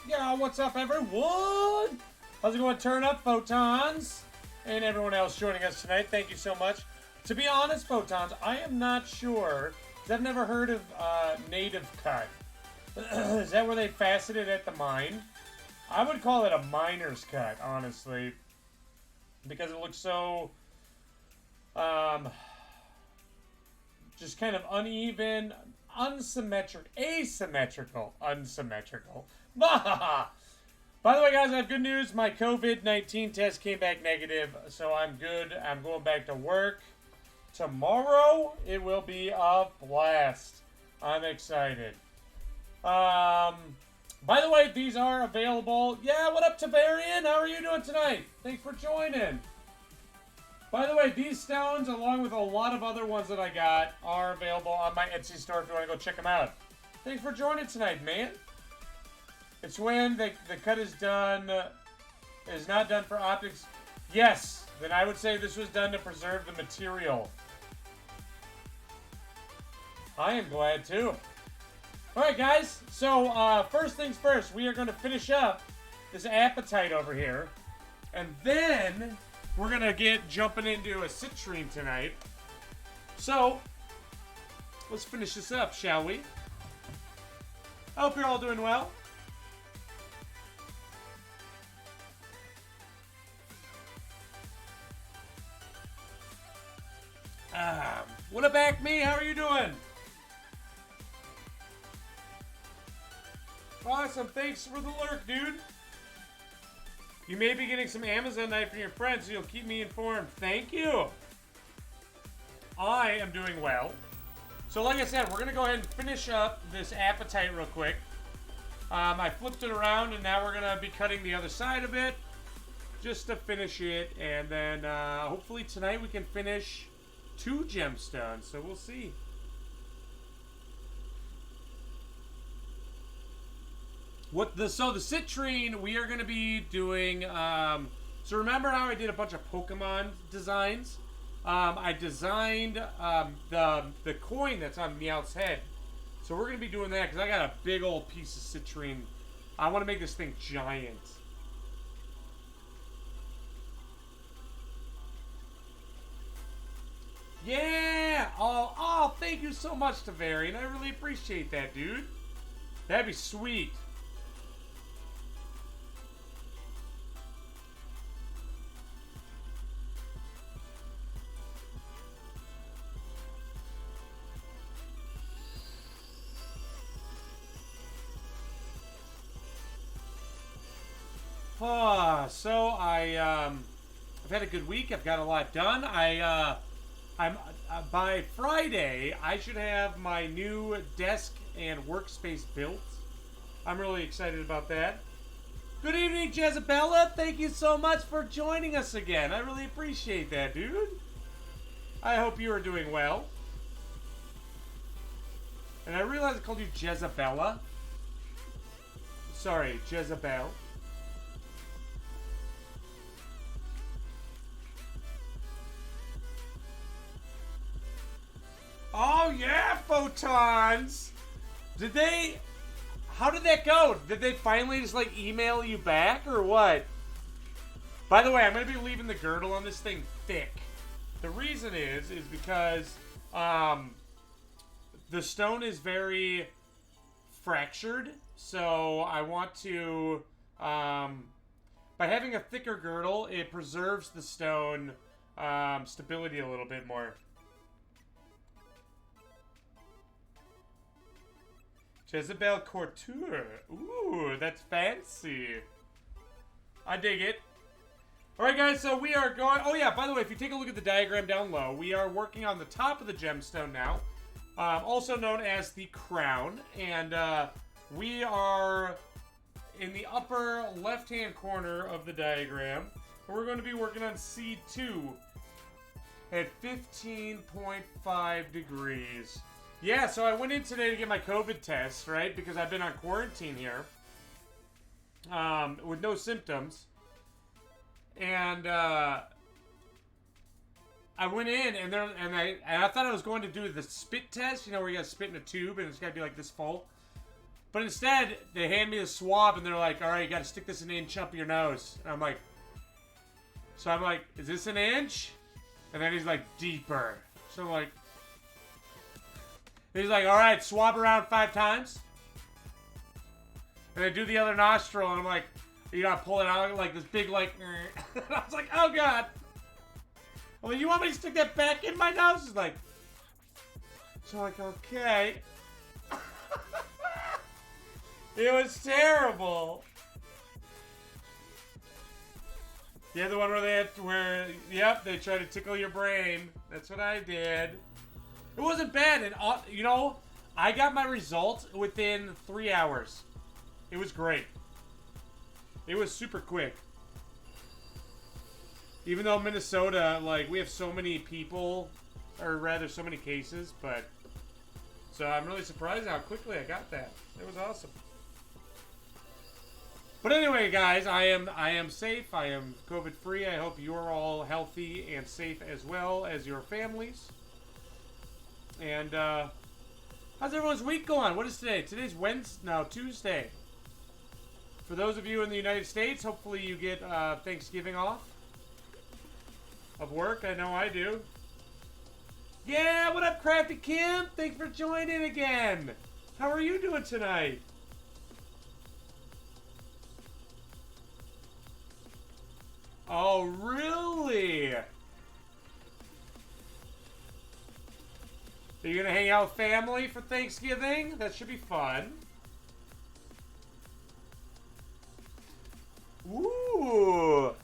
Yeah, what's up, everyone? How's it going? Turn up, Photons, and everyone else joining us tonight. Thank you so much. To be honest, Photons, I am not sure, because I've never heard of native cut. Is that where they facet it at the mine? I would call it a miner's cut, honestly, because it looks so, just kind of uneven, asymmetrical. By the way, guys, I have good news. My COVID-19 test came back negative, so I'm good. I'm going back to work. Tomorrow, it will be a blast. I'm excited. By the way, these are available. Yeah, what up, Tavarian? How are you doing tonight? Thanks for joining. By the way, these stones, along with a lot of other ones that I got, are available on my Etsy store if you want to go check them out. Thanks for joining tonight, man. It's when the cut is done, is not done for optics. Yes, then I would say this was done to preserve the material. I am glad too. Alright, guys, so first things first, we are going to finish up this appetite over here, and then we're going to get jumping into a citrine tonight. So, let's finish this up, shall we? I hope you're all doing well. What up, Acme? How are you doing? Awesome, thanks for the lurk, dude. You may be getting some Amazon knife from your friends, so you'll keep me informed. Thank you. I am doing well. So like I said, we're going to go ahead and finish up this appetite real quick. I flipped it around, and now we're going to be cutting the other side of it just to finish it. And then hopefully tonight we can finish 2 gemstones, so we'll see. So the citrine, we are going to be doing, so remember how I did a bunch of Pokemon designs? I designed the coin that's on Meowth's head. So we're going to be doing that because I got a big old piece of citrine. I want to make this thing giant. Yeah! Oh, thank you so much, Tavarian. I really appreciate that, dude. That'd be sweet. So I've had a good week. I've got a lot done. By Friday, I should have my new desk and workspace built. I'm really excited about that. Good evening, Jezebella. Thank you so much for joining us again. I really appreciate that, dude. I hope you are doing well. And I realized I called you Jezebella. Sorry, Jezebel. Oh yeah, Photons! How did that go? Did they finally just like email you back or what? By the way, I'm going to be leaving the girdle on this thing thick. The reason is because the stone is very fractured, so I want to, by having a thicker girdle, it preserves the stone stability a little bit more. Jezebel Couture. Ooh, that's fancy. I dig it. Alright, guys, so we are going... Oh, yeah, by the way, if you take a look at the diagram down low, we are working on the top of the gemstone now, also known as the crown, and we are in the upper left-hand corner of the diagram. We're going to be working on C2 at 15.5 degrees. Yeah, so I went in today to get my COVID test, right? Because I've been on quarantine here with no symptoms. And I went in, and I thought I was going to do the spit test, you know, where you got to spit in a tube, and it's got to be like this full. But instead, they hand me a swab and they're like, all right, you got to stick this an inch up your nose. And I'm like, so I'm like, is this an inch? And then he's like, deeper. So I'm like, he's like, all right, swab around 5 times. And I do the other nostril and I'm like, you gotta pull it out like this big, like, and I was like, oh God. I'm like, you want me to stick that back in my nose? He's like, so I'm like, okay. It was terrible. Yeah, the one where they had, yep, they try to tickle your brain. That's what I did. It wasn't bad. And, you know, I got my result within 3 hours. It was great. It was super quick. Even though Minnesota, like, we have so many people, or rather so many cases, but, so I'm really surprised how quickly I got that. It was awesome. But anyway, guys, I am safe. I am COVID free. I hope you're all healthy and safe as well as your families. And how's everyone's week going? What is today? Today's Wednesday. No, Tuesday. For those of you in the United States, hopefully you get Thanksgiving off of work. I know I do. Yeah, what up, Crafty Kim? Thanks for joining again. How are you doing tonight? Oh, really? Are you gonna hang out with family for Thanksgiving? That should be fun. Ooh.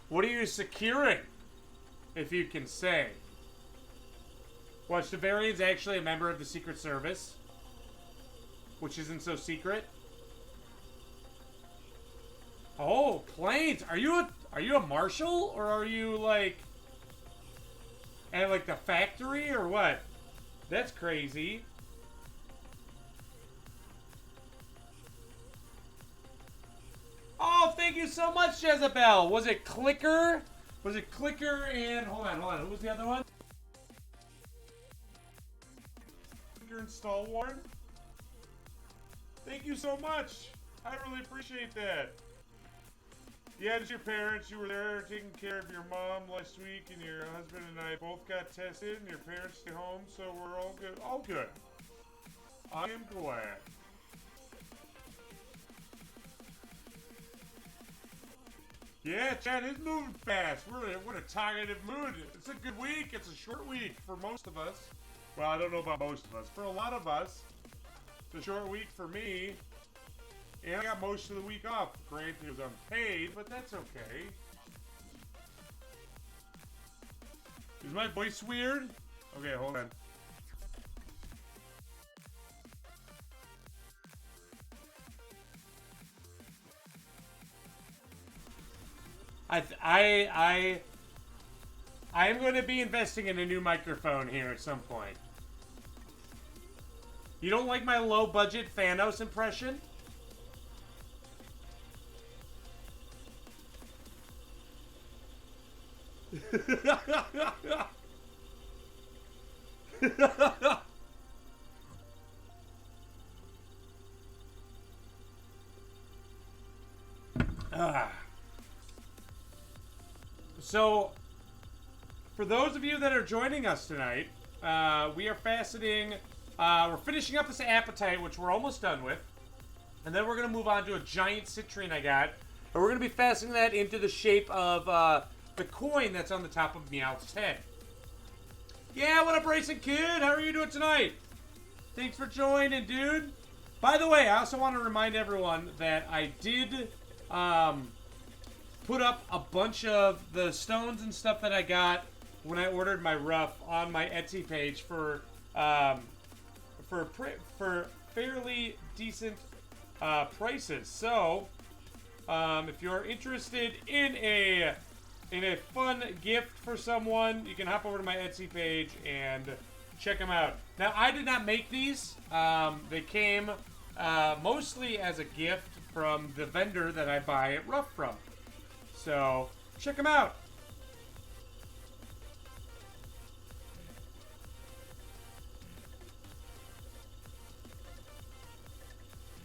What are you securing? If you can say. Watch, Devarian's actually a member of the Secret Service. Which isn't so secret. Oh, planes. Are you a marshal? Or are you like at like the factory or what? That's crazy. Oh, thank you so much, Jezebel. Was it Clicker? Was it Clicker and hold on. Who was the other one? Clicker and Stalwart. Thank you so much. I really appreciate that. Yeah, just your parents. You were there taking care of your mom last week, and your husband and I both got tested, and your parents stay home, so we're all good. All good. I am glad. Yeah, Chad is moving fast. We're in a targeted mood. It's a good week. It's a short week for most of us. Well, I don't know about most of us. For a lot of us, it's a short week for me. And I got most of the week off. Granted, it was unpaid, but that's okay. Is my voice weird? Okay, hold on. I am going to be investing in a new microphone here at some point. You don't like my low budget Thanos impression? So, for those of you that are joining us tonight, we are faceting, we're finishing up this appetite, which we're almost done with. And then we're going to move on to a giant citrine I got. And we're going to be faceting that into the shape of the coin that's on the top of Meowth's head. Yeah, what up, Racing Kid? How are you doing tonight? Thanks for joining, dude. By the way, I also want to remind everyone that I did put up a bunch of the stones and stuff that I got when I ordered my rough on my Etsy page for fairly decent prices. So, if you're interested in a fun gift for someone, you can hop over to my Etsy page and check them out. Now, I did not make these. They came mostly as a gift from the vendor that I buy it rough from. So, check them out.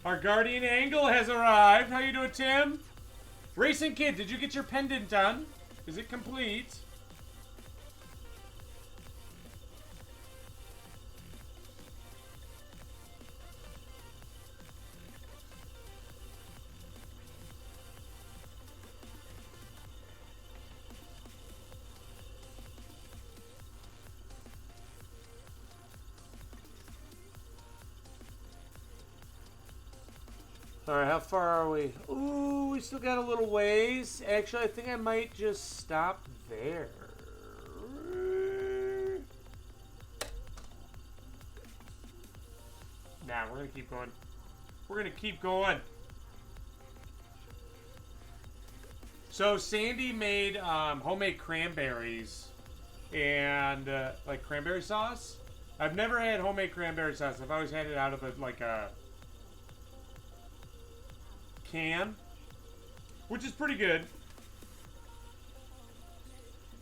Our guardian angle has arrived. How you doing, Tim? Racing Kid, did you get your pendant done? Is it complete? Alright, how far are we? Ooh, we still got a little ways. Actually, I think I might just stop there. Nah, we're gonna keep going. We're gonna keep going. So, Sandy made homemade cranberries and like cranberry sauce. I've never had homemade cranberry sauce. I've always had it out of like a can, which is pretty good.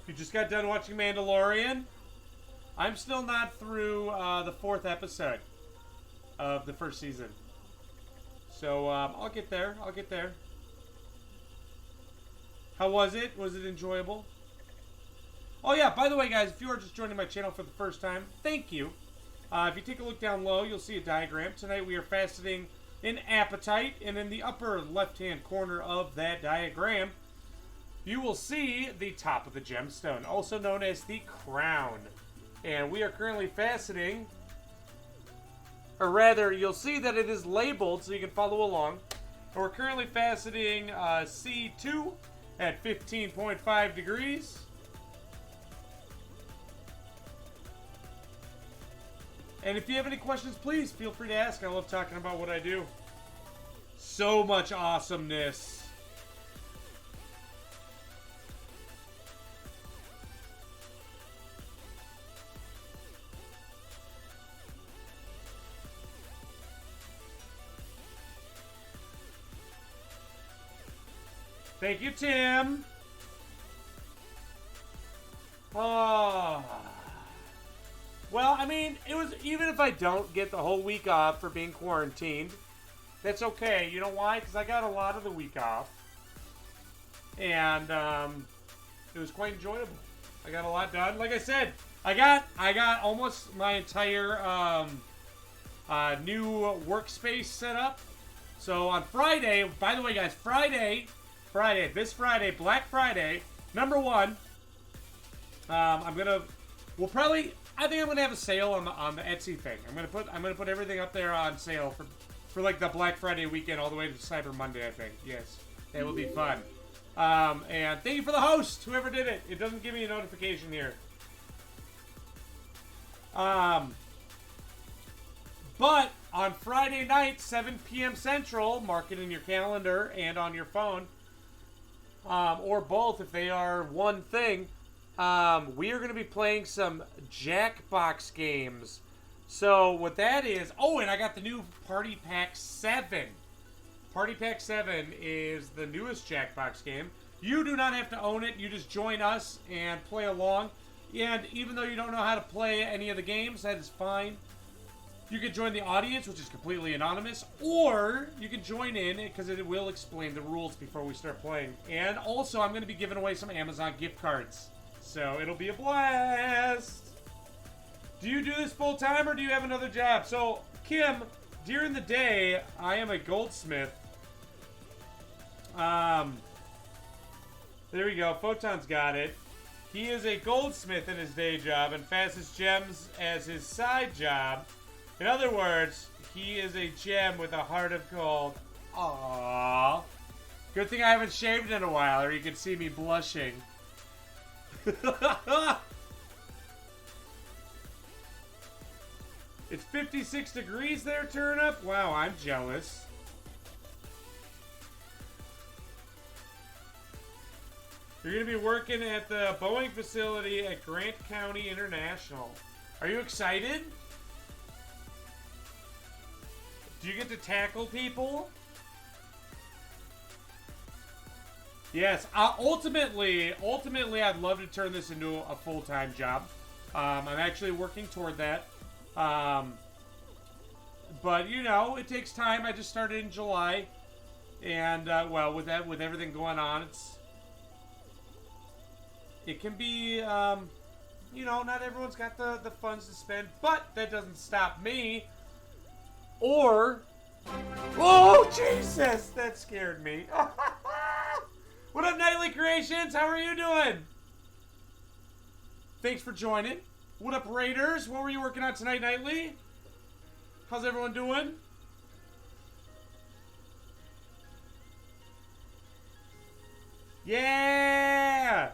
You just got done watching Mandalorian. I'm still not through the 4th episode of the 1st season, so I'll get there. I'll get there. How was it? Was it enjoyable? Oh yeah, by the way, guys, if you are just joining my channel for the first time, thank you. If you take a look down low, you'll see a diagram. Tonight we are faceting in appetite, and in the upper left-hand corner of that diagram, you will see the top of the gemstone, also known as the crown. And we are currently faceting, or rather, you'll see that it is labeled so you can follow along. And we're currently faceting C2 at 15.5 degrees. And if you have any questions, please feel free to ask. I love talking about what I do. So much awesomeness. Thank you, Tim. Oh. Well, I mean, it was, even if I don't get the whole week off for being quarantined, that's okay. You know why? Because I got a lot of the week off. And it was quite enjoyable. I got a lot done. Like I said, I got almost my entire new workspace set up. So on Friday, by the way, guys, this Friday, Black Friday, #1, I think I'm gonna have a sale on the Etsy thing. I'm gonna put everything up there on sale for like the Black Friday weekend all the way to Cyber Monday. I think, yes, that will be fun. And thank you for the host, whoever did it. It doesn't give me a notification here. But on Friday night, 7 p.m. Central, mark it in your calendar and on your phone, or both if they are one thing. We are going to be playing some Jackbox games. So what that is... Oh, and I got the new Party Pack 7. Party Pack 7 is the newest Jackbox game. You do not have to own it. You just join us and play along. And even though you don't know how to play any of the games, that is fine. You can join the audience, which is completely anonymous, or you can join in because it will explain the rules before we start playing. And also, I'm going to be giving away some Amazon gift cards. So it'll be a blast. Do you do this full time or do you have another job? So, Kim, during the day, I am a goldsmith. There we go. Photon's got it. He is a goldsmith in his day job and fastest gems as his side job. In other words, he is a gem with a heart of gold. Aww. Good thing I haven't shaved in a while or you can see me blushing. It's 56 degrees there, Turnip? Wow, I'm jealous. You're going to be working at the Boeing facility at Grant County International. Are you excited? Do you get to tackle people? Yes, ultimately, I'd love to turn this into a full-time job. I'm actually working toward that. But, you know, it takes time. I just started in July. And, well, with everything going on, it can be, you know, not everyone's got the funds to spend. But that doesn't stop me. Or, oh, Jesus, that scared me. What up, Nightly Creations? How are you doing? Thanks for joining. What up, Raiders? What were you working on tonight, Nightly? How's everyone doing? Yeah!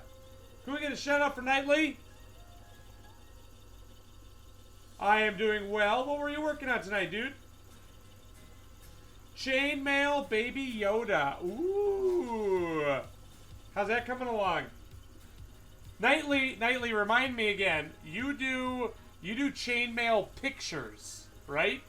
Can we get a shout out for Nightly? I am doing well. What were you working on tonight, dude? Chainmail Baby Yoda. Ooh. How's that coming along? Nightly, remind me again. You do chainmail pictures, right?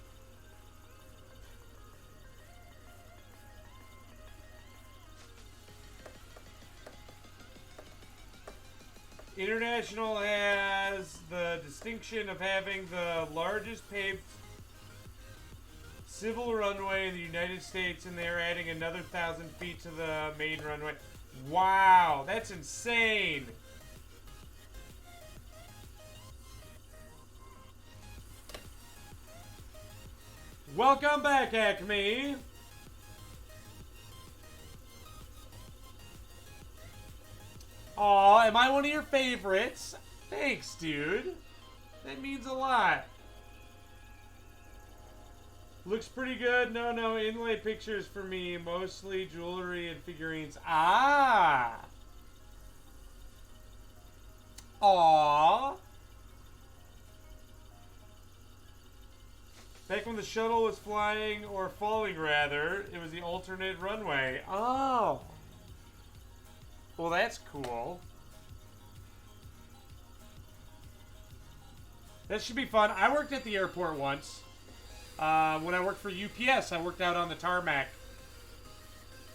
International has the distinction of having the largest paved civil runway in the United States, and they're adding another 1,000 feet to the main runway. Wow, that's insane. Welcome back, Acme. Aw, am I one of your favorites? Thanks, dude. That means a lot. Looks pretty good. No, inlay pictures for me. Mostly jewelry and figurines. Ah! Aww. Back when the shuttle was flying, or falling rather, it was the alternate runway. Oh. Well, that's cool. That should be fun. I worked at the airport once. When I worked for UPS, I worked out on the tarmac.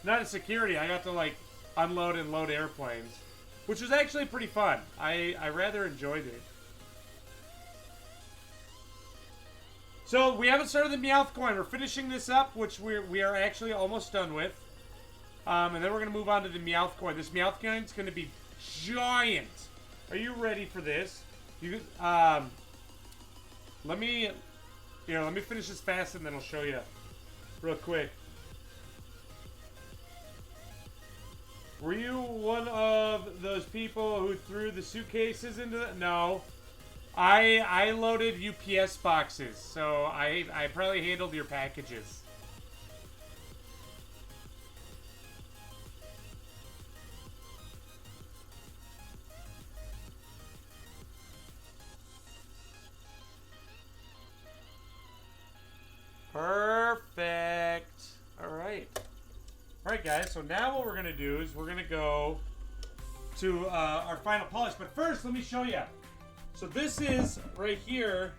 Not in security. I got to, like, unload and load airplanes. Which was actually pretty fun. I rather enjoyed it. So, we haven't started the Meowth coin. We're finishing this up, which we are actually almost done with. And then we're going to move on to the Meowth coin. This Meowth coin is going to be giant. Are you ready for this? Let me finish this fast and then I'll show you real quick. Were you one of those people who threw the suitcases into the... No. I loaded UPS boxes, so I probably handled your packages. Perfect. Alright. Alright, guys, so now what we're going to do is we're going to go to our final polish. But first, let me show you. So this is, right here,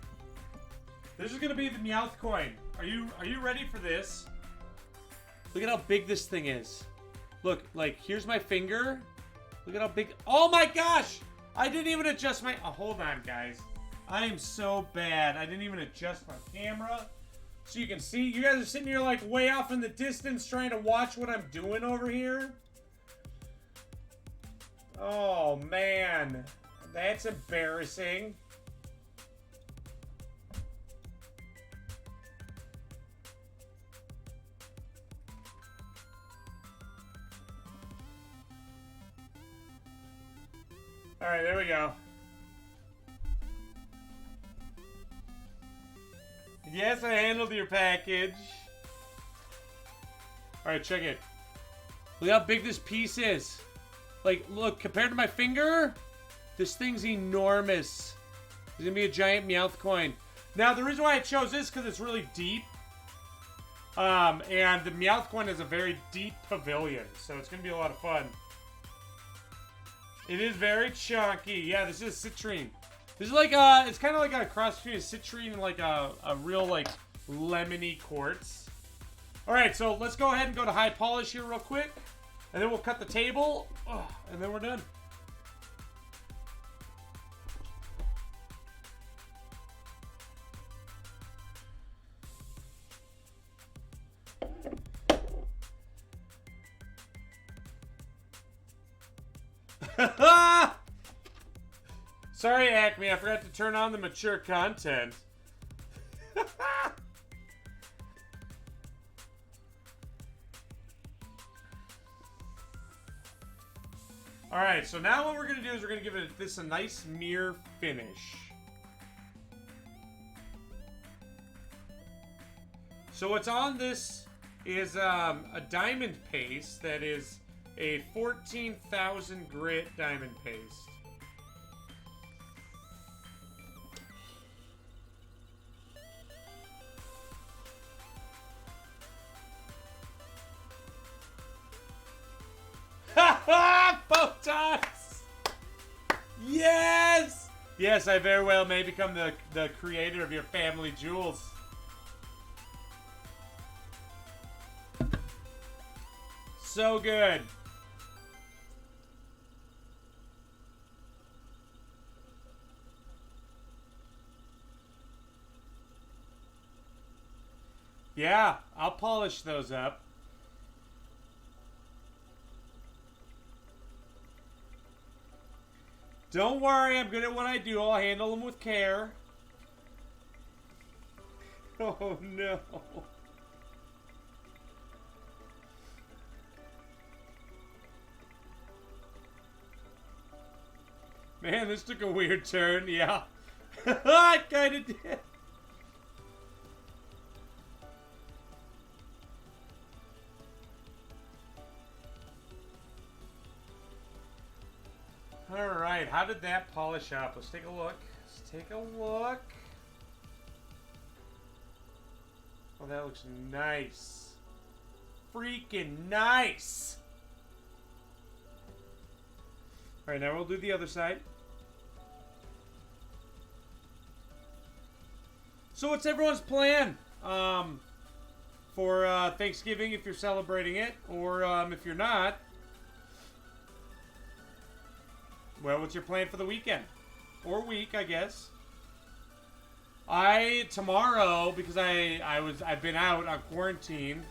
this is going to be the Meowth coin. Are you ready for this? Look at how big this thing is. Look, like, here's my finger. Look at how big. Oh my gosh! I didn't even adjust my... Oh, hold on, guys. I am so bad. I didn't even adjust my camera. So you can see, you guys are sitting here like way off in the distance trying to watch what I'm doing over here. Oh man, that's embarrassing. All right, there we go. Yes, I handled your package. Alright, check it. Look how big this piece is. Like, look, compared to my finger, this thing's enormous. It's gonna be a giant Meowth coin. Now, the reason why I chose this is because it's really deep. And the Meowth coin is a very deep pavilion, so it's gonna be a lot of fun. It is very chunky. Yeah, this is citrine. This is like it's kind of like a cross between a citrine and like a real like lemony quartz. All right, so let's go ahead and go to high polish here real quick, and then we'll cut the table, and then we're done. Sorry, Acme, I forgot to turn on the mature content. Alright, so now what we're going to do is we're going to give this a nice mirror finish. So what's on this is a diamond paste that is a 14,000 grit diamond paste. Photons! Yes! Yes, I very well may become the creator of your family jewels. So good. Yeah, I'll polish those up. Don't worry, I'm good at what I do. I'll handle them with care. Oh no. Man, this took a weird turn, yeah. I kinda did. Alright, how did that polish up? Let's take a look. Let's take a look. Oh, that looks nice. Freaking nice! Alright, now we'll do the other side. So what's everyone's plan for Thanksgiving if you're celebrating it? Or if you're not, well, what's your plan for the weekend? Or week, I guess. Tomorrow, because I've been out on quarantine.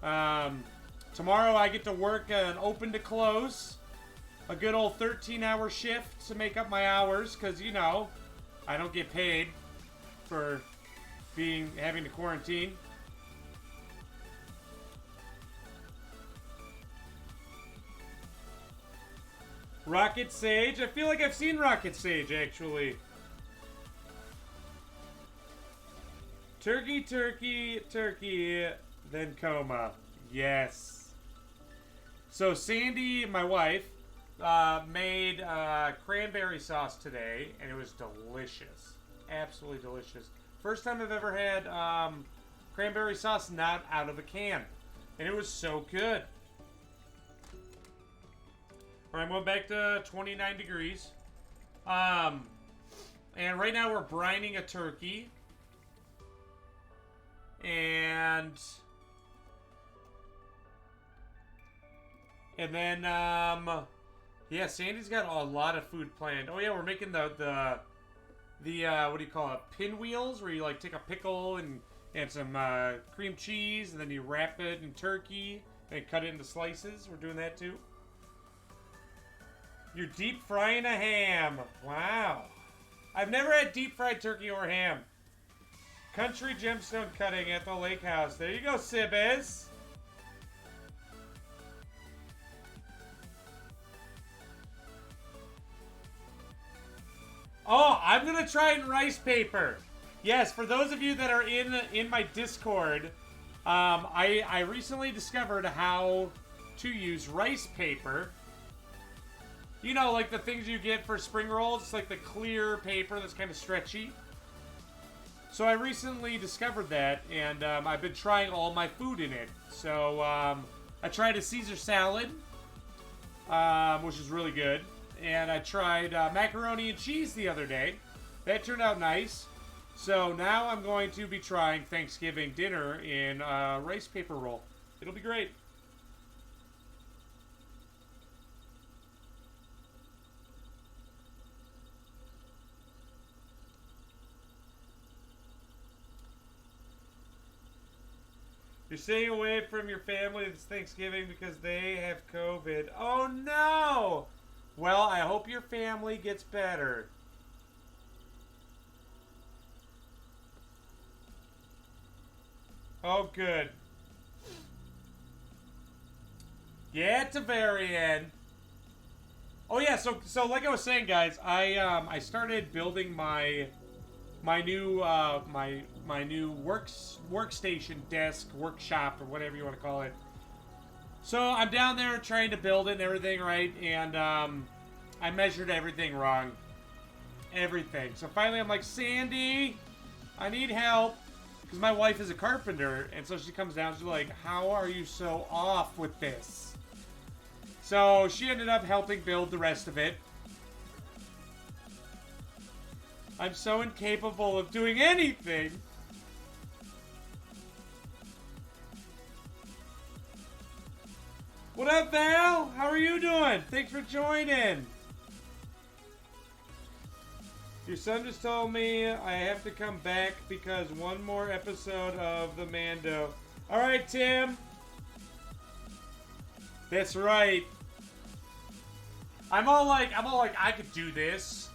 Tomorrow I get to work an open to close. A good old 13-hour shift to make up my hours, because, you know, I don't get paid for having to quarantine. Rocket Sage? I feel like I've seen Rocket Sage, actually. Turkey, turkey, turkey, then coma. Yes. So Sandy, my wife, made cranberry sauce today, and it was delicious. Absolutely delicious. First time I've ever had cranberry sauce not out of a can. And it was so good. Alright, I'm going back to 29 degrees. And right now we're brining a turkey. And then, yeah, Sandy's got a lot of food planned. Oh yeah, we're making the what do you call it? Pinwheels, where you like take a pickle and some cream cheese, and then you wrap it in turkey and cut it into slices. We're doing that too. You're deep frying a ham. Wow. I've never had deep fried turkey or ham. Country Gemstone Cutting at the lake house. There you go, Sibis. Oh, I'm gonna try it in rice paper. Yes, for those of you that are in my Discord, I recently discovered how to use rice paper. You know, like the things you get for spring rolls. It's like the clear paper that's kind of stretchy. So I recently discovered that, and I've been trying all my food in it. So I tried a Caesar salad, which is really good. And I tried macaroni and cheese the other day. That turned out nice. So now I'm going to be trying Thanksgiving dinner in rice paper roll. It'll be great. You're staying away from your family this Thanksgiving because they have COVID. Oh no! Well, I hope your family gets better. Oh, good. Yeah, at the very end. Oh yeah, so like I was saying, guys, I started building my new my new workstation desk, workshop, or whatever you want to call it. So I'm down there trying to build it and everything, right? And I measured everything wrong. Everything. So finally I'm like, Sandy, I need help. Because my wife is a carpenter, and so she comes down, she's like, how are you so off with this? So she ended up helping build the rest of it. I'm so incapable of doing anything. What up, Val? How are you doing? Thanks for joining. Your son just told me I have to come back because one more episode of the Mando. All right, Tim. That's right. I'm all like, I could do this.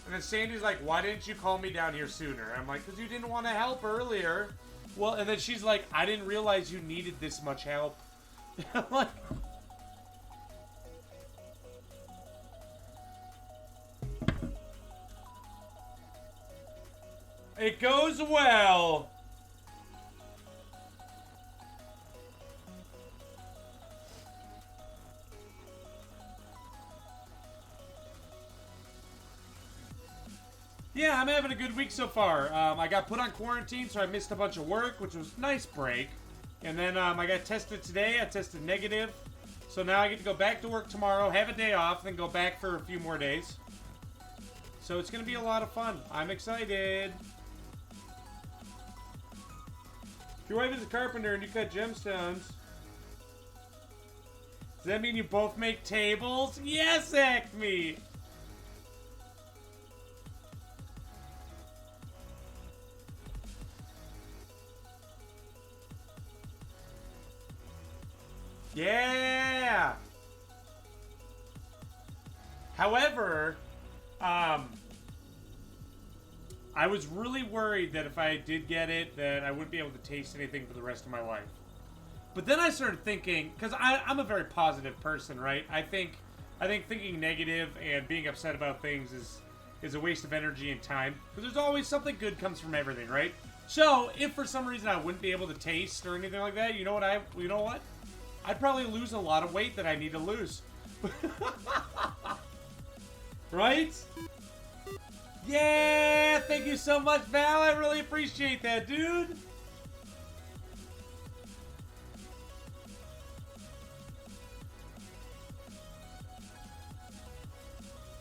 And then Sandy's like, why didn't you call me down here sooner? I'm like, because you didn't want to help earlier. Well, and then she's like, I didn't realize you needed this much help. I'm like... It goes well. Yeah, I'm having a good week so far. I got put on quarantine, so I missed a bunch of work, which was a nice break. And then I got tested today. I tested negative. So now I get to go back to work tomorrow, have a day off, then go back for a few more days. So it's going to be a lot of fun. I'm excited. If your wife is a carpenter and you cut gemstones, does that mean you both make tables? Yes, Acme! Yeah! However, I was really worried that if I did get it, that I wouldn't be able to taste anything for the rest of my life. But then I started thinking, because I'm a very positive person, right? I think thinking negative and being upset about things is a waste of energy and time. Because there's always something good comes from everything, right? So if for some reason I wouldn't be able to taste or anything like that, you know what? I'd probably lose a lot of weight that I need to lose. Right? Yeah, thank you so much, Val. I really appreciate that, dude.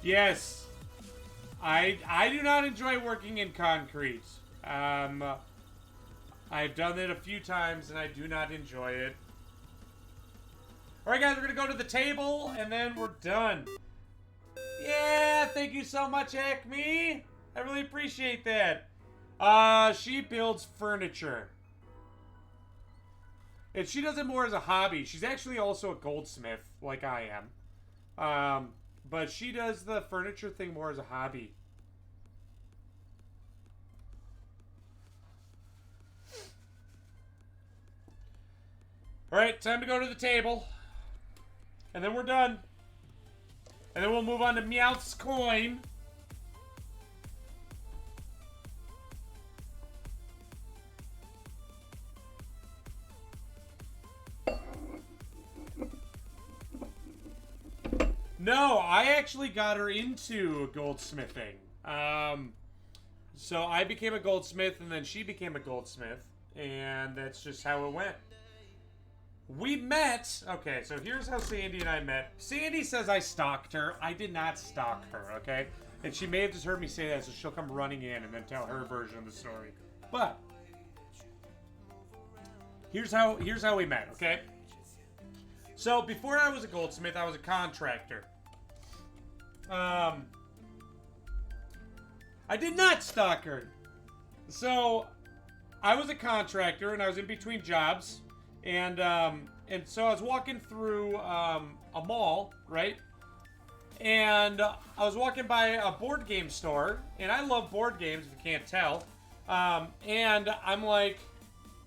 Yes. I do not enjoy working in concrete. I've done it a few times, and I do not enjoy it. Alright, guys, we're going to go to the table, and then we're done. Yeah, thank you so much, Acme. I really appreciate that. She builds furniture. And she does it more as a hobby. She's actually also a goldsmith, like I am. But she does the furniture thing more as a hobby. Alright, time to go to the table. And then we're done. And then we'll move on to Meowth's coin. No, I actually got her into goldsmithing. So I became a goldsmith, and then she became a goldsmith. And that's just how it went. We met. Okay, so here's how Sandy and I met. Sandy says I stalked her. I did not stalk her, okay? And she may have just heard me say that, so she'll come running in and then tell her version of the story. But here's how we met, okay? So before I was a goldsmith, I was a contractor. I did not stalk her. So I was a contractor and I was in between jobs. And so I was walking through a mall, right? And I was walking by a board game store, and I love board games if you can't tell. And I'm like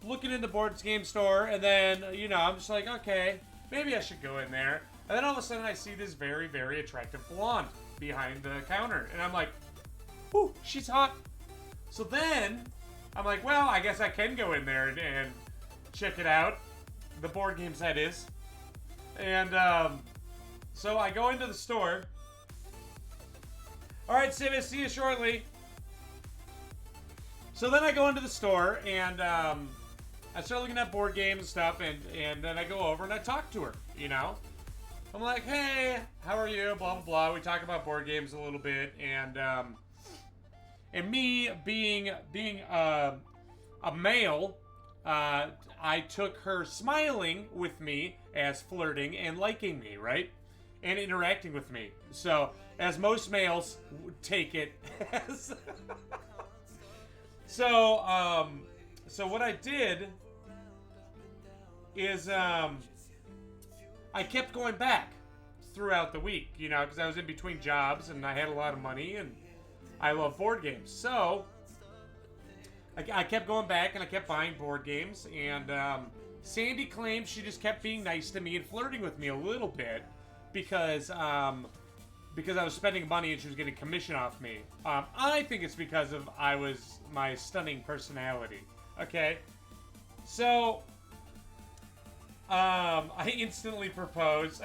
looking in the board game store, and then, you know, I'm just like, okay, maybe I should go in there. And then all of a sudden I see this very, very attractive blonde behind the counter. And I'm like, ooh, she's hot. So then I'm like, well, I guess I can go in there and check it out. The board games, that is. And so I go into the store. All right, Sivis, see you shortly. So then I go into the store, and I start looking at board games and stuff, and then I go over and I talk to her, you know? I'm like, hey, how are you? Blah, blah, blah. We talk about board games a little bit, and me being a male, I took her smiling with me as flirting and liking me, right? And interacting with me. So, as most males take it as... So what I did is, I kept going back throughout the week, you know, because I was in between jobs and I had a lot of money and I love board games. So, I kept going back and I kept buying board games, and Sandy claims she just kept being nice to me and flirting with me a little bit because I was spending money and she was getting commission off me. I think it's because of my stunning personality. Okay, so I instantly proposed.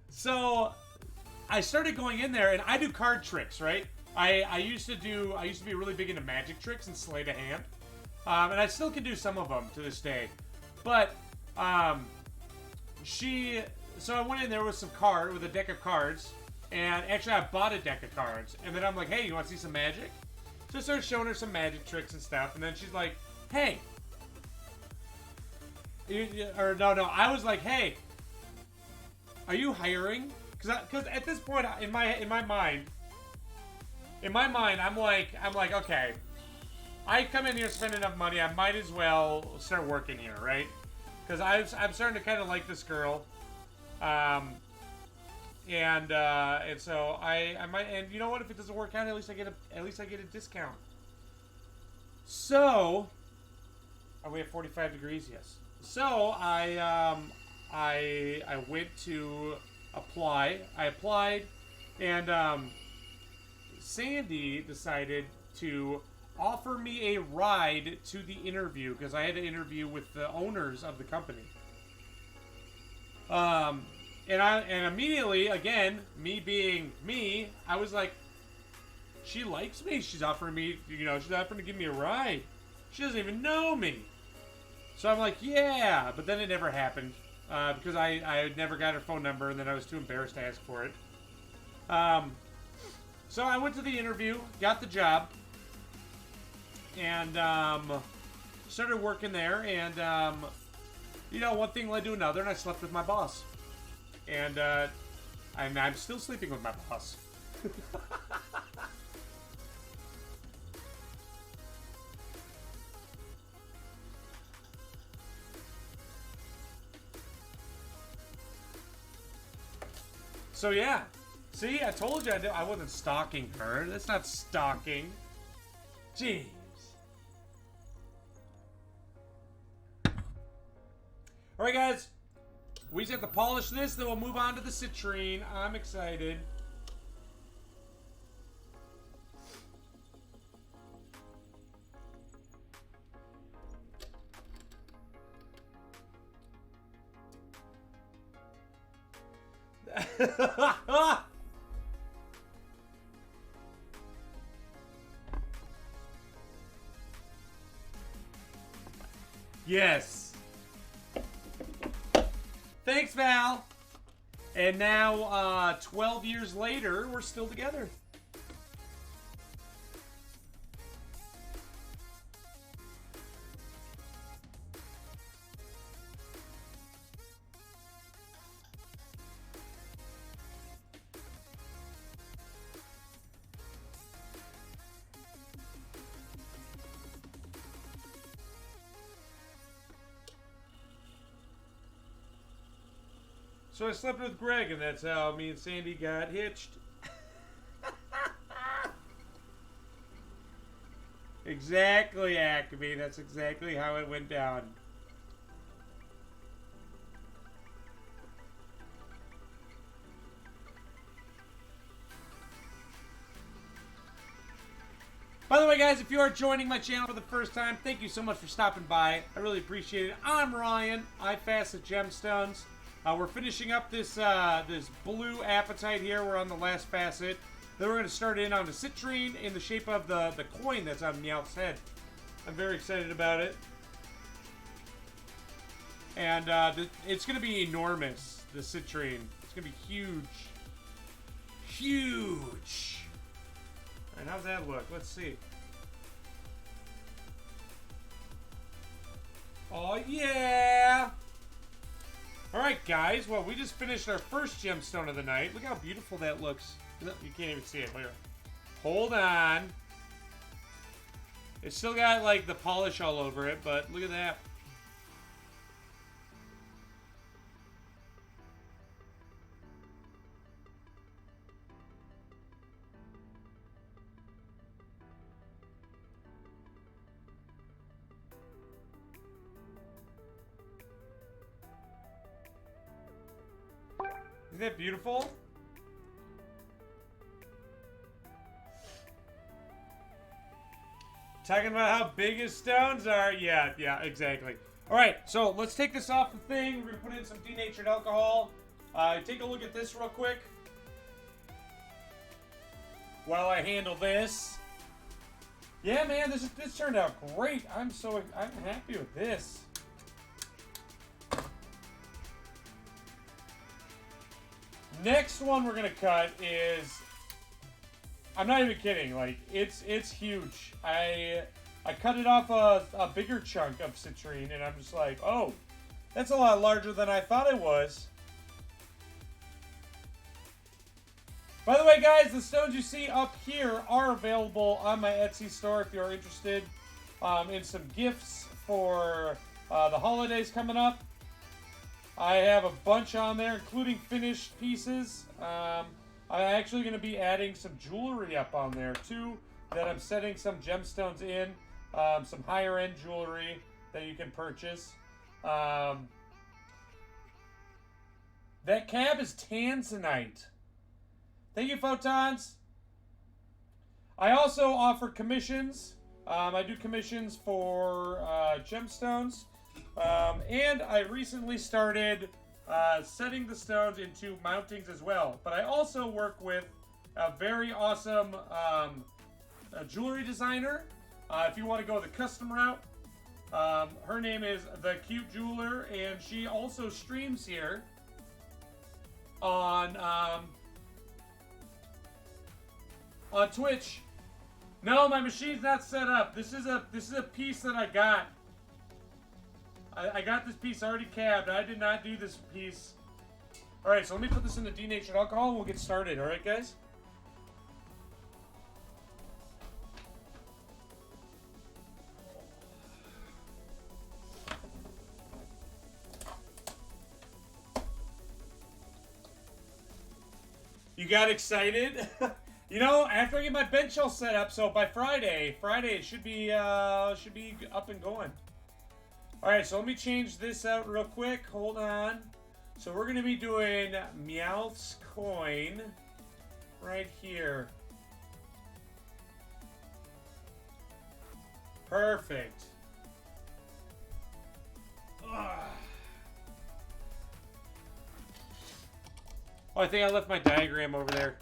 So I started going in there, and I do card tricks, right? I used to be really big into magic tricks and sleight of hand, and I still can do some of them to this day. But so I went in there with a deck of cards, and actually I bought a deck of cards, and then I'm like, hey, you want to see some magic? So I started showing her some magic tricks and stuff, and then she's like, hey, I was like, hey, are you hiring? Because at this point in my mind, I'm like, okay, I come in here and spend enough money, I might as well start working here, right? Because I'm starting to kind of like this girl. And so I might, and you know what? If it doesn't work out, at least I get a discount. So, are we at 45 degrees? Yes. So I went to apply. I applied, and Sandy decided to offer me a ride to the interview because I had to interview with the owners of the company. And immediately, again, me being me, I was like, she likes me. She's offering me, she's offering to give me a ride. She doesn't even know me. So I'm like, yeah. But then it never happened because I never got her phone number, and then I was too embarrassed to ask for it. So I went to the interview, got the job, and started working there. And, one thing led to another, and I slept with my boss. And I'm still sleeping with my boss. So yeah, see, I told you I wasn't stalking her. That's not stalking. Jeez. All right, guys. We just have to polish this, then we'll move on to the citrine. I'm excited. Yes. Thanks, Val. And now, 12 years later, we're still together. So I slept with Greg, and that's how me and Sandy got hitched. Exactly, Acme. That's exactly how it went down. By the way, guys, if you are joining my channel for the first time, thank you so much for stopping by. I really appreciate it. I'm Ryan. I fast at Gemstones. We're finishing up this this blue apatite here. We're on the last facet. Then we're going to start in on the citrine in the shape of the coin that's on Meowth's head. I'm very excited about it. And it's going to be enormous, the citrine. It's going to be huge. Huge. All right, how's that look? Let's see. Oh, yeah. All right, guys. Well, we just finished our first gemstone of the night. Look how beautiful that looks. You can't even see it. Here. Hold on. It's still got, like, the polish all over it, but look at that. Isn't that beautiful? Talking about how big his stones are? Yeah, exactly. Alright, so let's take this off the thing. We're going to put in some denatured alcohol. Take a look at this real quick. While I handle this. Yeah, man, this turned out great. I'm happy with this. Next one we're gonna cut is, I'm not even kidding, like it's huge. I cut it off a bigger chunk of citrine, and I'm just like, oh, that's a lot larger than I thought it was. By the way, guys, the stones you see up here are available on my Etsy store if you're interested in some gifts for the holidays coming up. I have a bunch on there, including finished pieces. I'm actually going to be adding some jewelry up on there, too, that I'm setting some gemstones in. Some higher-end jewelry that you can purchase. That cab is tanzanite. Thank you, Photons. I also offer commissions. I do commissions for gemstones. And I recently started setting the stones into mountings as well. But I also work with a very awesome jewelry designer. If you want to go the custom route, her name is The Cute Jeweler, and she also streams here on Twitch. No, my machine's not set up. This is a piece that I got. I got this piece already cabbed. I did not do this piece. Alright, so let me put this in the denatured alcohol and we'll get started. Alright, guys? You got excited? You know, after I get my bench all set up, so by Friday it should be up and going. Alright, so let me change this out real quick. Hold on. So we're going to be doing Meowth's coin right here. Perfect. Ugh. Oh, I think I left my diagram over there.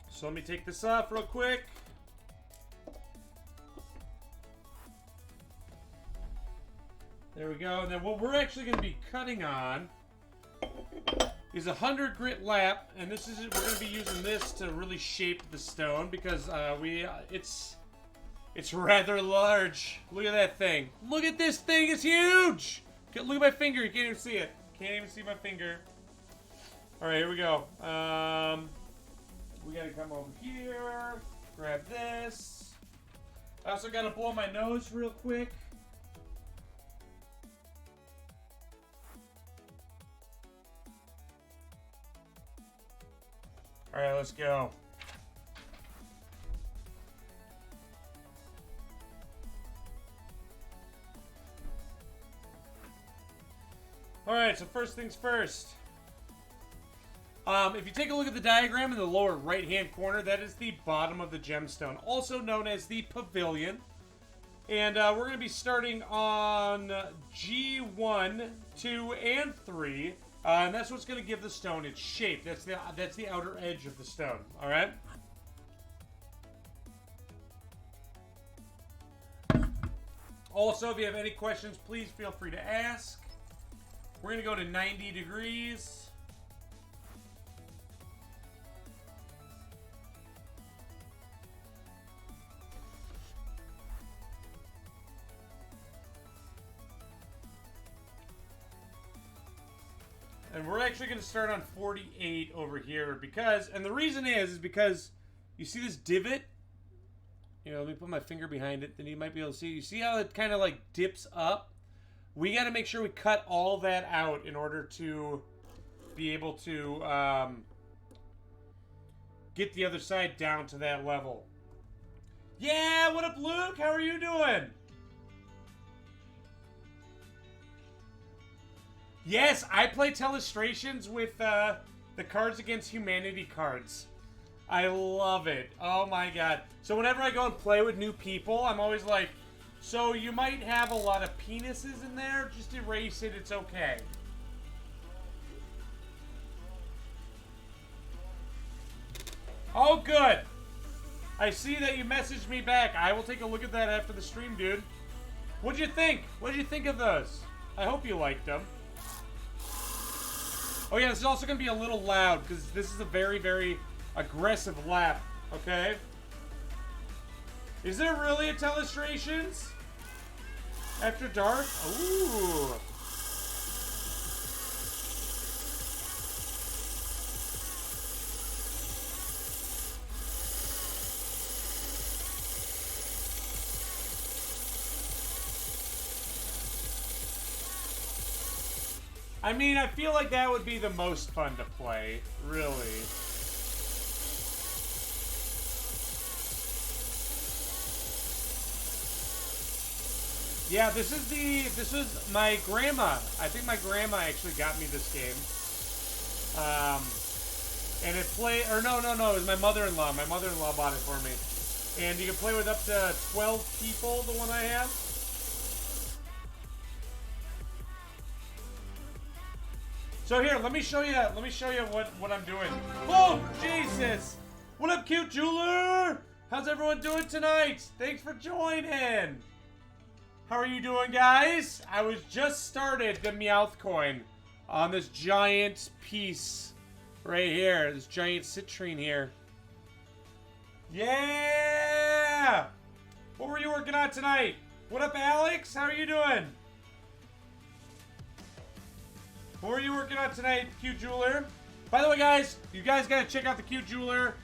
So let me take this off real quick. There we go. And then what we're actually going to be cutting on is a 100 grit lap, and this is we're going to be using this to really shape the stone because it's rather large. Look at that thing. Look at this thing. It's huge. Look at my finger. You can't even see it. Can't even see my finger. All right, here we go. We got to come over here. Grab this. I also got to blow my nose real quick. Alright, let's go. Alright, so first things first. If you take a look at the diagram in the lower right-hand corner, that is the bottom of the gemstone, also known as the pavilion. And we're going to be starting on G1, 2, and 3. And that's what's going to give the stone its shape. That's the outer edge of the stone. All right? Also, if you have any questions, please feel free to ask. We're going to go to 90 degrees. And we're actually going to start on 48 over here because, and the reason is because you see this divot? You know, let me put my finger behind it, then you might be able to see. You see how it kind of like dips up? We got to make sure we cut all that out in order to be able to get the other side down to that level. Yeah, what up, Luke? How are you doing? Yes, I play Telestrations with the Cards Against Humanity cards. I love it. Oh my god. So whenever I go and play with new people, I'm always like, so you might have a lot of penises in there, just erase it, it's okay. Oh, good. I see that you messaged me back. I will take a look at that after the stream, dude. What'd you think? What'd you think of those? I hope you liked them. Oh yeah, this is also going to be a little loud because this is a very, very aggressive lap, okay? Is there really a Telestrations after dark? Ooh. I mean, I feel like that would be the most fun to play, really. Yeah, this was my grandma. I think my grandma actually got me this game. And it no, it was my mother-in-law. My mother-in-law bought it for me. And you can play with up to 12 people, the one I have. So here, let me show you what I'm doing. Oh, Jesus! What up, cute jeweler? How's everyone doing tonight? Thanks for joining. How are you doing, guys? I was just started the Meowth coin on this giant piece right here. This giant citrine here. Yeah! What were you working on tonight? What up, Alex? How are you doing? What are you working on tonight, Cute Jeweler? By the way, guys, you guys gotta check out the Cute Jeweler.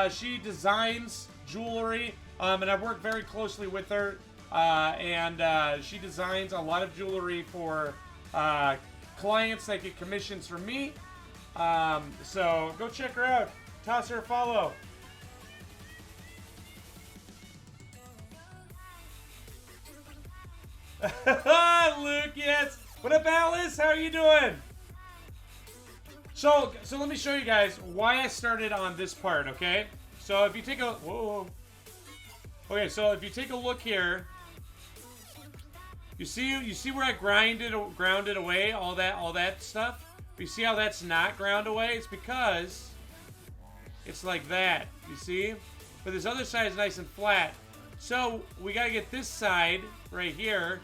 She designs jewelry, and I work very closely with her. And she designs a lot of jewelry for clients that get commissions from me. So go check her out. Toss her a follow. Luke, yes. What up, Alice? How are you doing? So let me show you guys why I started on this part, okay? So if you take a... Whoa. Okay, so if you take a look here, you see where I grounded away all that stuff? You see how that's not ground away? It's because it's like that, you see? But this other side is nice and flat. So we gotta get this side right here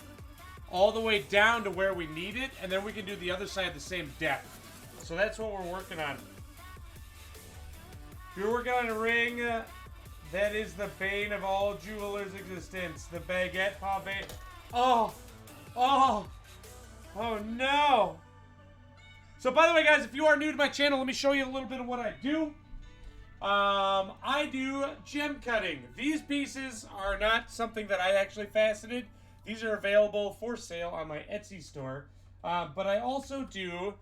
all the way down to where we need it, and then we can do the other side the same depth. So that's what we're working on. If you're working on a ring, that is the bane of all jewelers' existence. The baguette paw bane. Oh no. So by the way, guys, if you are new to my channel, let me show you a little bit of what I do. I do gem cutting. These pieces are not something that I actually faceted. These are available for sale on my Etsy store. But I also do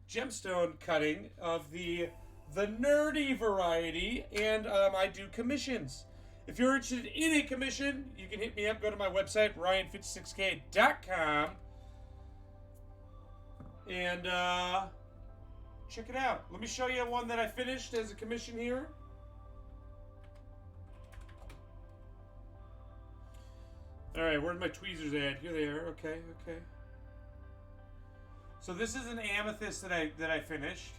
gemstone cutting of the the nerdy variety, and I do commissions. If you're interested in a commission, you can hit me up. Go to my website, ryan56k.com, and check it out. Let me show you one that I finished as a commission here. All right, where's my tweezers at? Here they are. Okay, okay. So this is an amethyst that I finished.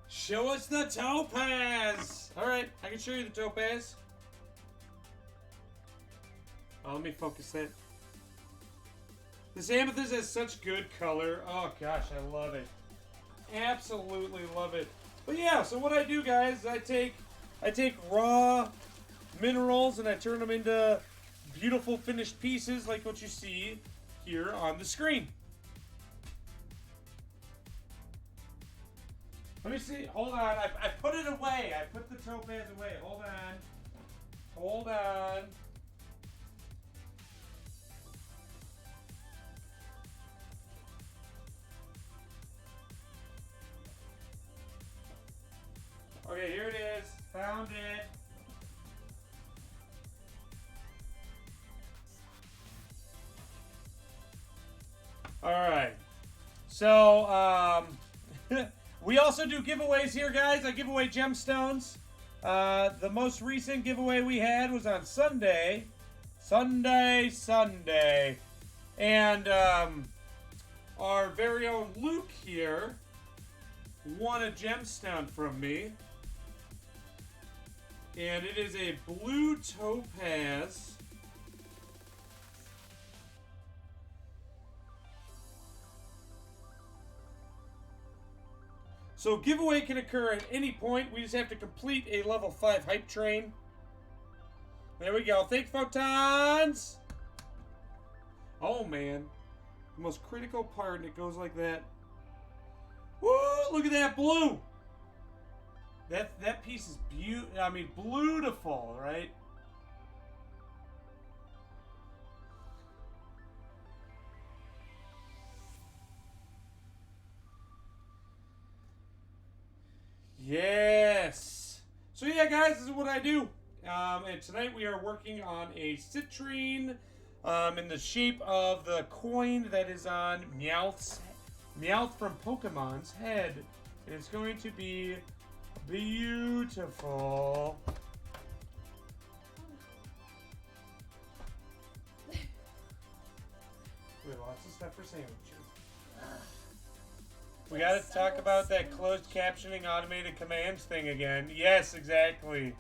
Show us the topaz! Alright, I can show you the topaz. Oh, let me focus that. This amethyst has such good color. Oh gosh, I love it. Absolutely love it. But yeah, so what I do, guys, I take raw minerals and I turn them into beautiful finished pieces like what you see here on the screen. Let me see. Hold on. I put it away. I put the topaz away. Hold on. Hold on. Okay, here it is. Found it. All right. So, we also do giveaways here, guys. I give away gemstones. The most recent giveaway we had was on Sunday. Sunday. And our very own Luke here won a gemstone from me. And it is a blue topaz. So giveaway can occur at any point. We just have to complete a level 5 hype train. There we go. Thanks, Photons! Oh, man. The most critical part, and it goes like that. Woo! Look at that blue! That piece is beautiful, right? Yes. So yeah, guys, this is what I do. And tonight we are working on a citrine in the shape of the coin that is on Meowth from Pokemon's head. And it's going to be beautiful. We have lots of stuff for sandwiches. We gotta talk about that closed captioning automated commands thing again. Yes, exactly.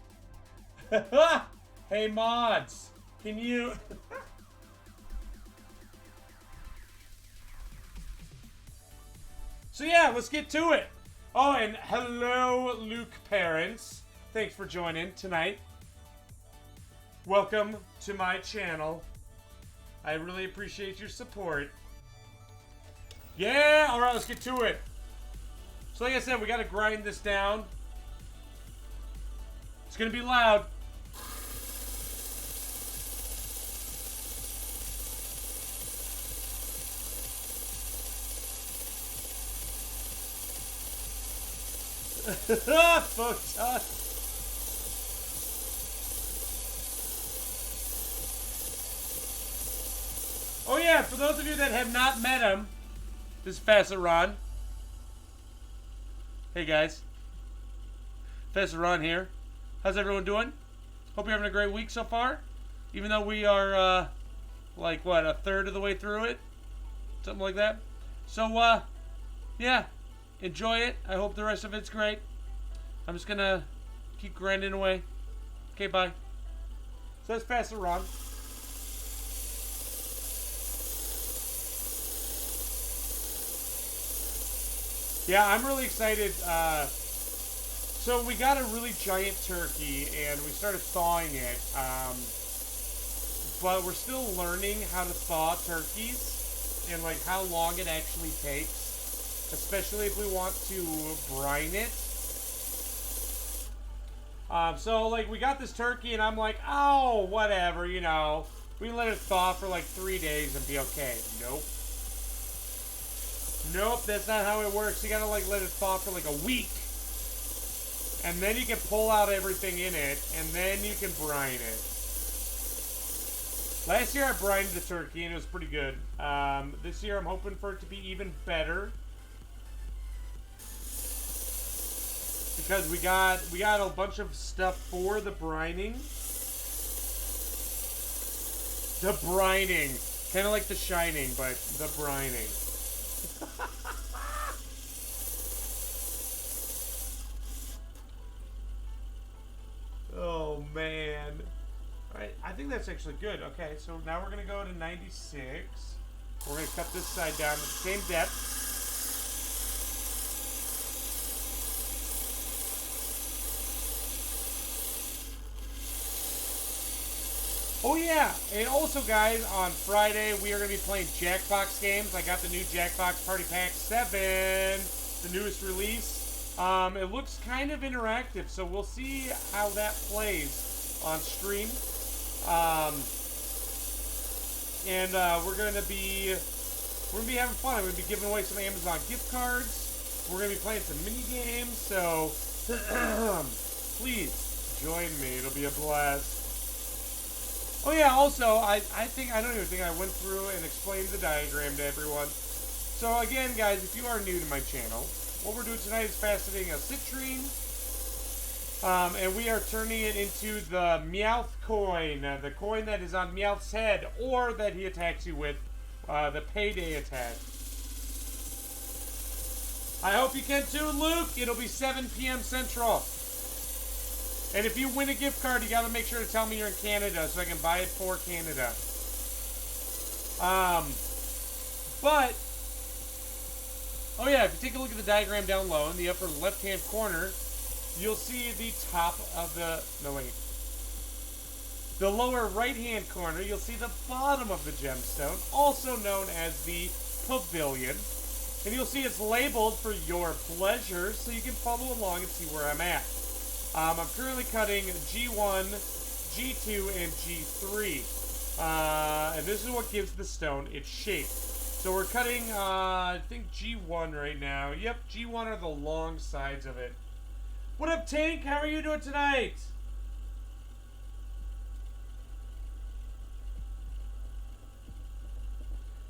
Hey mods, can you... So yeah, let's get to it. Oh, and hello, Luke parents. Thanks for joining tonight. Welcome to my channel. I really appreciate your support. Yeah, all right, let's get to it. So like I said, we got to grind this down. It's going to be loud. Photon. Oh yeah, for those of you that have not met him, this is Professor Ron. Hey guys. Professor Ron here. How's everyone doing? Hope you're having a great week so far. Even though we are, like, what, a third of the way through it? Something like that. So, yeah. Enjoy it. I hope the rest of it's great. I'm just gonna keep grinding away. Okay, bye. So that's Professor Ron. Yeah, I'm really excited. So we got a really giant turkey, and we started thawing it. But we're still learning how to thaw turkeys, and like how long it actually takes, especially if we want to brine it. So like we got this turkey, and I'm like, oh, whatever, you know. We can let it thaw for like 3 days and be okay. Nope. Nope, that's not how it works. You gotta like let it thaw for like a week. And then you can pull out everything in it, and then you can brine it. Last year I brined the turkey and it was pretty good. This year I'm hoping for it to be even better. Because we got a bunch of stuff for the brining. The brining. Kind of like The Shining, but the brining. Oh, man. Alright, I think that's actually good. Okay, so now we're going to go to 96. We're going to cut this side down to the same depth. Oh yeah, and also guys, on Friday we are going to be playing Jackbox games. I got the new Jackbox Party Pack 7, the newest release. It looks kind of interactive, so we'll see how that plays on stream. We're going to be having fun. We're going to be giving away some Amazon gift cards. We're going to be playing some mini games, so please join me. It'll be a blast. Oh yeah, also, I don't even think I went through and explained the diagram to everyone. So again, guys, if you are new to my channel, what we're doing tonight is faceting a citrine. And we are turning it into the Meowth coin, the coin that is on Meowth's head, or that he attacks you with, the payday attack. I hope you can too, Luke. It'll be 7 p.m. Central. And if you win a gift card, you gotta make sure to tell me you're in Canada so I can buy it for Canada. Oh yeah, if you take a look at the diagram down low in the upper left-hand corner, you'll see the top of the lower right-hand corner, you'll see the bottom of the gemstone, also known as the pavilion. And you'll see it's labeled for your pleasure, so you can follow along and see where I'm at. I'm currently cutting G1, G2, and G3. And this is what gives the stone its shape. So we're cutting, I think G1 right now. Yep, G1 are the long sides of it. What up, Tank? How are you doing tonight?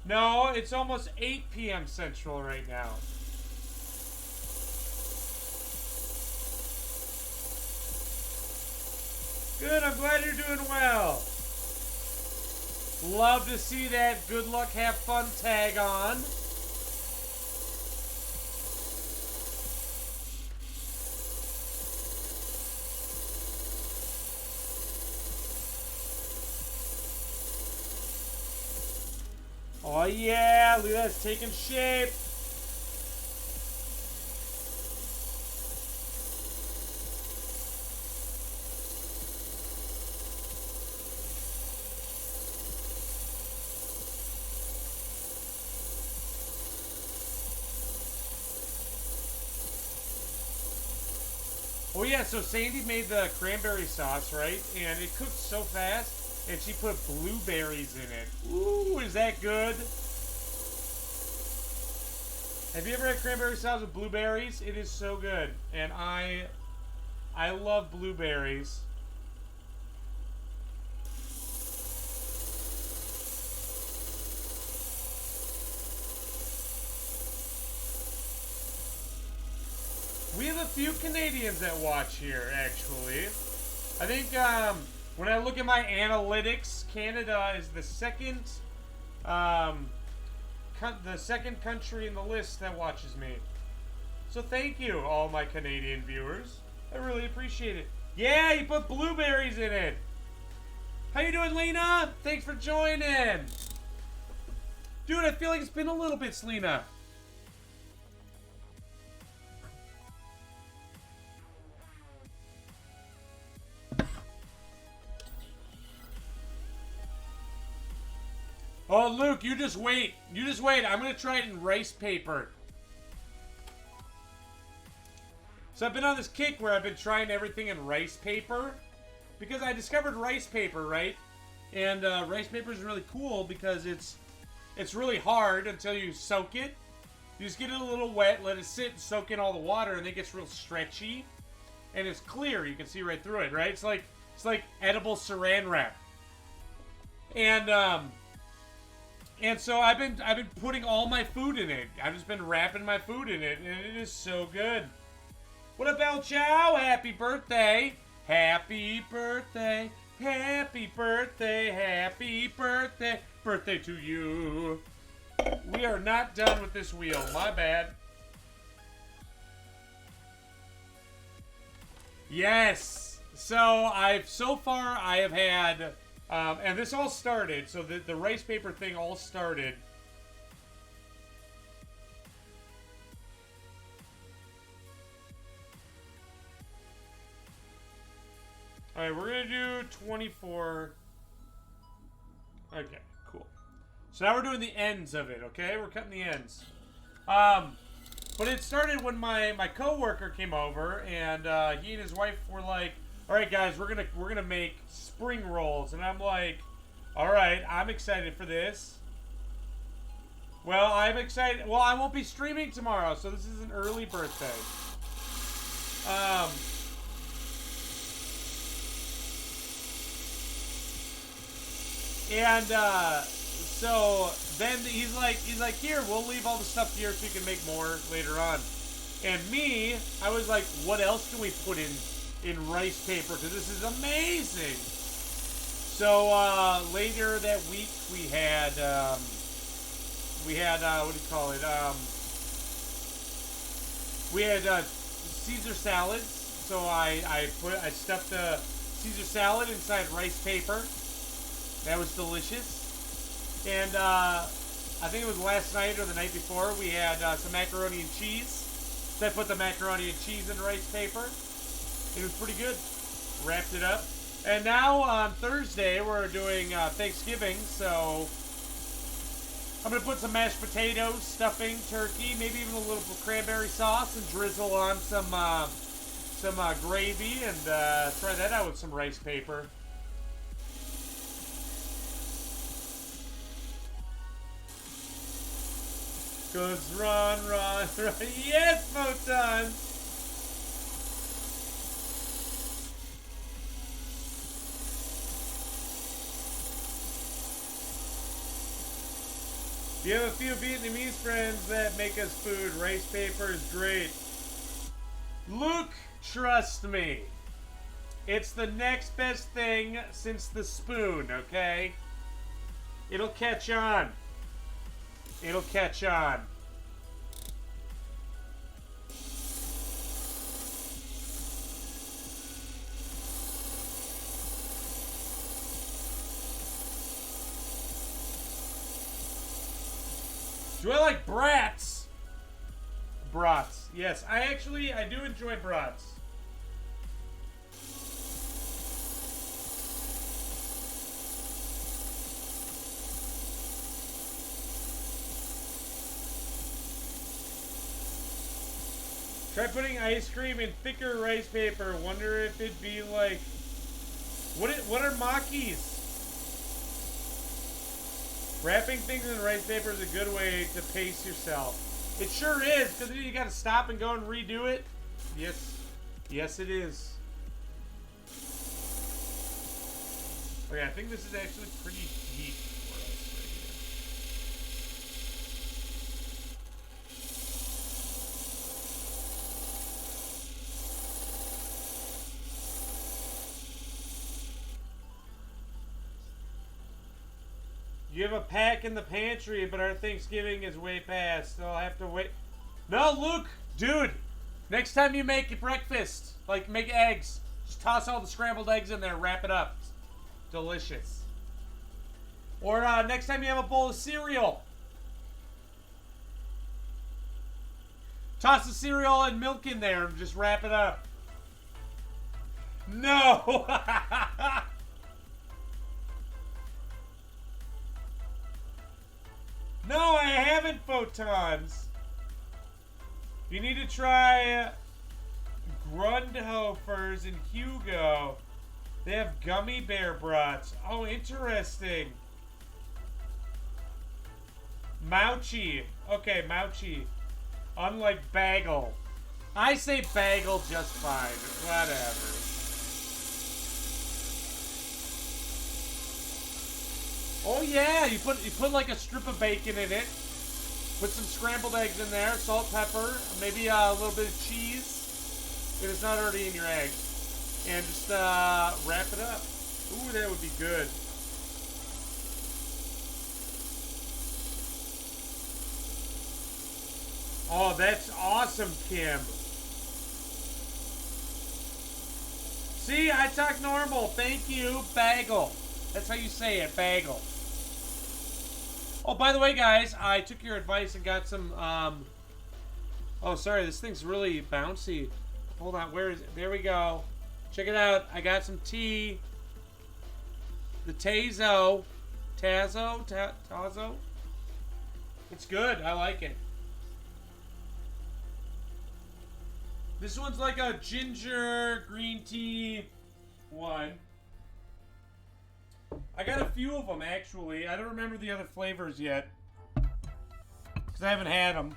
No, it's almost 8 p.m. Central right now. Good, I'm glad you're doing well. Love to see that good luck, have fun tag on. Oh yeah, look at that, it's taking shape. Oh yeah, so Sandy made the cranberry sauce, right? And it cooked so fast, and she put blueberries in it. Ooh, is that good? Have you ever had cranberry sauce with blueberries? It is so good, and I love blueberries. We have a few Canadians that watch here, actually. I think when I look at my analytics, Canada is the second country in the list that watches me. So thank you, all my Canadian viewers. I really appreciate it. Yeah, you put blueberries in it. How you doing, Lena? Thanks for joining. Dude, I feel like it's been a little bit, Selena. Oh, Luke, you just wait. You just wait. I'm going to try it in rice paper. So I've been on this kick where I've been trying everything in rice paper. Because I discovered rice paper, right? And rice paper is really cool because it's really hard until you soak it. You just get it a little wet, let it sit and soak in all the water, and then it gets real stretchy. And it's clear. You can see right through it, right? It's like edible saran wrap. And so I've been putting all my food in it. I've just been wrapping my food in it, and it is so good. What up, El Chow? Happy birthday! Happy birthday! Happy birthday! Happy birthday! Birthday to you! We are not done with this wheel. My bad. Yes. So far I have had, and this all started. So the rice paper thing all started. All right, we're gonna do 24. Okay, cool. So now we're doing the ends of it. Okay, we're cutting the ends. But it started when my coworker came over, and he and his wife were like, "All right, guys, we're gonna make spring rolls," and I'm like, "All right, I'm excited for this." Well, I'm excited. Well, I won't be streaming tomorrow, so this is an early birthday. And so then he's like, here, we'll leave all the stuff here so you can make more later on. And me, I was like, what else can we put in rice paper? Because this is amazing. So later that week we had what do you call it? We had Caesar salads. So I stuffed the Caesar salad inside rice paper. That was delicious. And I think it was last night or the night before, we had some macaroni and cheese. So I put the macaroni and cheese in rice paper. It was pretty good. Wrapped it up. And now on Thursday, we're doing Thanksgiving. So I'm going to put some mashed potatoes, stuffing, turkey, maybe even a little cranberry sauce, and drizzle on some gravy, and try that out with some rice paper. Cause run. Yes, Photon! You have a few Vietnamese friends that make us food. Rice paper is great. Luke, trust me. It's the next best thing since the spoon, okay? It'll catch on. It'll catch on. Do I like brats? Brats. Yes, I do enjoy brats. Try putting ice cream in thicker rice paper. Wonder if it'd be like... What are makis? Wrapping things in rice paper is a good way to pace yourself. It sure is, because then you gotta stop and go and redo it. Yes. Yes, it is. Okay, I think this is actually pretty deep for us right here. You have a pack in the pantry, but our Thanksgiving is way past, so I'll have to wait. No, Luke! Dude! Next time you make breakfast, like make eggs, just toss all the scrambled eggs in there, wrap it up. It's delicious. Or next time you have a bowl of cereal, toss the cereal and milk in there and just wrap it up. No! No, I haven't, Photons. You need to try Grundhofers and Hugo. They have gummy bear brats. Oh, interesting. Mouchy. Okay, Mouchy. Unlike Bagel. I say Bagel just fine. Whatever. Oh yeah, you put like a strip of bacon in it. Put some scrambled eggs in there, salt, pepper, maybe a little bit of cheese if it's not already in your egg, and just wrap it up. Ooh, that would be good. Oh, that's awesome, Kim. See, I talk normal. Thank you, Bagel. That's how you say it, Bagel. Oh, by the way, guys, I took your advice and got some, oh, sorry, this thing's really bouncy. Hold on, where is it? There we go. Check it out. I got some tea. The Tazo. Tazo? It's good. I like it. This one's like a ginger green tea one. I got a few of them, actually. I don't remember the other flavors yet, because I haven't had them.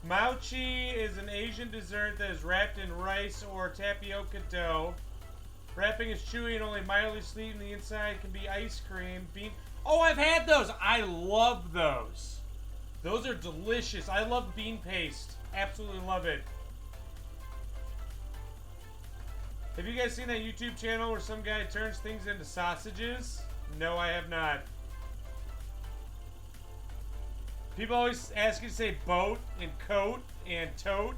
Mochi is an Asian dessert that is wrapped in rice or tapioca dough. Wrapping is chewy and only mildly sweet, and the inside can be ice cream, bean. Oh, I've had those. I love those. Those are delicious. I love bean paste. Absolutely love it. Have you guys seen that YouTube channel where some guy turns things into sausages? No, I have not. People always ask you to say boat and coat and tote.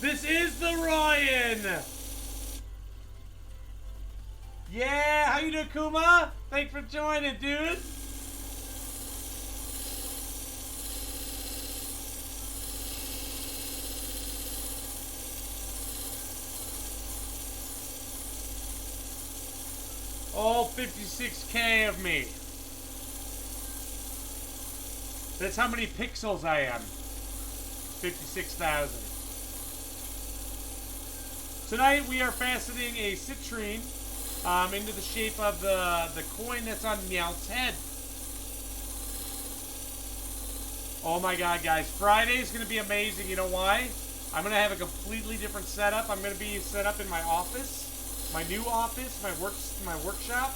This is the Ryan! Yeah, how you doing, Kuma? Thanks for joining, dude. All 56K of me. That's how many pixels I am. 56,000. Tonight we are faceting a citrine into the shape of the coin that's on Meowth's head. Oh my god, guys. Friday is going to be amazing. You know why? I'm going to have a completely different setup. I'm going to be set up in my office. My new office. My workshop.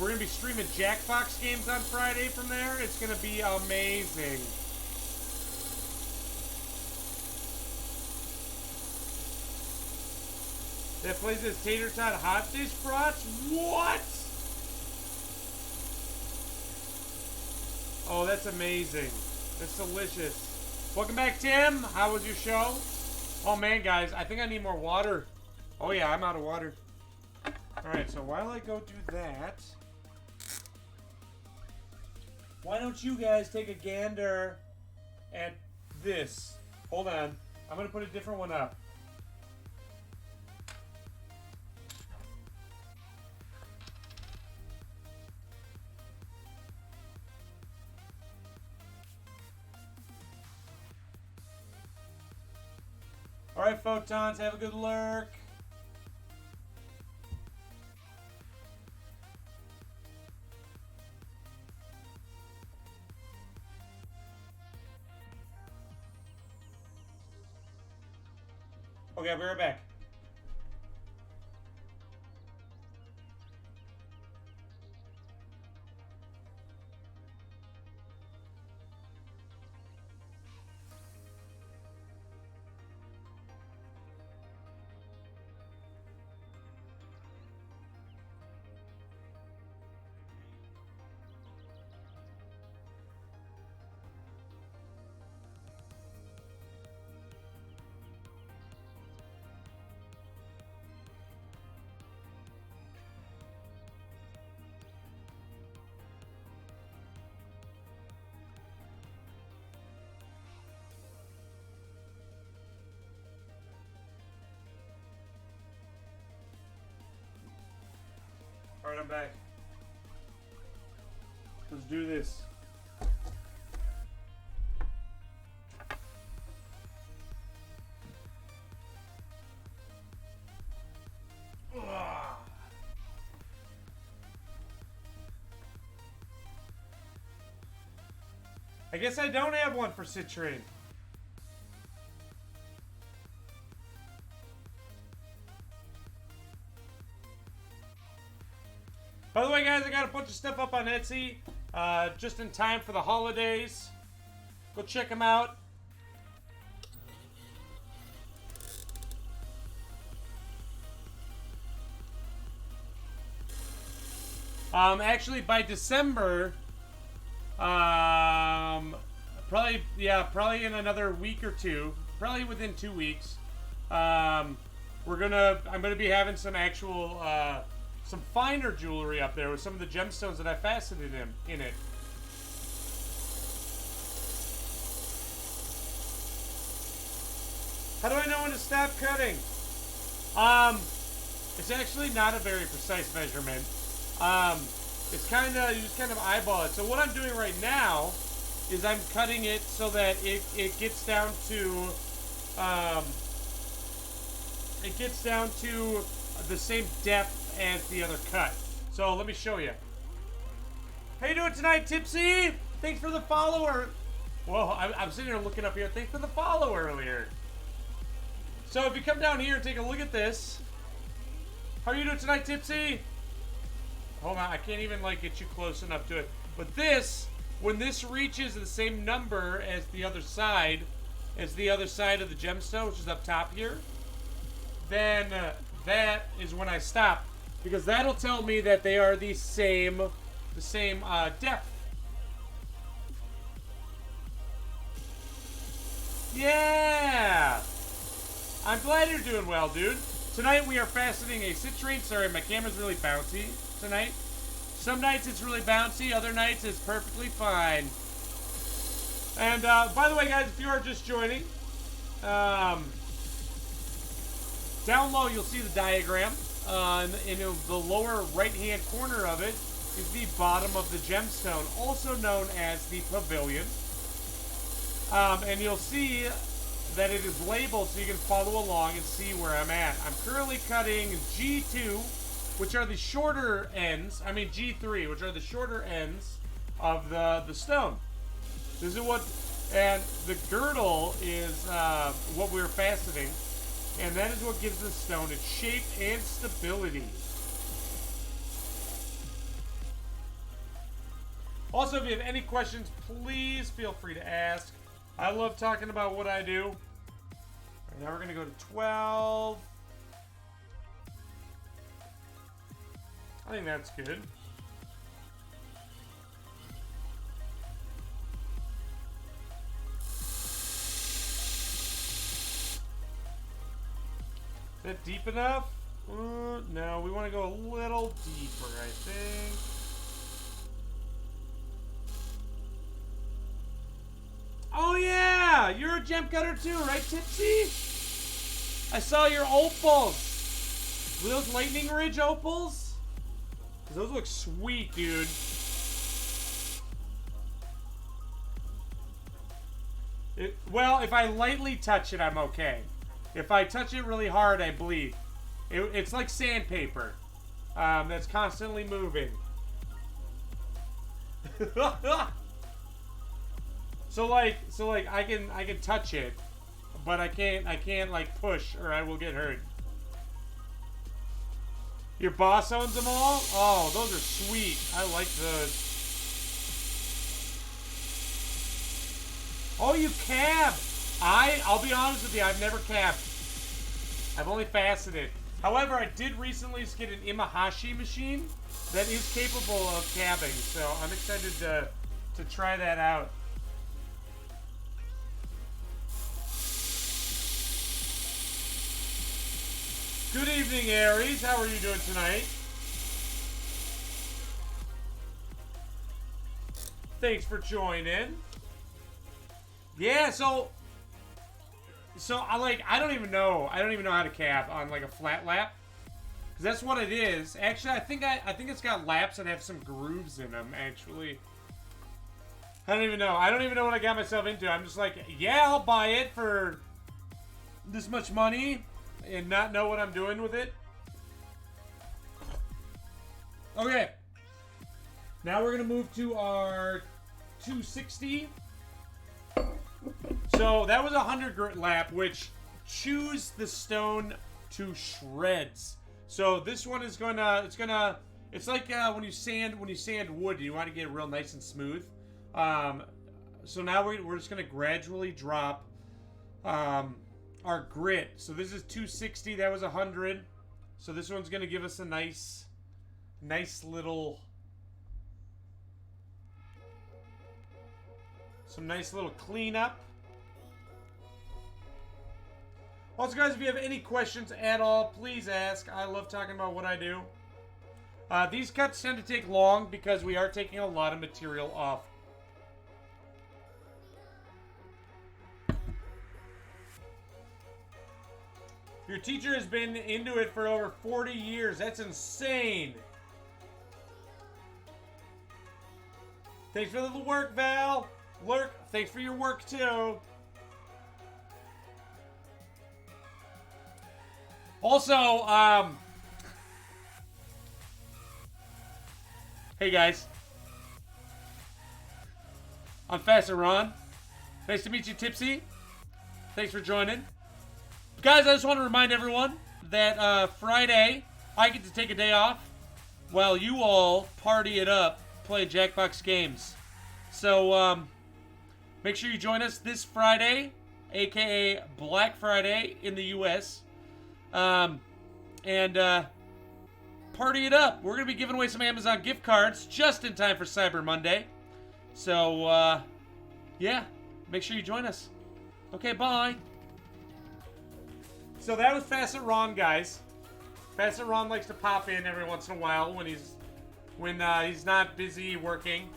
We're going to be streaming Jackbox games on Friday from there. It's going to be amazing. That place is tater tot hot dish brats? What? Oh, that's amazing. That's delicious. Welcome back, Tim. How was your show? Oh, man, guys. I think I need more water. Oh, yeah, I'm out of water. Alright, so while I go do that, why don't you guys take a gander at this? Hold on. I'm going to put a different one up. Alright, Photons, have a good lurk. Okay, I'll be right back. I'm back. Let's do this. I guess I don't have one for citrine. By the way, guys, I got a bunch of stuff up on Etsy just in time for the holidays. Go check them out. Actually, by December, probably in another week or two, probably within 2 weeks, I'm gonna be having some actual some finer jewelry up there with some of the gemstones that I faceted in it. How do I know when to stop cutting? It's actually not a very precise measurement. It's kind of, you just kind of eyeball it. So what I'm doing right now is I'm cutting it so that it gets down to the same depth as the other cut. So let me show you. How you doing tonight, Tipsy? Thanks for the follower. Whoa, I'm sitting here looking up here. Thanks for the follow earlier. So if you come down here and take a look at this. How are you doing tonight, Tipsy? Hold on, I can't even like get you close enough to it. But this, when this reaches the same number as the other side of the gemstone, which is up top here, then that is when I stop, because that'll tell me that they are the same depth. Yeah, I'm glad you're doing well, dude. Tonight we are faceting a citrine. Sorry, my camera's really bouncy tonight. Some nights it's really bouncy, other nights it's perfectly fine. And by the way, guys, if you are just joining, down low you'll see the diagram. In the lower right-hand corner of it is the bottom of the gemstone, also known as the pavilion. And you'll see that it is labeled so you can follow along and see where I'm at. I'm currently cutting G2, which are the shorter ends. I mean G3, which are the shorter ends of the stone. This is what, and the girdle is what we're faceting, and that is what gives the stone its shape and stability. Also, if you have any questions, please feel free to ask. I love talking about what I do. Right, now we're going to go to 12. I think that's good. Is that deep enough? No, we want to go a little deeper, I think. Oh yeah, you're a gem cutter too, right, Tipsy? I saw your opals. Were those Lightning Ridge opals? Those look sweet, dude. Well, if I lightly touch it, I'm okay. If I touch it really hard, I bleed. It's like sandpaper that's constantly moving. So like I can touch it, but I can't like push or I will get hurt. Your boss owns them all? Oh, those are sweet. I like those. Oh, you cab. I'll be honest with you, I've never cabbed. I've only faceted. However, I did recently get an Imahashi machine that is capable of cabbing, so I'm excited to try that out. Good evening, Aries. How are you doing tonight? Thanks for joining. Yeah, so I don't even know how to cab on like a flat lap, Because that's what it is. Actually, I think it's got laps that have some grooves in them, actually. I don't even know. I don't even know what I got myself into. I'm just like, yeah, I'll buy it for this much money and not know what I'm doing with it. Okay. Now we're going to move to our 260. So that was a 100 grit lap, which chews the stone to shreds. So this one is it's like when you sand wood, you want to get it real nice and smooth. So now we're just gonna gradually drop our grit. So this is 260. That was 100. So this one's gonna give us a nice little, some nice little cleanup. Also, guys, if you have any questions at all, please ask. I love talking about what I do. These cuts tend to take long because we are taking a lot of material off. Your teacher has been into it for over 40 years. That's insane. Thanks for the work, Val. Lurk, thanks for your work, too. Also, hey guys, I'm Faster Ron. Nice to meet you, Tipsy. Thanks for joining. Guys, I just want to remind everyone that Friday, I get to take a day off while you all party it up playing Jackbox games. So, make sure you join us this Friday, aka Black Friday in the U.S., and party it up. We're going to be giving away some Amazon gift cards just in time for Cyber Monday. So, yeah, make sure you join us. Okay, bye. So that was Facet Ron, guys. Facet Ron likes to pop in every once in a while when he's not busy working.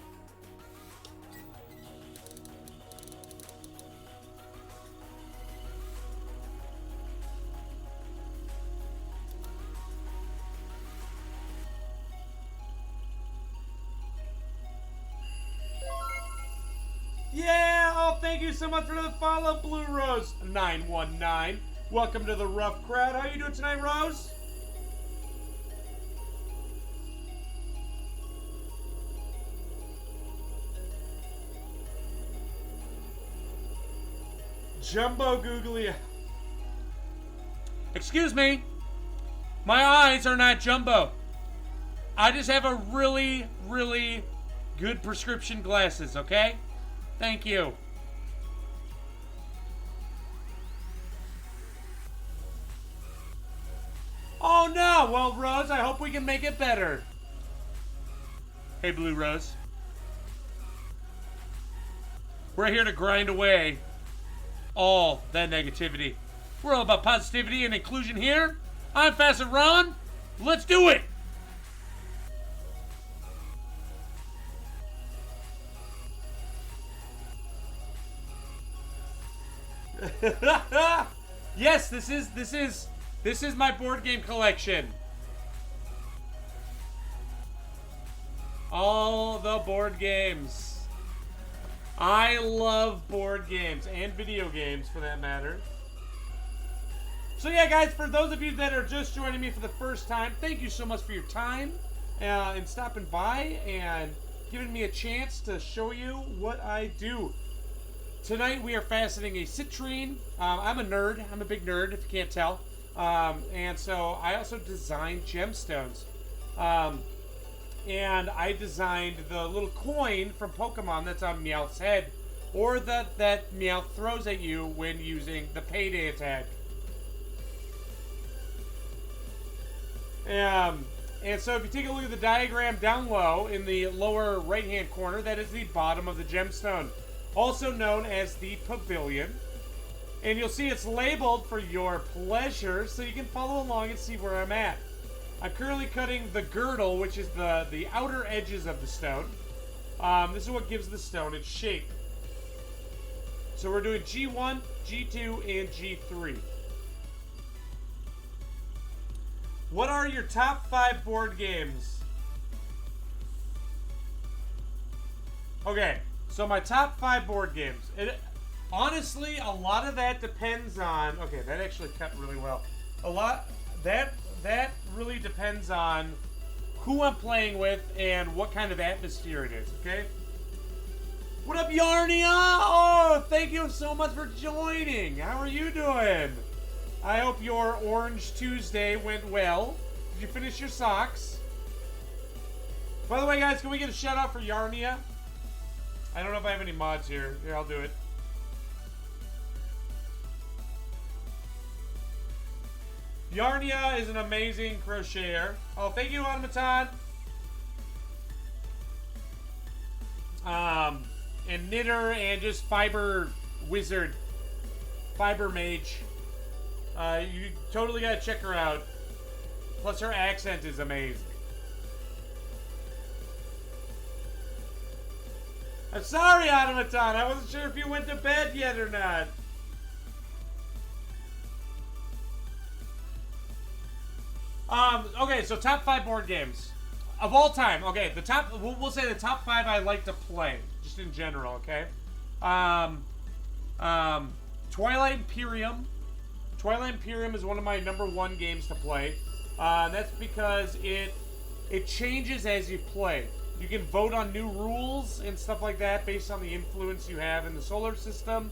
Yeah! Oh, thank you so much for the follow, Blue Rose 919. Welcome to the rough crowd. How you doing tonight, Rose? Jumbo Googly. Excuse me. My eyes are not jumbo. I just have a really, really good prescription glasses, okay? Thank you. Oh no! Well, Rose, I hope we can make it better. Hey, Blue Rose. We're here to grind away all that negativity. We're all about positivity and inclusion here. I'm Facet Ron. Let's do it! Yes, this is my board game collection. All the board games. I love board games and video games for that matter. So yeah, guys, for those of you that are just joining me for the first time, thank you so much for your time and stopping by and giving me a chance to show you what I do. Tonight we are faceting a citrine. I'm a nerd. I'm a big nerd, if you can't tell. And so I also designed gemstones. And I designed the little coin from Pokemon that's on Meowth's head. Or that Meowth throws at you when using the payday attack. And so if you take a look at the diagram down low in the lower right hand corner, that is the bottom of the gemstone. Also known as the pavilion. And you'll see it's labeled for your pleasure, so you can follow along and see where I'm at. I'm currently cutting the girdle, which is the outer edges of the stone. This is what gives the stone its shape. So we're doing G1, G2, and G3. What are your top 5 board games? Okay, so my top 5 board games. Honestly, a lot of that depends on... Okay, that actually cut really well. That really depends on who I'm playing with and what kind of atmosphere it is, okay? What up, Yarnia? Oh, thank you so much for joining. How are you doing? I hope your Orange Tuesday went well. Did you finish your socks? By the way, guys, can we get a shout out for Yarnia? I don't know if I have any mods here. Here, I'll do it. Yarnia is an amazing crocheter. Oh, thank you, Automaton. And knitter and just fiber wizard. Fiber mage. You totally gotta check her out. Plus her accent is amazing. I'm sorry, Automaton. I wasn't sure if you went to bed yet or not. Okay, so top 5 board games of all time. Okay, the top. We'll say the top 5 I like to play, just in general. Okay. Twilight Imperium. Twilight Imperium is one of my #1 games to play. That's because it changes as you play. You can vote on new rules and stuff like that based on the influence you have in the solar system.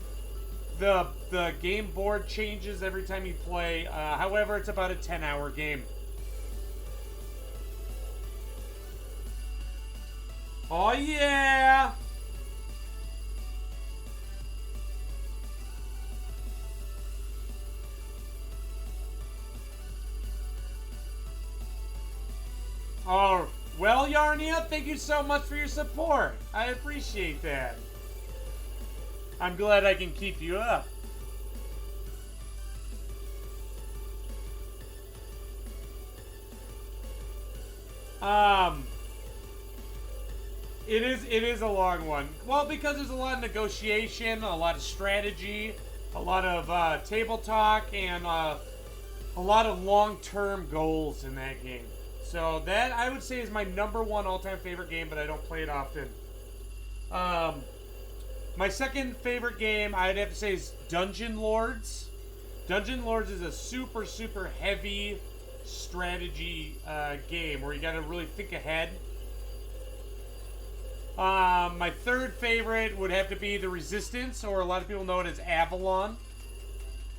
The game board changes every time you play. However, it's about a 10-hour game. Oh yeah! Oh, well, Yarnia, thank you so much for your support. I appreciate that. I'm glad I can keep you up. It is a long one. Well, because there's a lot of negotiation, a lot of strategy, a lot of table talk, and a lot of long-term goals in that game. So that, I would say, is my #1 all-time favorite game, but I don't play it often. My second favorite game, I'd have to say, is Dungeon Lords. Dungeon Lords is a super, super heavy strategy game where you got to really think ahead. My third favorite would have to be The Resistance, or a lot of people know it as Avalon.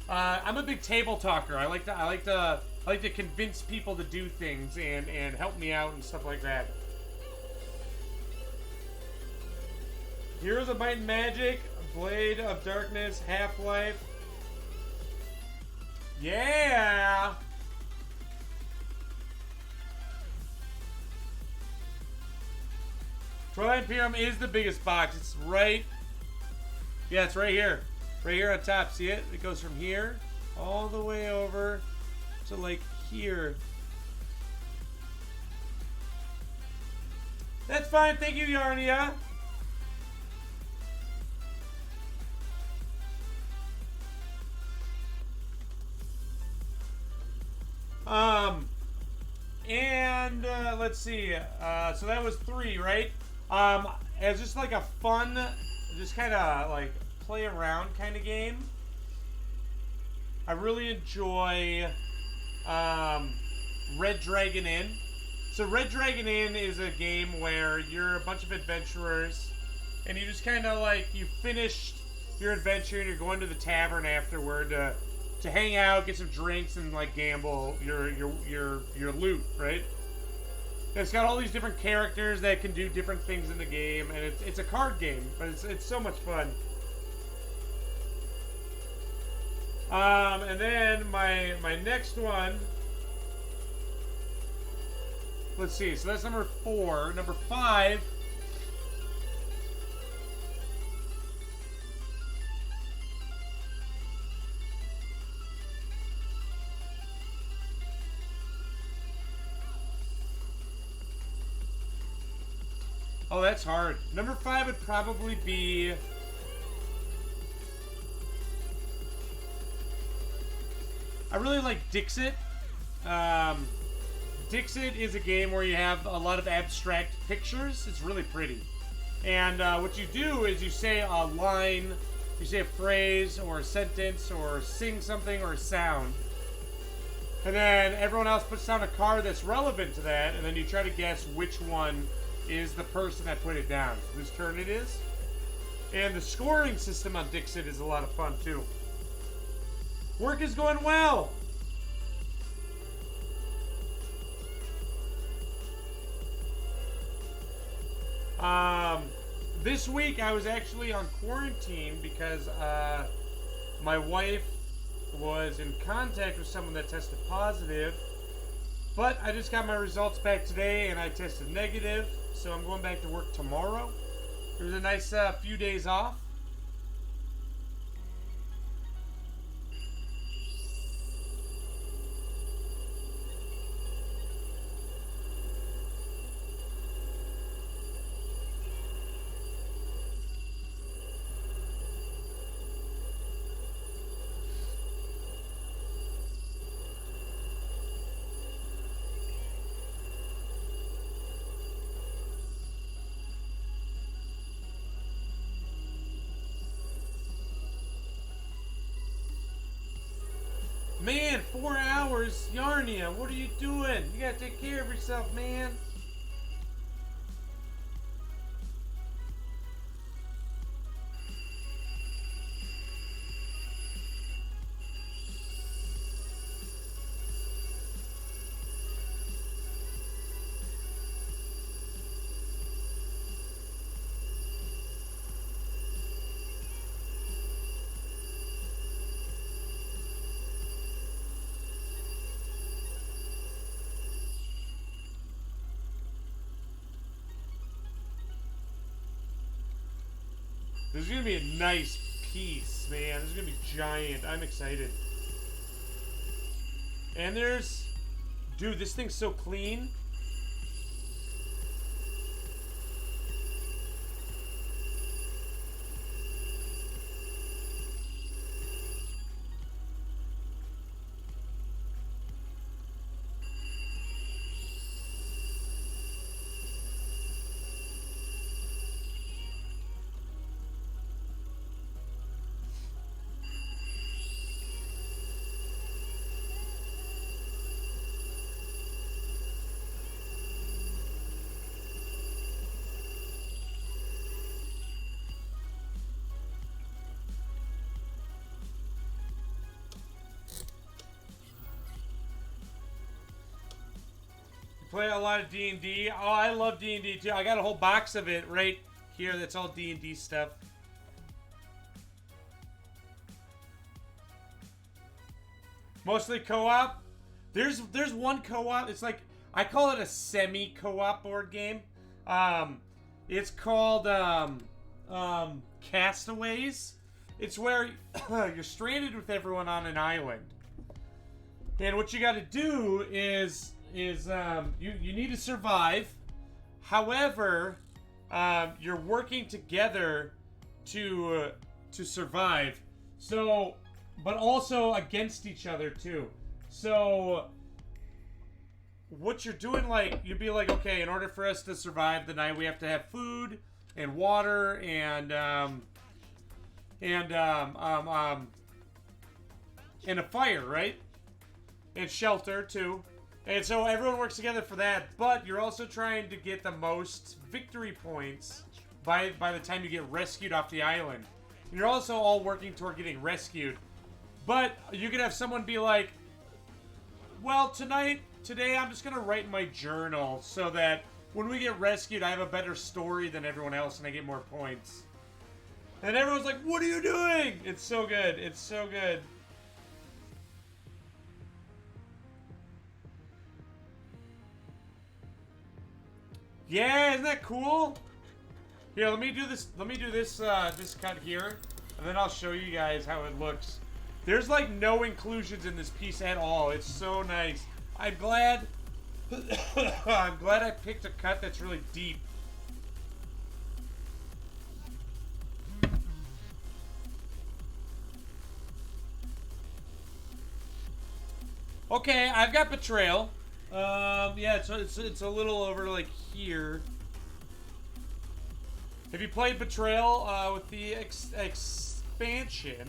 I'm a big table talker. I like to convince people to do things and help me out and stuff like that. Heroes of Might and Magic, Blade of Darkness, Half-Life. Yeah! Twilight Imperium is the biggest box. It's right... Yeah, it's right here. Right here on top. See it? It goes from here all the way over to, like, here. That's fine. Thank you, Yarnia. Let's see. So that was 3, right? As just like a fun, just kind of like play around kind of game. I really enjoy Red Dragon Inn. So Red Dragon Inn is a game where you're a bunch of adventurers, and you just kind of like, you finished your adventure and you're going to the tavern afterward to hang out, get some drinks, and like gamble your loot, right? And it's got all these different characters that can do different things in the game, and it's a card game, but it's so much fun. And then my next one. Let's see. So that's number 4. Number 5. Oh, that's hard. Number 5 would probably be... I really like Dixit. Dixit is a game where you have a lot of abstract pictures. It's really pretty. And what you do is you say a line, you say a phrase or a sentence or sing something or a sound. And then everyone else puts down a card that's relevant to that, and then you try to guess which one is the person that put it down, whose turn it is. And the scoring system on Dixit is a lot of fun too. Work is going well. This week I was actually on quarantine because my wife was in contact with someone that tested positive, but I just got my results back today and I tested negative, so I'm going back to work tomorrow. It was a nice few days off. Man, 4 hours, Yarnia, what are you doing? You gotta take care of yourself, man. This is gonna be a nice piece, man. This is gonna be giant. I'm excited. And there's... Dude, this thing's so clean. Play a lot of D&D. Oh, I love D&D too. I got a whole box of it right here. That's all D&D stuff. Mostly co-op. There's one co-op. It's like, I call it a semi-co-op board game. It's called Castaways. It's where you're stranded with everyone on an island. And what you got to do is you need to survive. However, you're working together to survive. So, but also against each other too. So, what you're doing, like, you'd be like, okay, in order for us to survive the night, we have to have food and water and a fire, right? And shelter too. And so everyone works together for that, but you're also trying to get the most victory points by the time you get rescued off the island. And you're also all working toward getting rescued. But you could have someone be like, well, today I'm just going to write in my journal so that when we get rescued, I have a better story than everyone else and I get more points. And everyone's like, what are you doing? It's so good. It's so good. Yeah, isn't that cool? Here, let me do this. Let me do this this cut here, and then I'll show you guys how it looks. There's like no inclusions in this piece at all. It's so nice. I'm glad. I'm glad I picked a cut that's really deep. Okay, I've got betrayal. Yeah, it's a little over like here. Have you played Betrayal with the expansion?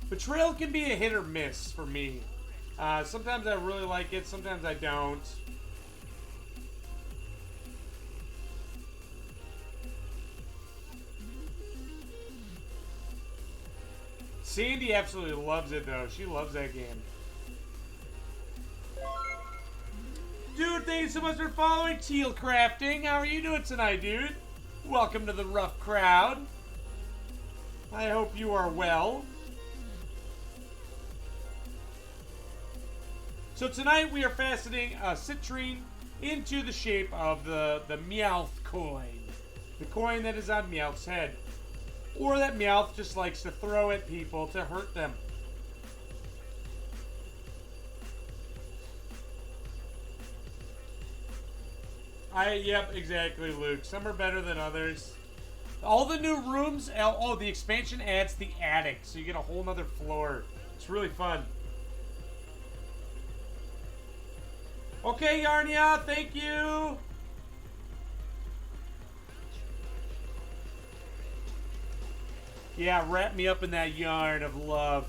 Betrayal can be a hit or miss for me. Sometimes I really like it, sometimes I don't. Sandy absolutely loves it though. She loves that game. Dude, thank you so much for following Teal Crafting. How are you doing tonight, dude? Welcome to the rough crowd. I hope you are well. So tonight we are faceting citrine into the shape of the meowth coin. The coin that is on Meowth's head. Or that Meowth just likes to throw at people to hurt them. Yep, exactly, Luke. Some are better than others. All the new rooms, the expansion adds the attic, so you get a whole nother floor. It's really fun. Okay, Yarnia, thank you. Yeah, wrap me up in that yarn of love.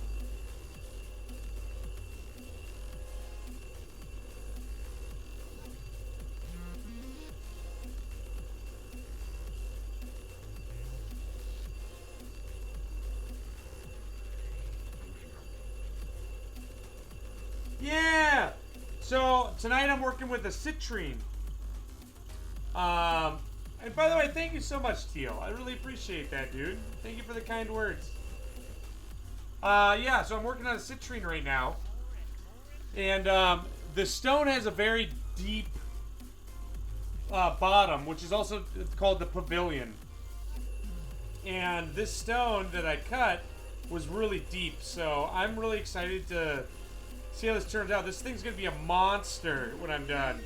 Yeah! So, tonight I'm working with a citrine. And by the way, thank you so much, Teal. I really appreciate that, dude. Thank you for the kind words. Yeah, so I'm working on a citrine right now. And the stone has a very deep bottom, which is also called the pavilion. And this stone that I cut was really deep, so I'm really excited to see how this turns out. This thing's going to be a monster when I'm done.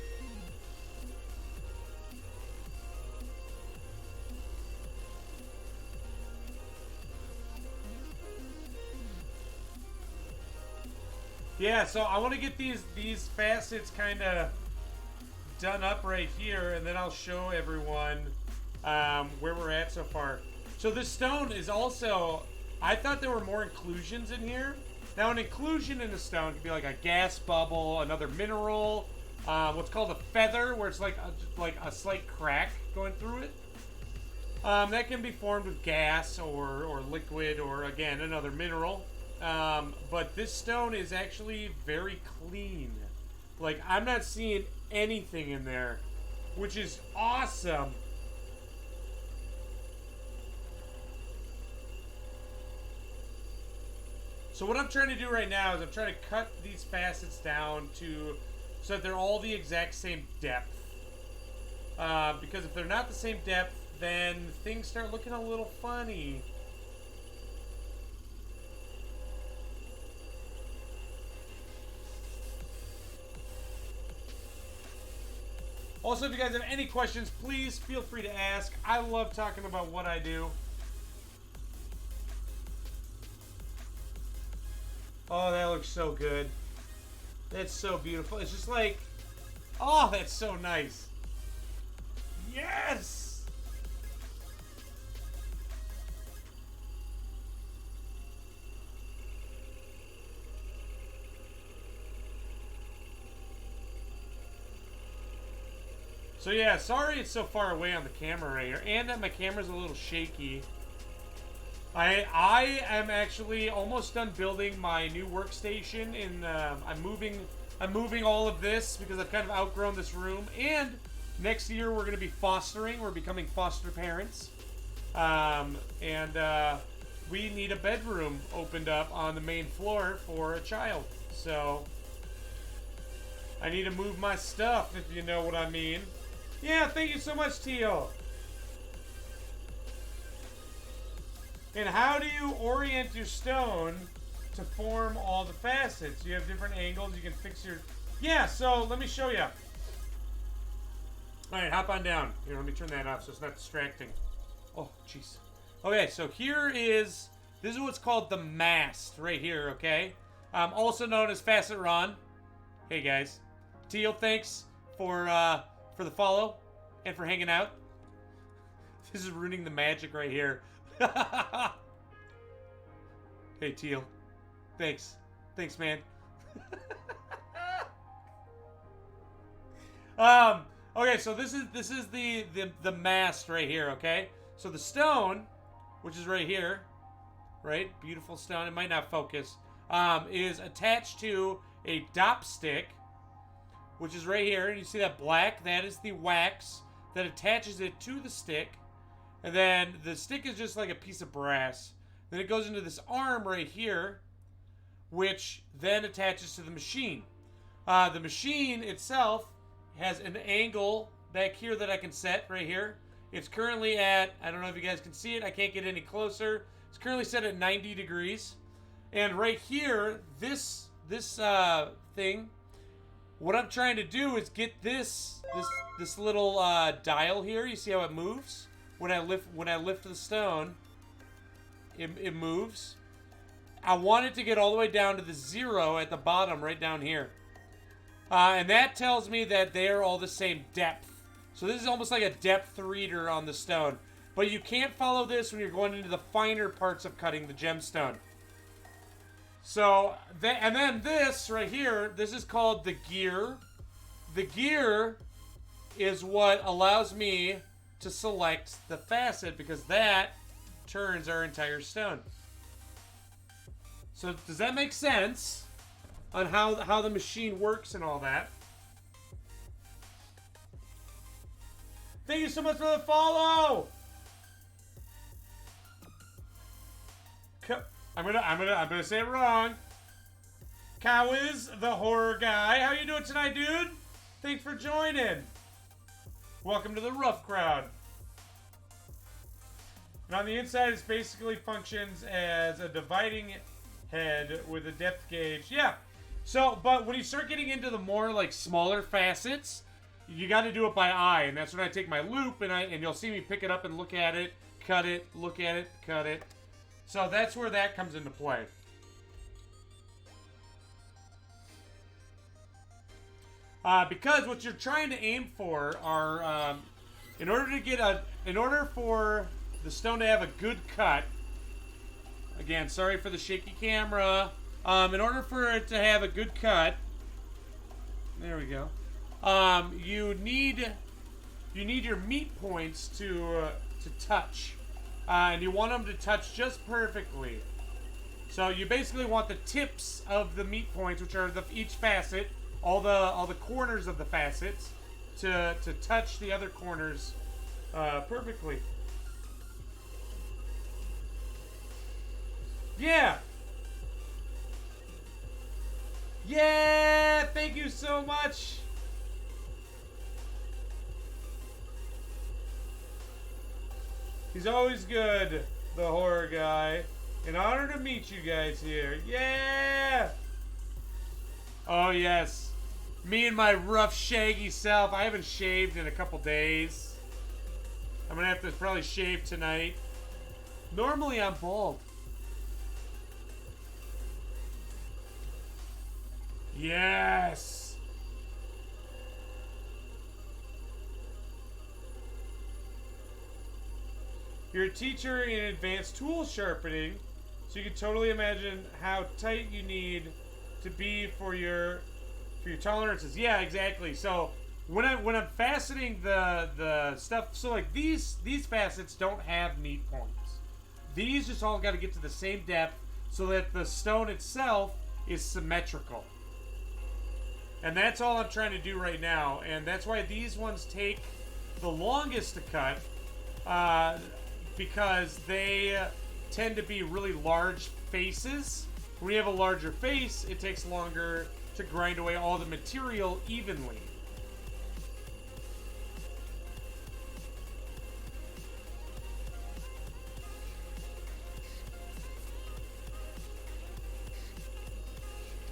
Yeah, so I want to get these facets kind of done up right here, and then I'll show everyone where we're at so far. So this stone is also, I thought there were more inclusions in here. Now an inclusion in the stone could be like a gas bubble, another mineral, what's called a feather, where it's like a slight crack going through it. That can be formed with gas or liquid or, again, another mineral. But this stone is actually very clean. Like, I'm not seeing anything in there, which is awesome. So what I'm trying to do right now is I'm trying to cut these facets down so that they're all the exact same depth. Because if they're not the same depth, then things start looking a little funny. Also, if you guys have any questions, please feel free to ask. I love talking about what I do. Oh, that looks so good. That's so beautiful. It's just like, oh, that's so nice. Yes! So yeah, sorry it's so far away on the camera right here, and that my camera's a little shaky. I am actually almost done building my new workstation. I'm moving all of this because I've kind of outgrown this room. And next year we're going to be fostering. We're becoming foster parents, and we need a bedroom opened up on the main floor for a child. So I need to move my stuff, if you know what I mean. Yeah, thank you so much, Teal. And how do you orient your stone to form all the facets? You have different angles. You can fix your... Yeah, so let me show you. All right, hop on down. Here, let me turn that off so it's not distracting. Oh, jeez. Okay, so here is This is what's called the mast right here, okay? Also known as Facet Ron. Hey guys. Teal, thanks for the follow and for hanging out. This is ruining the magic right here. Hey Teal. Thanks. Thanks, man. Okay, so this is the mast right here, okay? So the stone, which is right here, right? Beautiful stone. It might not focus. Is attached to a dop stick, which is right here. And you see that black? That is the wax that attaches it to the stick. And then the stick is just like a piece of brass. Then it goes into this arm right here, which then attaches to the machine. The machine itself has an angle back here that I can set right here. It's currently at, I don't know if you guys can see it. I can't get any closer. It's currently set at 90 degrees. And right here, this thing, what I'm trying to do is get this little dial here. You see how it moves? When I lift the stone, it moves. I want it to get all the way down to the 0 at the bottom, right down here. And that tells me that they are all the same depth. So this is almost like a depth reader on the stone. But you can't follow this when you're going into the finer parts of cutting the gemstone. So, and then this right here, this is called the gear. The gear is what allows me to select the facet, because that turns our entire stone. So does that make sense on how the machine works and all that? Thank you so much for the follow. I'm gonna say it wrong. Cowiz, the horror guy. How you doing tonight, dude? Thanks for joining. Welcome to the rough crowd. And on the inside, it basically functions as a dividing head with a depth gauge. Yeah. So, but when you start getting into the more like smaller facets, you got to do it by eye, and that's when I take my loop and you'll see me pick it up and look at it, cut it, look at it, cut it. So that's where that comes into play. Because what you're trying to aim for are, in order for the stone to have a good cut. Again, sorry for the shaky camera. In order for it to have a good cut, there we go. You need your meat points to touch, and you want them to touch just perfectly. So you basically want the tips of the meat points, which are each facet, all the corners of the facets, to touch the other corners perfectly. Yeah. Yeah, thank you so much. He's always good, the horror guy. An honor to meet you guys here. Yeah! Oh, yes. Me and my rough, shaggy self. I haven't shaved in a couple days. I'm going to have to probably shave tonight. Normally, I'm bald. Yes! You're a teacher in advanced tool sharpening, so you can totally imagine how tight you need to be for your tolerances. Yeah, exactly. So when I'm faceting the stuff, so like these facets don't have meat points. These just all got to get to the same depth so that the stone itself is symmetrical. And that's all I'm trying to do right now, and that's why these ones take the longest to cut, because they tend to be really large faces. When you have a larger face, it takes longer to grind away all the material evenly.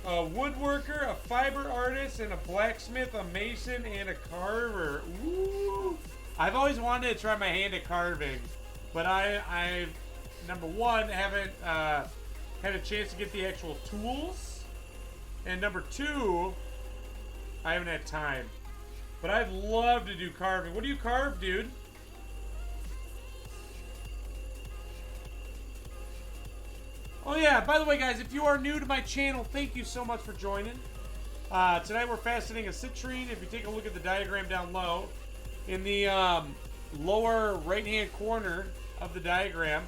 A woodworker, a fiber artist, and a blacksmith, a mason, and a carver. Ooh! I've always wanted to try my hand at carving, but I number one, haven't had a chance to get the actual tools, and number two, I haven't had time. But I'd love to do carving. What do you carve, dude? Oh yeah, by the way guys, if you are new to my channel, thank you so much for joining. Tonight we're faceting a citrine. If you take a look at the diagram down low, in the lower right hand corner of the diagram,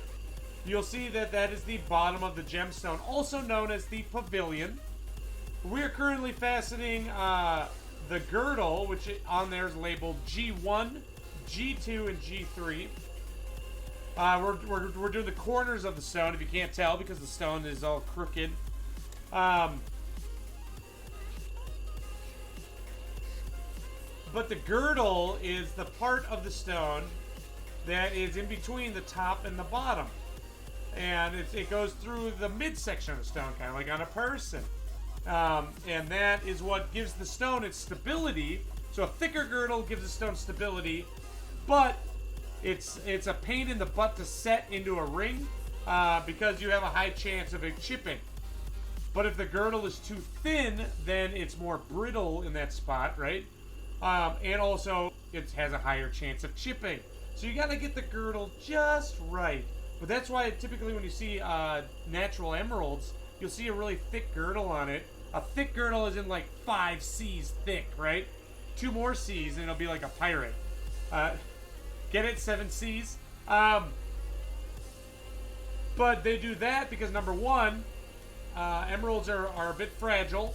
you'll see that that is the bottom of the gemstone, also known as the pavilion. We're currently faceting the girdle, which on there is labeled G1, G2, and G3. We're doing the corners of the stone, if you can't tell, because the stone is all crooked. But the girdle is the part of the stone that is in between the top and the bottom. And it goes through the midsection of the stone, kind of like on a person. And that is what gives the stone its stability. So a thicker girdle gives the stone stability, but it's a pain in the butt to set into a ring because you have a high chance of it chipping. But if the girdle is too thin, then it's more brittle in that spot, right? And also, it has a higher chance of chipping. So you gotta get the girdle just right. But that's why typically when you see natural emeralds, you'll see a really thick girdle on it. A thick girdle is in like 5 C's thick, right? 2 more C's and it'll be like a pirate. Get it? 7 C's? But they do that because number one, emeralds are a bit fragile.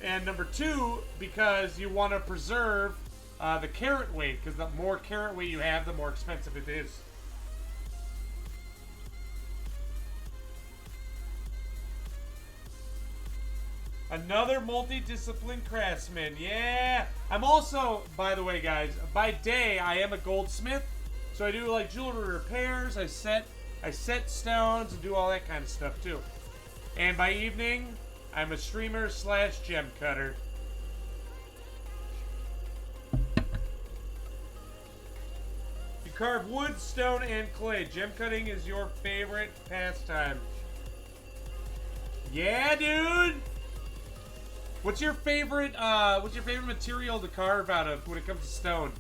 And number two, because you want to preserve the carat weight, because the more carat weight you have, the more expensive it is. Another multidisciplined craftsman. Yeah. I'm also, by the way, guys, by day I am a goldsmith, so I do like jewelry repairs. I set stones and do all that kind of stuff too. And by evening, I'm a streamer / gem cutter. You carve wood, stone, and clay. Gem cutting is your favorite pastime. Yeah, dude. What's your favorite material to carve out of when it comes to stone?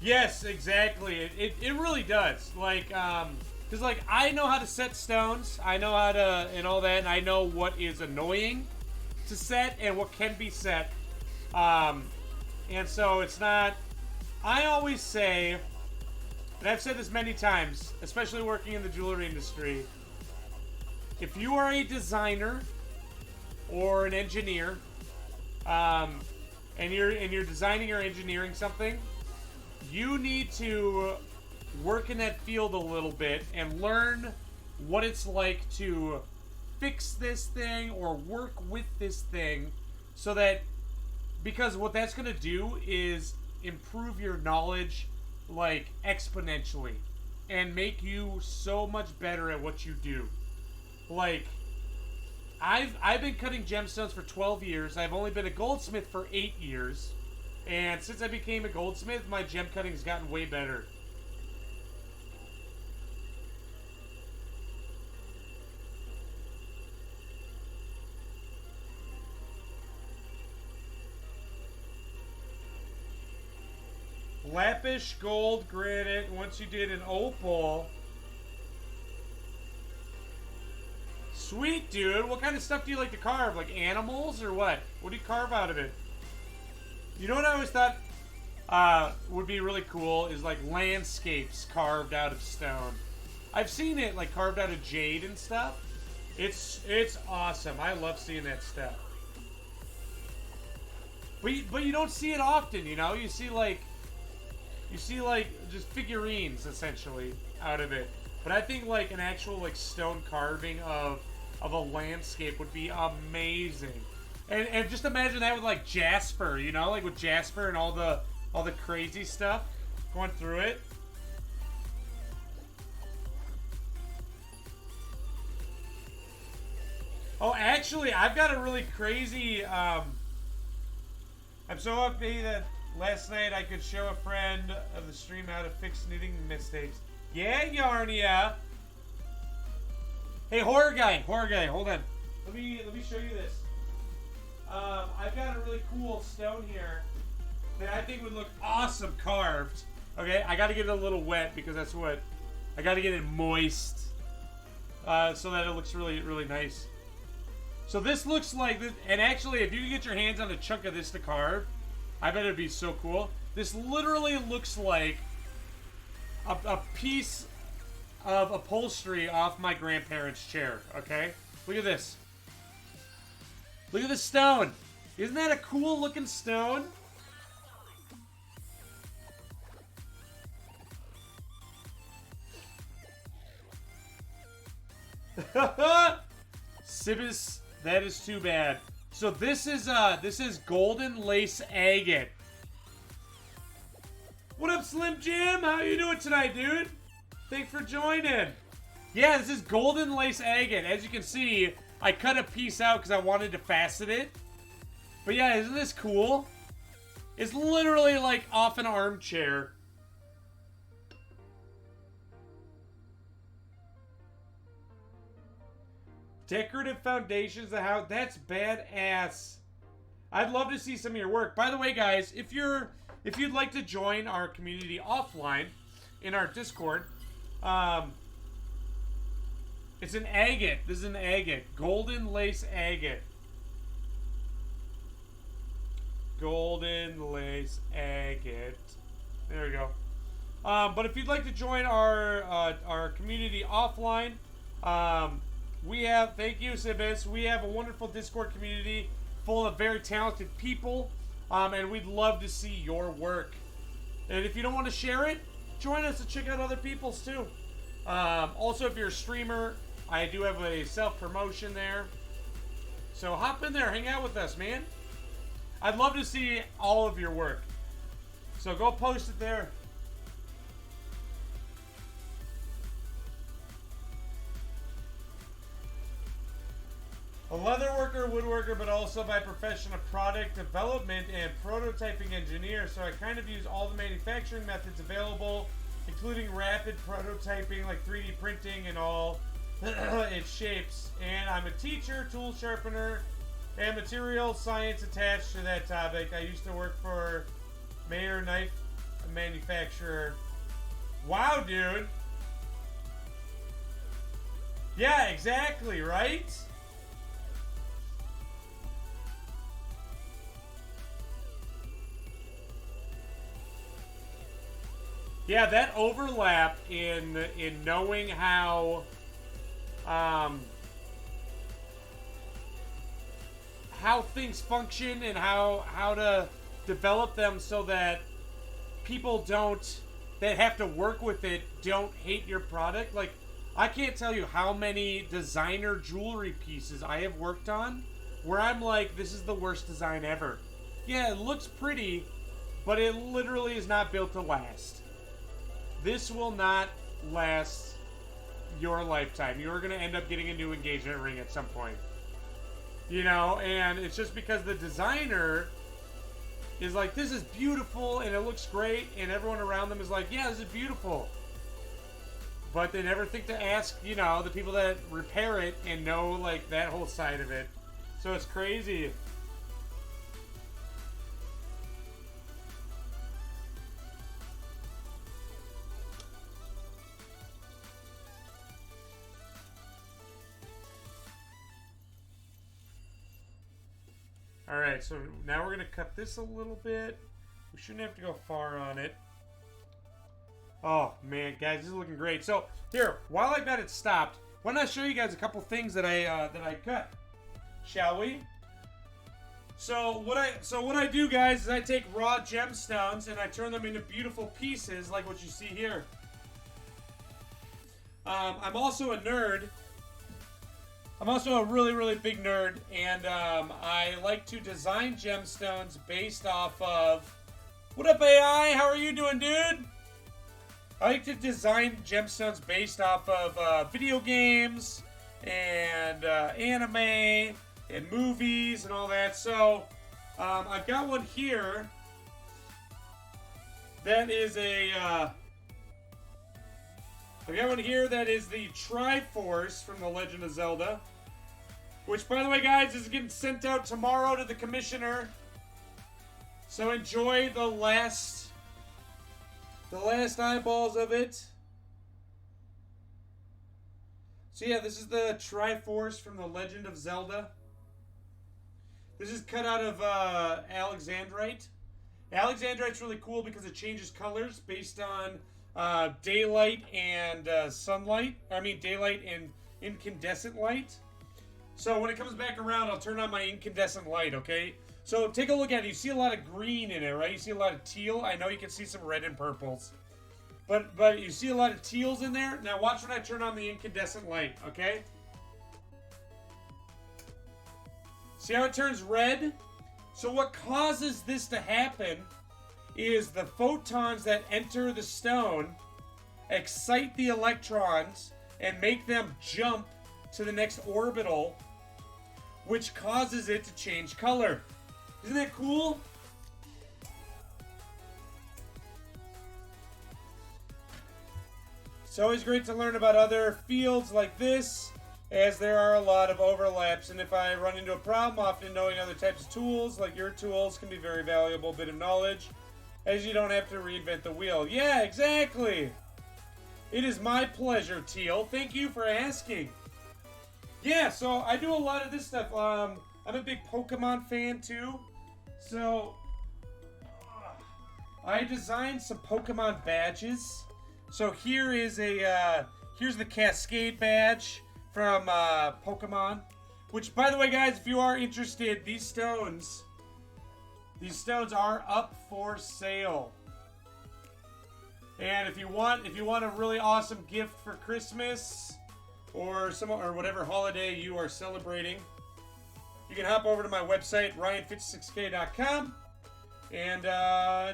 Yes, exactly. It really does. Like, because, like, I know how to set stones. I know how to, and all that, and I know what is annoying to set and what can be set. And so it's not, I always say, and I've said this many times, especially working in the jewelry industry, if you are a designer or an engineer, and you're designing or engineering something, you need to work in that field a little bit and learn what it's like to fix this thing or work with this thing, so that, because what that's going to do is improve your knowledge like exponentially and make you so much better at what you do. Like, I've been cutting gemstones for 12 years. I've only been a goldsmith for 8 years. And since I became a goldsmith, my gem cutting has gotten way better. Lapis, gold, granite. Once you did an opal. Sweet, dude. What kind of stuff do you like to carve? Like animals or what? What do you carve out of it? You know what I always thought would be really cool is like landscapes carved out of stone. I've seen it like carved out of jade and stuff. It's awesome. I love seeing that stuff. But you don't see it often, you know? You see like just figurines essentially out of it. But I think like an actual like stone carving of a landscape would be amazing. And just imagine that with like Jasper, you know, like with Jasper and all all the crazy stuff, going through it. Oh, actually, I've got a really crazy, I'm so happy that last night I could show a friend of the stream how to fix knitting mistakes. Yeah, Yarnia. Hey, horror guy, hold on. Let me show you this. I've got a really cool stone here that I think would look awesome carved. Okay, I got to get it a little wet because that's what I got to get it moist, so that it looks really, really nice. So this looks like this, and actually, if you can get your hands on a chunk of this to carve, I bet it'd be so cool. This literally looks like a piece of upholstery off my grandparents' chair. Okay, look at this. Look at this stone. Isn't that a cool looking stone? Sibis, that is too bad. So this is golden lace agate. What up, Slim Jim? How you doing tonight, dude? Thanks for joining. Yeah, this is golden lace agate. As you can see, I cut a piece out because I wanted to fasten it. But yeah, isn't this cool? It's literally like off an armchair. Decorative foundations, the house. That's badass. I'd love to see some of your work. By the way, guys, if you'd like to join our community offline in our Discord, it's an agate. This is an agate. Golden lace agate. Golden lace agate. There we go. But if you'd like to join our community offline, we have, thank you, Sibis. We have a wonderful Discord community full of very talented people, and we'd love to see your work. And if you don't want to share it, join us to check out other people's too. Also, if you're a streamer, I do have a self-promotion there. So hop in there, hang out with us, man. I'd love to see all of your work. So go post it there. A leather worker, woodworker, but also by profession a product development and prototyping engineer. So I kind of use all the manufacturing methods available, including rapid prototyping like 3D printing and all its shapes. And I'm a teacher, tool sharpener, and material science attached to that topic. I used to work for Mayer Knife Manufacturer. Wow, dude. Yeah, exactly, right? Yeah, that overlap in knowing how things function and how to develop them so that people that have to work with it don't hate your product. Like, I can't tell you how many designer jewelry pieces I have worked on where I'm like, this is the worst design ever. Yeah, it looks pretty, but it literally is not built to last. This will not last your lifetime. You're going to end up getting a new engagement ring at some point. You know, and it's just because the designer is like, this is beautiful and it looks great, and everyone around them is like, yeah, this is beautiful. But they never think to ask, you know, the people that repair it and know, like, that whole side of it. So it's crazy. Alright, so now we're going to cut this a little bit. We shouldn't have to go far on it. Oh, man, guys, this is looking great. So, here, while I got it stopped, why don't I show you guys a couple things that I cut? Shall we? So what I do, guys, is I take raw gemstones and I turn them into beautiful pieces like what you see here. I'm also a nerd. I'm also a really, really big nerd, and I like to design gemstones based off of What up, AI? How are you doing, dude? I like to design gemstones based off of video games and anime and movies and all that. So I've got one here that is I've got one here that is the Triforce from The Legend of Zelda. Which, by the way, guys, is getting sent out tomorrow to the commissioner. So enjoy the last eyeballs of it. So yeah, this is the Triforce from The Legend of Zelda. This is cut out of Alexandrite. Alexandrite's really cool because it changes colors based on daylight and sunlight. I mean, daylight and incandescent light. So when it comes back around, I'll turn on my incandescent light, okay? So take a look at it. You see a lot of green in it, right? You see a lot of teal. I know you can see some red and purples. But you see a lot of teals in there. Now watch when I turn on the incandescent light, okay? See how it turns red? So what causes this to happen is the photons that enter the stone excite the electrons and make them jump to the next orbital, which causes it to change color. Isn't that cool? It's always great to learn about other fields like this, as there are a lot of overlaps, and if I run into a problem, often knowing other types of tools, like your tools, can be a very valuable bit of knowledge, as you don't have to reinvent the wheel. Yeah, exactly! It is my pleasure, Teal. Thank you for asking. Yeah, so I do a lot of this stuff. I'm a big Pokemon fan, too. So, I designed some Pokemon badges. So here is here's the Cascade badge from Pokemon. Which, by the way, guys, if you are interested, these stones are up for sale. And if you want a really awesome gift for Christmas or whatever holiday you are celebrating, you can hop over to my website, ryan56k.com, and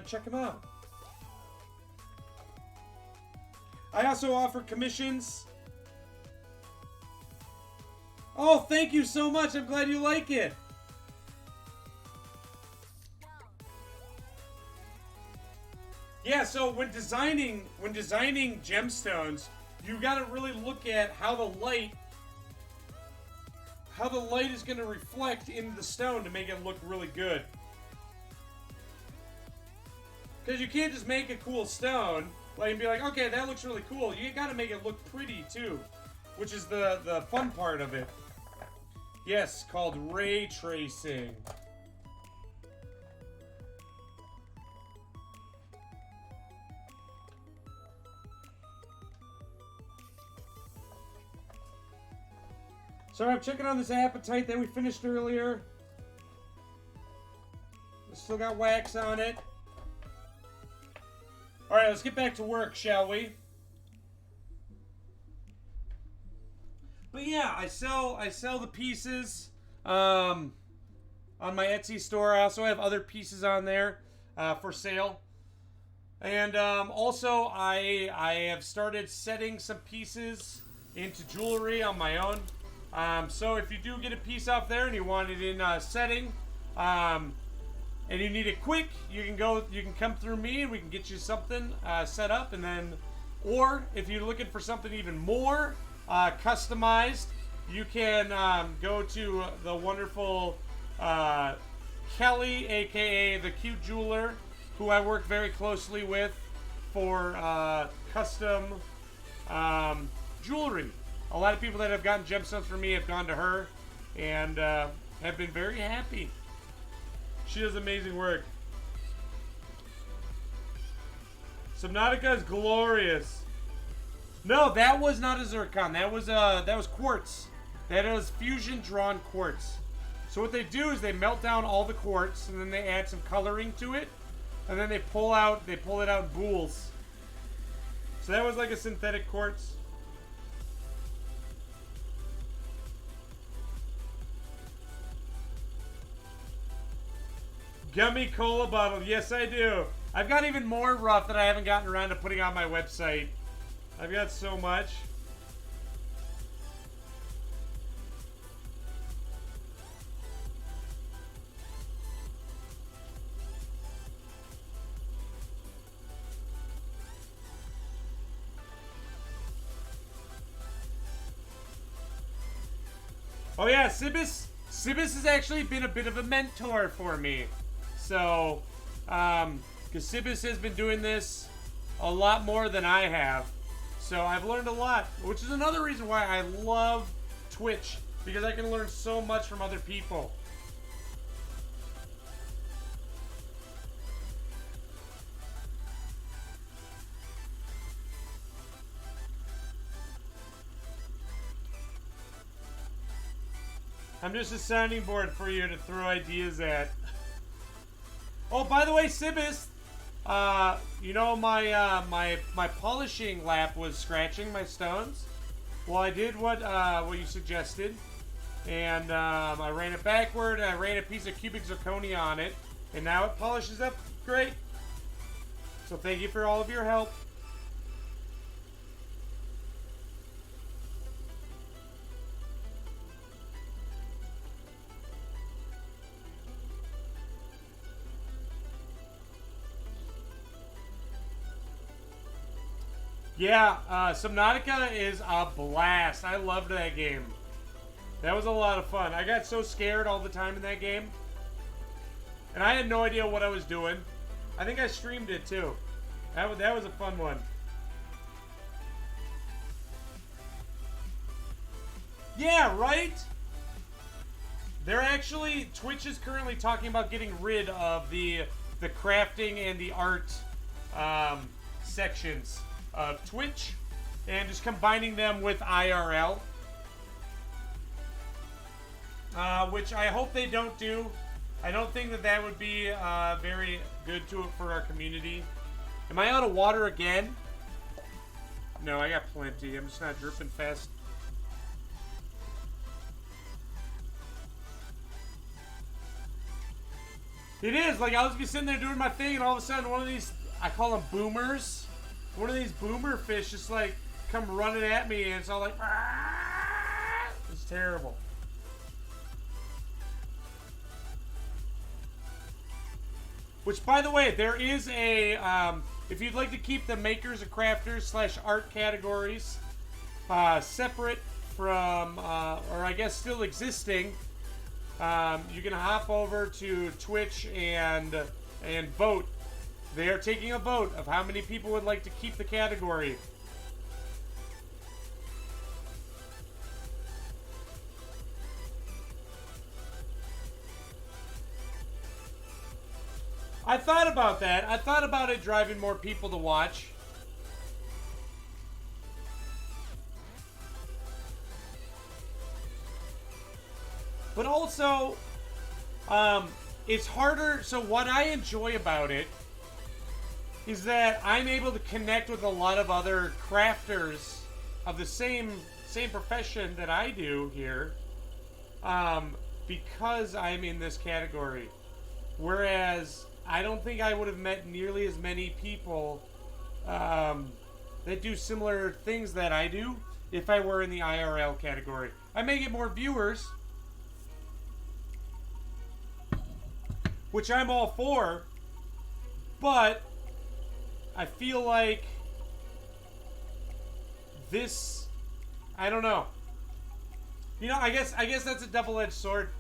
check them out. I also offer commissions. Oh, thank you so much. I'm glad you like it. Yeah, so when designing gemstones, you got to really look at how the light is going to reflect into the stone to make it look really good. Because you can't just make a cool stone and be like, okay, that looks really cool. You got to make it look pretty too, which is the fun part of it. Yes, called ray tracing. Sorry, I'm checking on this appetite that we finished earlier. We still got wax on it. Alright, let's get back to work, shall we? But yeah, I sell the pieces on my Etsy store. I also have other pieces on there for sale. And also, I have started setting some pieces into jewelry on my own. So if you do get a piece off there and you want it in setting, and you need it quick, you can come through me and we can get you something set up. And then, or if you're looking for something even more customized, you can go to the wonderful Kelly, aka the Cute Jeweler, who I work very closely with for custom jewelry. A lot of people that have gotten gemstones from me have gone to her and have been very happy. She does amazing work. Subnautica is glorious. No, that was not a zircon. That was quartz. That is fusion drawn quartz. So what they do is they melt down all the quartz and then they add some coloring to it, and then they pull it out in boules. So that was like a synthetic quartz. Gummy cola bottle. Yes, I do. I've got even more rough that I haven't gotten around to putting on my website. I've got so much. Oh yeah, Sibis has actually been a bit of a mentor for me. So, because Sibis has been doing this a lot more than I have. So I've learned a lot, which is another reason why I love Twitch, because I can learn so much from other people. I'm just a sounding board for you to throw ideas at. Oh, by the way, Sibis, you know my polishing lap was scratching my stones. Well, I did what you suggested, and I ran it backward. And I ran a piece of cubic zirconia on it, and now it polishes up great. So thank you for all of your help. Yeah, Subnautica is a blast. I loved that game. That was a lot of fun. I got so scared all the time in that game. And I had no idea what I was doing. I think I streamed it too. That was a fun one. Yeah, right? They're actually, Twitch is currently talking about getting rid of the crafting and the art sections of Twitch and just combining them with IRL, which I hope they don't do. I don't think that would be very good for our community. Am I out of water again? No, I got plenty. I'm just not dripping fast. It is, like I was be sitting there doing my thing and all of a sudden one of these, I call them boomers, one of these boomer fish just like come running at me and it's all like, ah! It's terrible. Which, by the way, there is a, if you'd like to keep the makers and crafters / art categories separate from, or I guess still existing, you can hop over to Twitch and vote. They are taking a vote of how many people would like to keep the category. I thought about that. I thought about it driving more people to watch. But also, it's harder. So what I enjoy about it is that I'm able to connect with a lot of other crafters of the same profession that I do here, because I'm in this category. Whereas I don't think I would have met nearly as many people that do similar things that I do if I were in the IRL category. I may get more viewers, which I'm all for, but I feel like this, I don't know. You know, I guess that's a double-edged sword.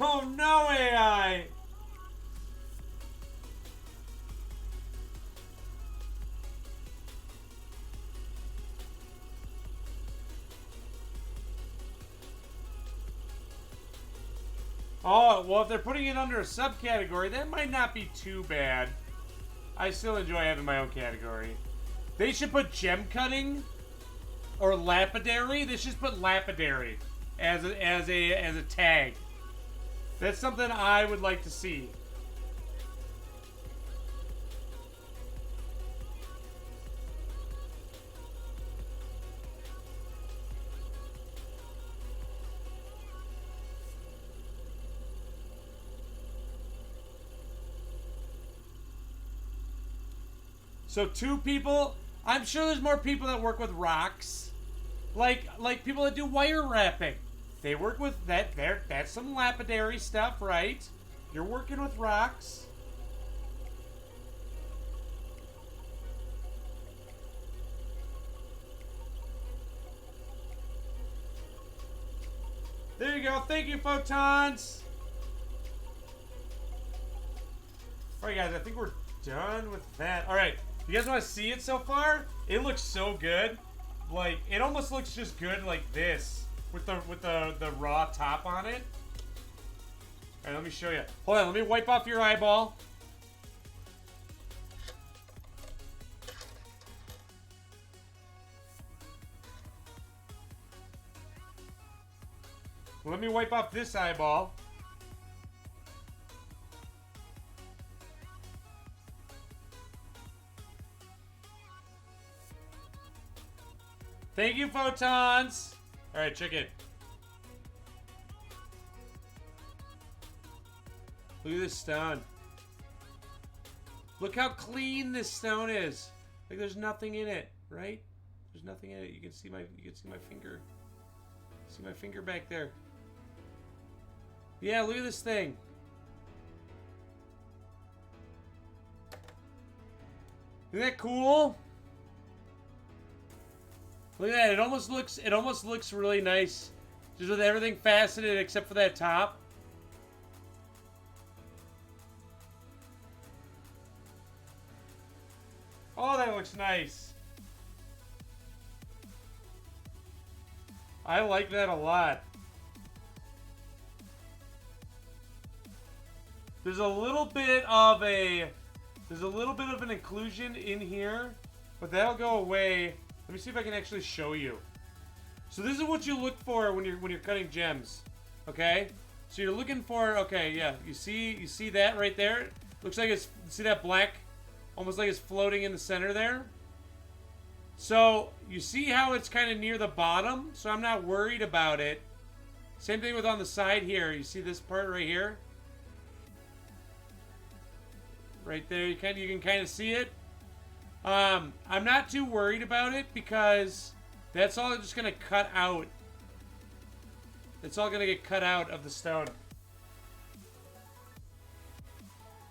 Oh no, AI! Oh, well, if they're putting it under a subcategory, that might not be too bad. I still enjoy having my own category. They should put gem cutting or lapidary. They should just put lapidary as a tag. That's something I would like to see. So 2 people. I'm sure there's more people that work with rocks. Like people that do wire wrapping. They work with that. That's some lapidary stuff, right? You're working with rocks. There you go. Thank you, Photons. Alright, guys. I think we're done with that. Alright. You guys want to see it so far? It looks so good. Like, it almost looks just good like this. With the raw top on it. Alright, let me show you. Hold on. Let me wipe off your eyeball. Let me wipe off this eyeball. Thank you, Photons. All right, check it. Look at this stone. Look how clean this stone is. Like there's nothing in it, right? There's nothing in it. You can see my finger. See my finger back there. Yeah, look at this thing. Isn't that cool? Look at that. It almost looks really nice. Just with everything faceted except for that top. Oh, that looks nice. I like that a lot. There's a little bit of an inclusion in here, but that'll go away. Let me see if I can actually show you. So this is what you look for when you're cutting gems. Okay? So you're looking for, okay, yeah, you see that right there? Looks like it's, see that black? Almost like it's floating in the center there. So you see how it's kind of near the bottom? So I'm not worried about it. Same thing with on the side here. You see this part right here? Right there, you can kind of see it. I'm not too worried about it because that's all just gonna cut out. It's all gonna get cut out of the stone.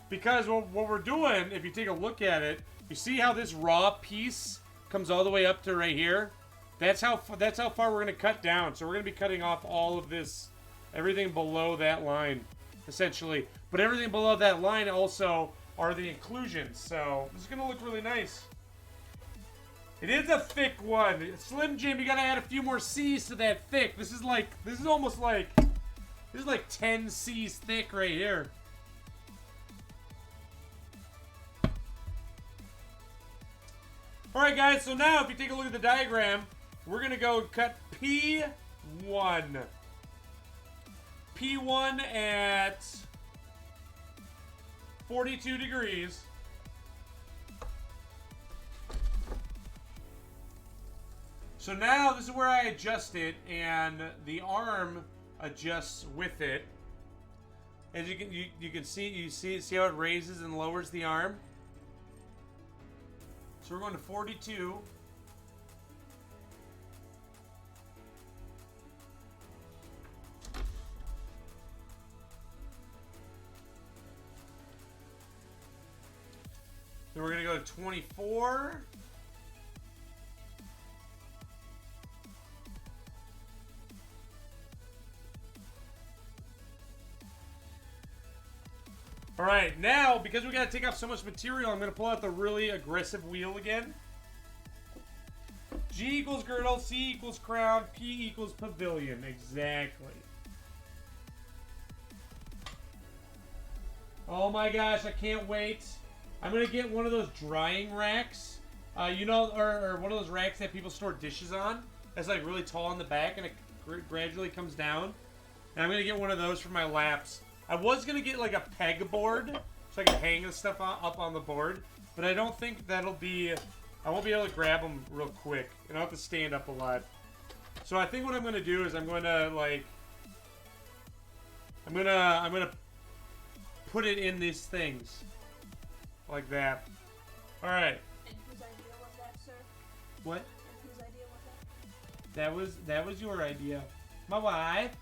Because what we're doing, if you take a look at it, you see how this raw piece comes all the way up to right here. That's how far we're gonna cut down. So we're gonna be cutting off all of this, everything below that line, essentially. But everything below that line also are the inclusions, so this is gonna look really nice. It is a thick one. Slim Jim, you gotta add a few more C's to that thick. This is almost like 10 C's thick right here. Alright guys, so now if you take a look at the diagram, we're gonna go cut P1. P1 at 42 degrees. So now this is where I adjust it, and the arm adjusts with it. As you can see how it raises and lowers the arm. So we're going to 42. Then we're going to go to 24. Alright, now, because we got to take off so much material, I'm going to pull out the really aggressive wheel again. G equals girdle, C equals crown, P equals pavilion. Exactly. Oh my gosh, I can't wait. I'm going to get one of those drying racks. You know, or one of those racks that people store dishes on. That's like really tall in the back and it gradually comes down. And I'm going to get one of those for my laps. I was going to get like a pegboard so I can hang the stuff up on the board. But I don't think that'll be... I won't be able to grab them real quick. And I'll have to stand up a lot. So I think what I'm going to do is I'm going to like... I'm going to put it in these things. Like that. Alright. And What? And whose idea was that? That was your idea. My wife.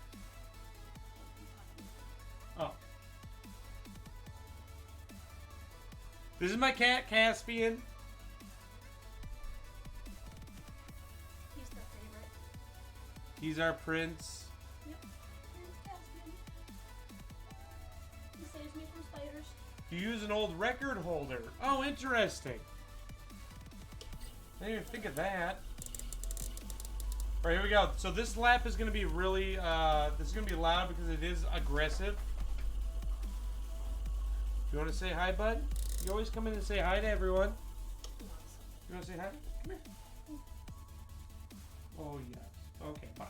Oh. This is my cat, Caspian. He's the favorite. He's our prince. Yep. Prince Caspian. He saves me from spiders. You use an old record holder. Oh, interesting. I didn't even think of that. Alright, here we go. So this lap is going to be really, this is going to be loud because it is aggressive. You want to say hi, bud? You always come in and say hi to everyone. You want to say hi? Come here. Oh, yes. Okay, bye.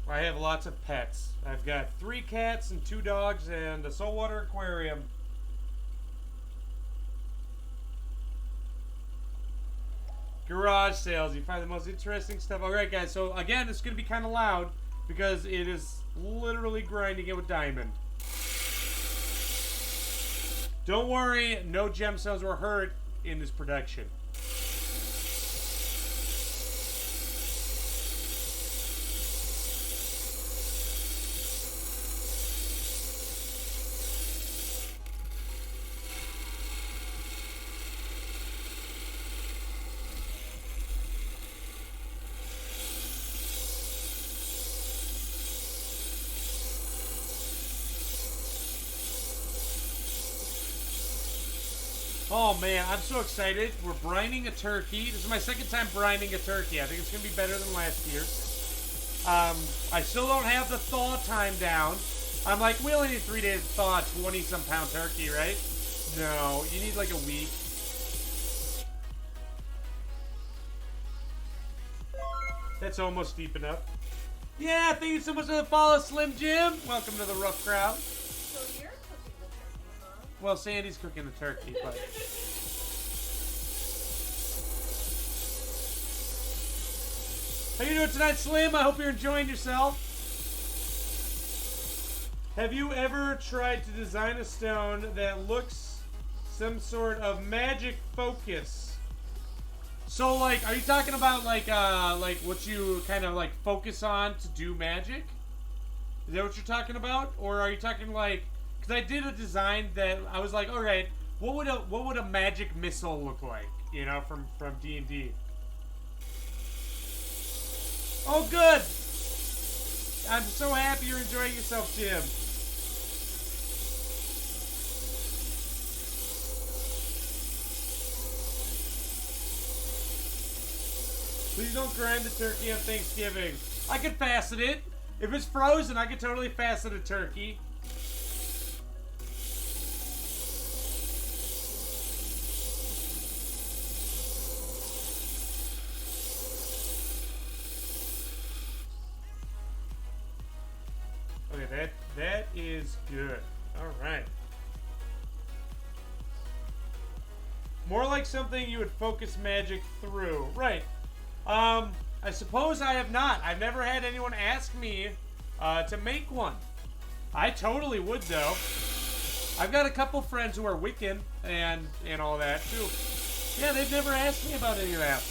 I have lots of pets. I've got 3 cats and 2 dogs and a saltwater aquarium. Garage sales. You find the most interesting stuff. Alright, guys. So, again, it's going to be kind of loud because it is literally grinding it with diamond. Don't worry. No gemstones were hurt in this production. Oh man, I'm so excited. We're brining a turkey. This is my second time brining a turkey. I think it's going to be better than last year. I still don't have the thaw time down. I'm like, we only need 3 days to thaw a 20-some pound turkey, right? No, you need like a week. That's almost deep enough. Yeah, thank you so much for the follow, Slim Jim. Welcome to the rough crowd. So you're cooking the turkey, huh? Well, Sandy's cooking the turkey, but... How you doing tonight, Slim? I hope you're enjoying yourself. Have you ever tried to design a stone that looks some sort of magic focus? So, like, are you talking about, like what you kind of, like, focus on to do magic? Is that what you're talking about? Or are you talking, like... Because I did a design that I was like, alright, what would a magic missile look like? You know, from D&D. Oh, good! I'm so happy you're enjoying yourself, Jim. Please don't grind the turkey on Thanksgiving. I could fasten it. If it's frozen, I could totally fasten a turkey. Okay, that is good. All right. More like something you would focus magic through. Right. I suppose I have not. I've never had anyone ask me to make one. I totally would, though. I've got a couple friends who are Wiccan and all that, too. Yeah, they've never asked me about any of that.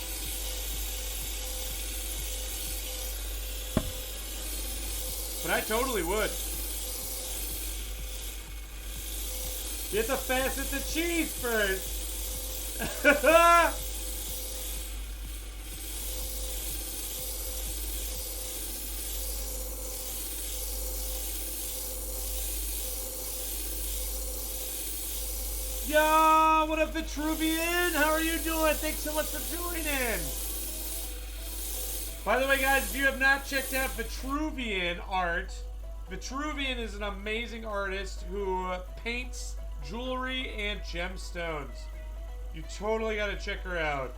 But I totally would. You have to fasten the cheese first. Yo, what up, Vitruvian? How are you doing? Thanks so much for joining. By the way, guys, if you have not checked out Vitruvian art, Vitruvian is an amazing artist who paints jewelry and gemstones. You totally got to check her out.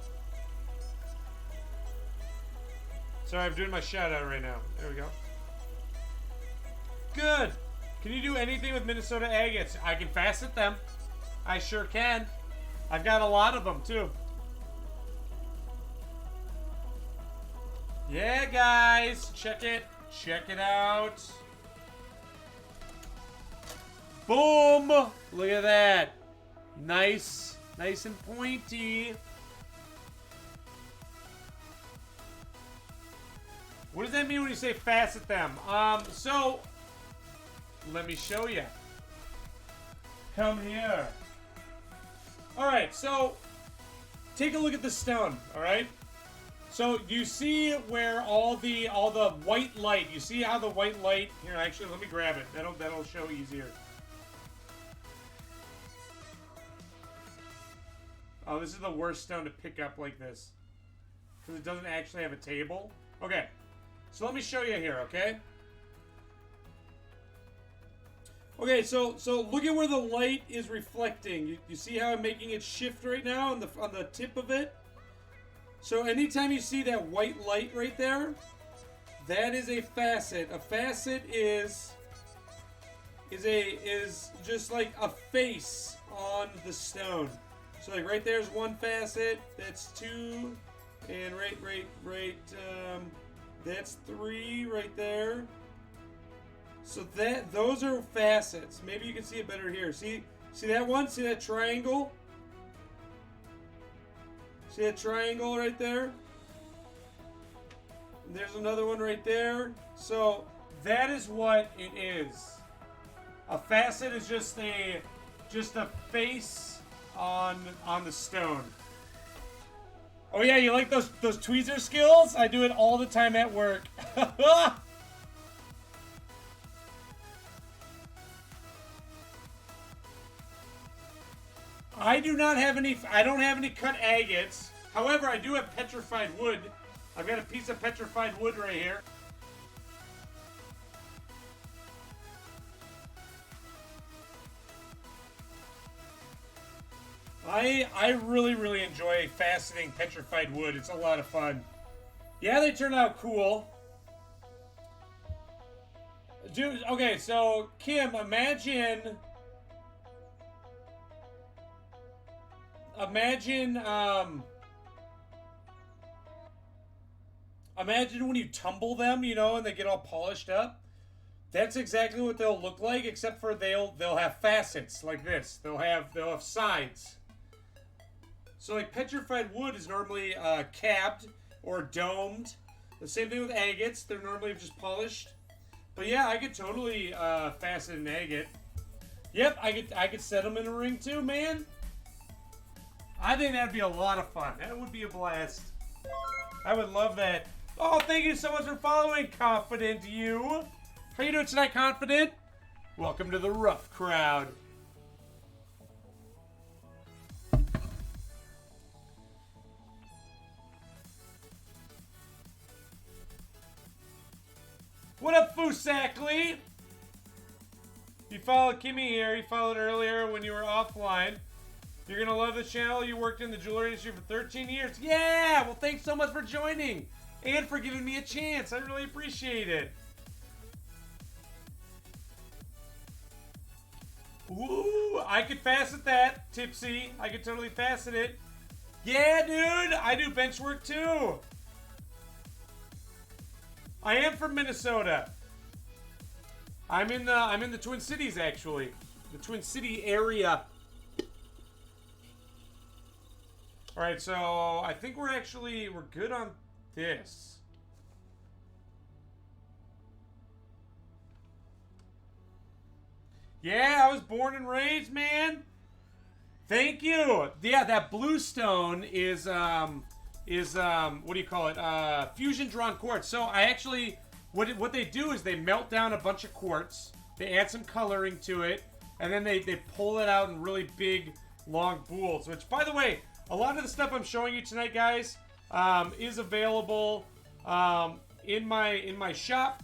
Sorry, I'm doing my shout out right now. There we go. Good. Can you do anything with Minnesota agates? I can facet them. I sure can. I've got a lot of them, too. Yeah, guys. Check it. Check it out. Boom! Look at that. Nice. Nice and pointy. What does that mean when you say facet them? So, let me show you. Come here. Alright, so, take a look at the stone, alright? So, you see where all the white light, you see how the white light, here, actually, let me grab it. That'll show easier. Oh, this is the worst stone to pick up like this. Because it doesn't actually have a table. Okay. So let me show you here, okay? Okay, so look at where the light is reflecting. You see how I'm making it shift right now on the tip of it? So anytime you see that white light right there, that is a facet. A facet is just like a face on the stone. So like right there's one facet, that's two, and that's three right there. So those are facets. Maybe you can see it better here. See that one? See that triangle? See that triangle right there? And there's another one right there. So that is what it is. A facet is just a face on the stone. Oh yeah, you like those tweezer skills? I do it all the time at work. I don't have any cut agates. However, I do have petrified wood. I've got a piece of petrified wood right here. I really enjoy faceting petrified wood. It's a lot of fun. Yeah, they turn out cool. Dude, okay, so Kim, imagine when you tumble them, you know, and they get all polished up. That's exactly what they'll look like, except for they'll have facets like this. They'll have sides. So like petrified wood is normally capped or domed. The same thing with agates. They're normally just polished. But yeah, I could totally facet an agate. Yep, I could set them in a ring too, man. I think that'd be a lot of fun. That would be a blast. I would love that. Oh, thank you so much for following, Confident You. How you doing tonight, Confident? Welcome to the rough crowd. What up, Fusakli? You followed Kimmy here. You followed earlier when you were offline. You're going to love the channel. You worked in the jewelry industry for 13 years. Yeah! Well, thanks so much for joining. And for giving me a chance. I really appreciate it. Ooh, I could facet that, Tipsy. I could totally facet it. Yeah, dude! I do bench work too. I am from Minnesota. I'm in the Twin Cities, actually. The Twin City area. Alright, so I think we're good on this. Yeah, I was born and raised, man. Thank you. Yeah, that blue stone is what do you call it? Fusion drawn quartz. So I actually, what they do is they melt down a bunch of quartz, they add some coloring to it, and then they pull it out in really big, long boules. Which, by the way, a lot of the stuff I'm showing you tonight, guys, is available in my shop.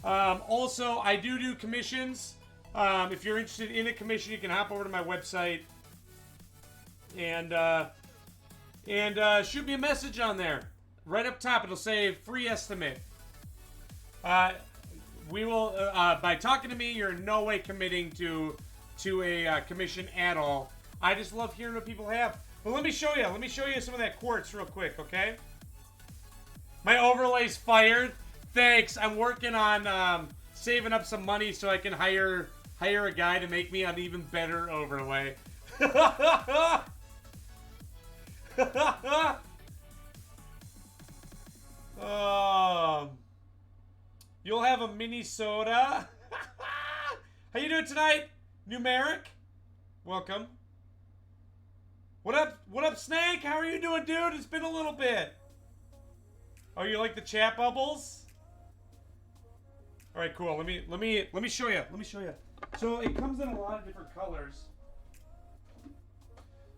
Also, I do commissions. If you're interested in a commission, you can hop over to my website and shoot me a message on there. Right up top, it'll say free estimate. We will, by talking to me, you're in no way committing to a commission at all. I just love hearing what people have. But let me show you. Let me show you some of that quartz real quick, okay? My overlay's fired. Thanks. I'm working on saving up some money so I can hire hire a guy to make me an even better overlay. You'll have a mini soda. How you doing tonight, Numeric? Welcome. What up? What up, Snake? How are you doing, dude? It's been a little bit. Oh, you like the chat bubbles? All right, cool. Let me show you. Let me show you. So it comes in a lot of different colors.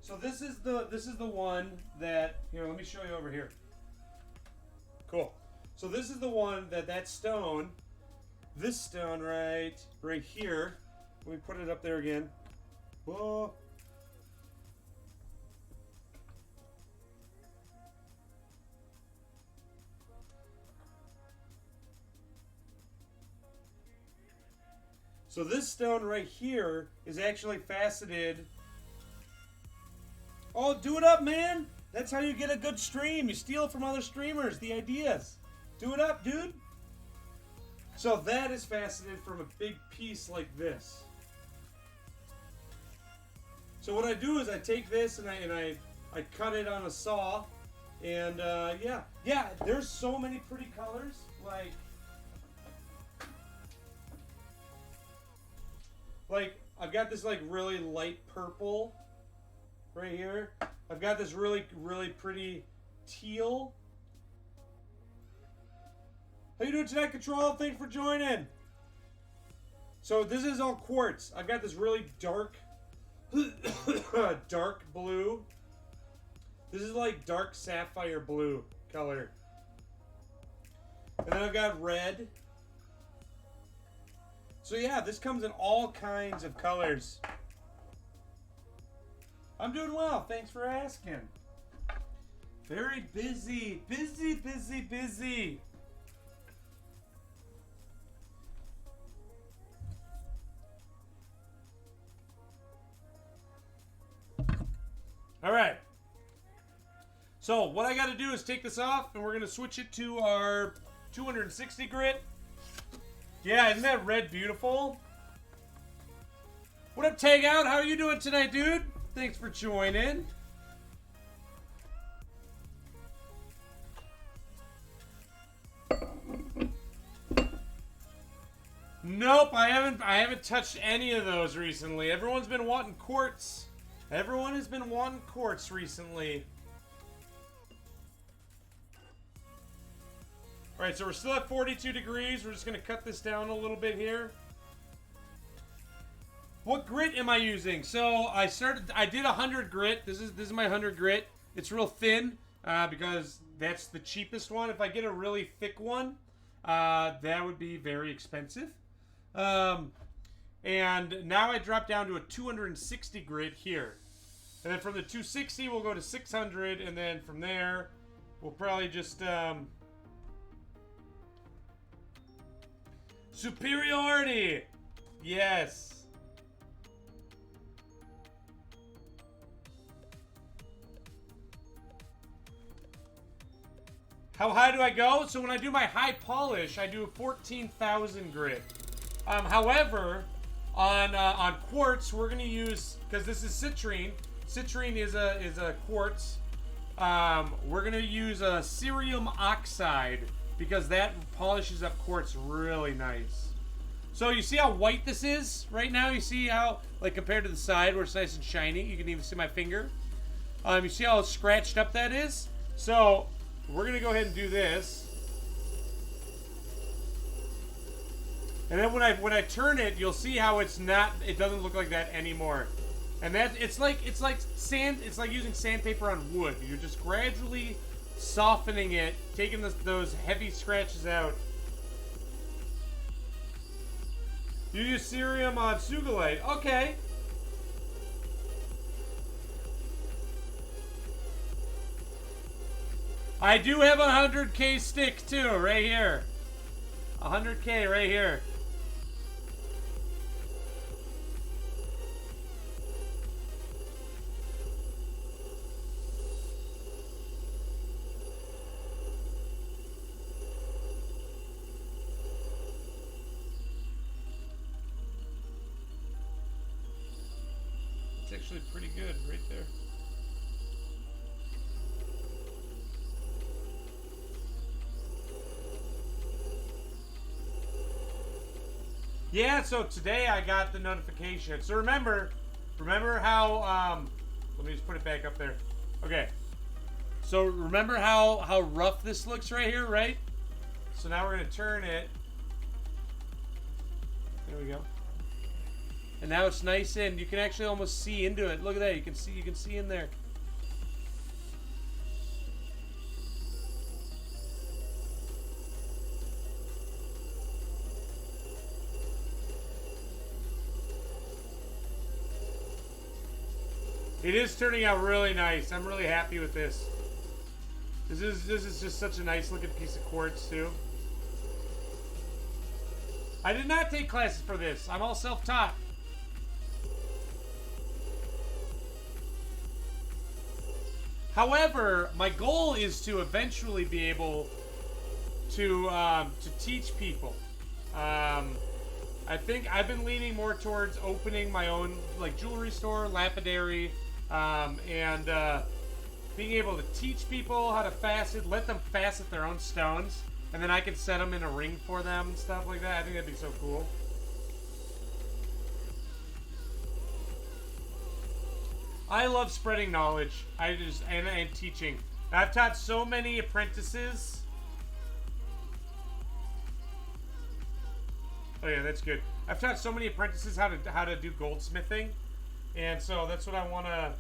So this is the one that, here, let me show you over here. Cool. So this is the one that stone, this stone right here. Let me put it up there again. Whoa. So this stone right here is actually faceted. Oh, do it up, man. That's how you get a good stream. You steal from other streamers, the ideas. Do it up, dude. So that is faceted from a big piece like this. So what I do is I take this and I cut it on a saw. And yeah, there's so many pretty colors. Like I've got this like really light purple right here. I've got this really pretty teal. How you doing tonight, Control? Thanks for joining. So this is all quartz. I've got this really dark dark blue. This is like dark sapphire blue color. And then I've got red. So yeah, this comes in all kinds of colors. I'm doing well. Thanks for asking. Very busy. Busy. All right. So what I got to do is take this off, and we're going to switch it to our 260 grit. Yeah, isn't that red beautiful? What up, Tag Out? How are you doing tonight, dude? Thanks for joining. Nope, I haven't touched any of those recently. Everyone's been wanting quartz. Everyone has been wanting quartz recently. Alright, so we're still at 42 degrees. We're just going to cut this down a little bit here. What grit am I using? So I did 100 grit. This is my 100 grit. It's real thin because that's the cheapest one. If I get a really thick one, that would be very expensive. And now I drop down to a 260 grit here. And then from the 260, we'll go to 600. And then from there, we'll probably just... superiority! Yes. How high do I go? So when I do my high polish, I do a 14,000 grit. However, on quartz, we're gonna use, because this is citrine. Citrine is a quartz. We're gonna use a cerium oxide because that polishes up quartz really nice. So you see how white this is right now? You see how, like compared to the side where it's nice and shiny, you can even see my finger. You see how scratched up that is? So we're gonna go ahead and do this. And then when I turn it, you'll see how it doesn't look like that anymore. And that it's like sand, it's like using sandpaper on wood. You're just gradually softening it, taking those heavy scratches out. You use cerium on sugilite. Okay. I do have a 100K stick too, right here. 100K right here. actually pretty good right there. Yeah, so today I got the notification. So remember how, let me just put it back up there. Okay. So remember how rough this looks right here, right? So now we're going to turn it. There we go. And now it's nice and you can actually almost see into it. Look at that. You can see in there. It is turning out really nice. I'm really happy with this. This is just such a nice looking piece of quartz too. I did not take classes for this. I'm all self-taught. However, my goal is to eventually be able to teach people. I think I've been leaning more towards opening my own like jewelry store, lapidary, and being able to teach people how to facet, let them facet their own stones, and then I can set them in a ring for them and stuff like that. I think that'd be so cool. I love spreading knowledge. And teaching. I've taught so many apprentices. Oh yeah, that's good. I've taught so many apprentices how to do goldsmithing, and so that's what I wanna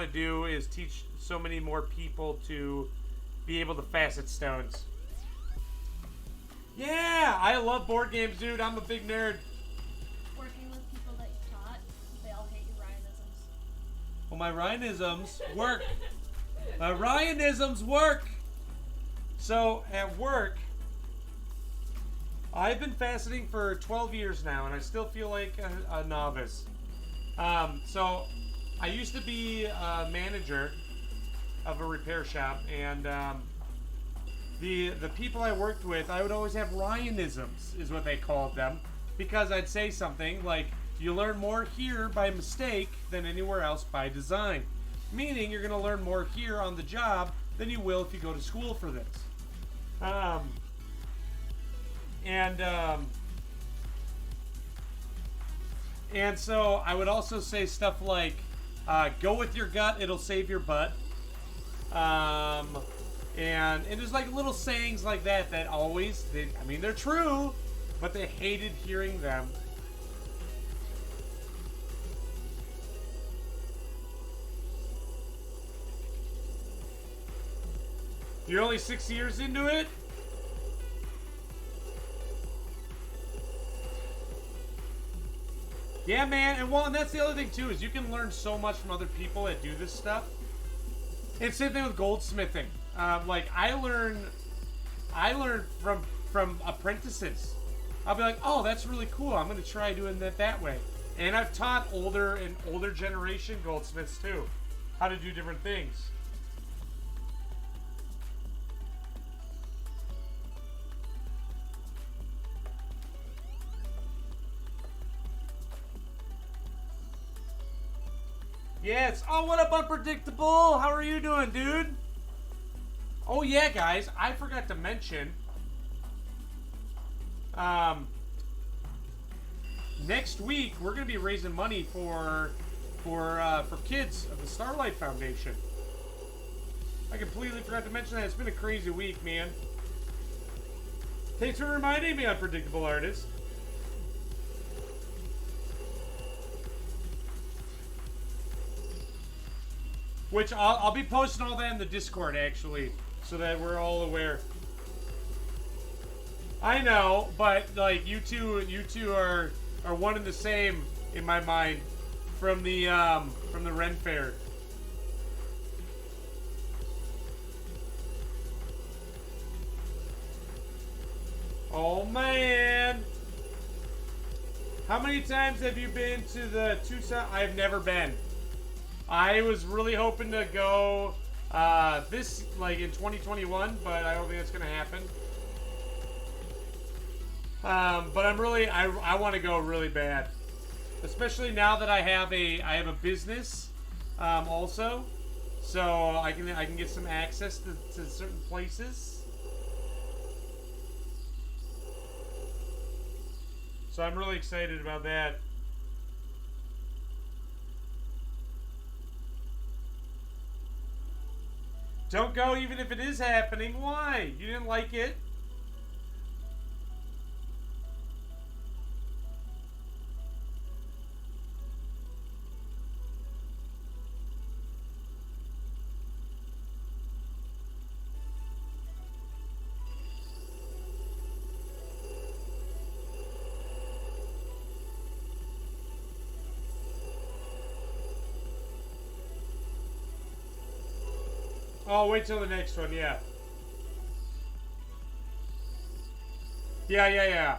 do is teach so many more people to be able to facet stones. Yeah, I love board games, dude. I'm a big nerd. Working with people that you taught, they all hate your Ryanisms. Well, my Ryanisms work. My Ryanisms work. So at work, I've been faceting for 12 years now, and I still feel like a novice. So I used to be a manager of a repair shop, and the people I worked with, I would always have Ryanisms, is what they called them, because I'd say something like, you learn more here by mistake than anywhere else by design. Meaning you're going to learn more here on the job than you will if you go to school for this. And so I would also say stuff like, go with your gut, it'll save your butt. And there's like little sayings like that that always, they're true, but they hated hearing them. You're only 6 years into it? Yeah, man, and that's the other thing too, is you can learn so much from other people that do this stuff. And same thing with goldsmithing. Like I learn from apprentices. I'll be like, oh, that's really cool. I'm gonna try doing that way. And I've taught older generation goldsmiths too, how to do different things. Yes. Oh, what up, Unpredictable? How are you doing, dude? Oh, yeah, guys. I forgot to mention. Next week, we're going to be raising money for kids of the Starlight Foundation. I completely forgot to mention that. It's been a crazy week, man. Thanks for reminding me, Unpredictable Artist. Which I'll be posting all that in the Discord, actually, so that we're all aware. I know, but like you two are one and the same in my mind from the Ren Fair. Oh man! How many times have you been to the Tucson? I've never been. I was really hoping to go this like in 2021, but I don't think that's gonna happen. But I want to go really bad. especially now that I have a business, also, so I can get some access to certain places. So I'm really excited about that. Don't go even if it is happening. Why? You didn't like it? Oh, wait till the next one, yeah. Yeah.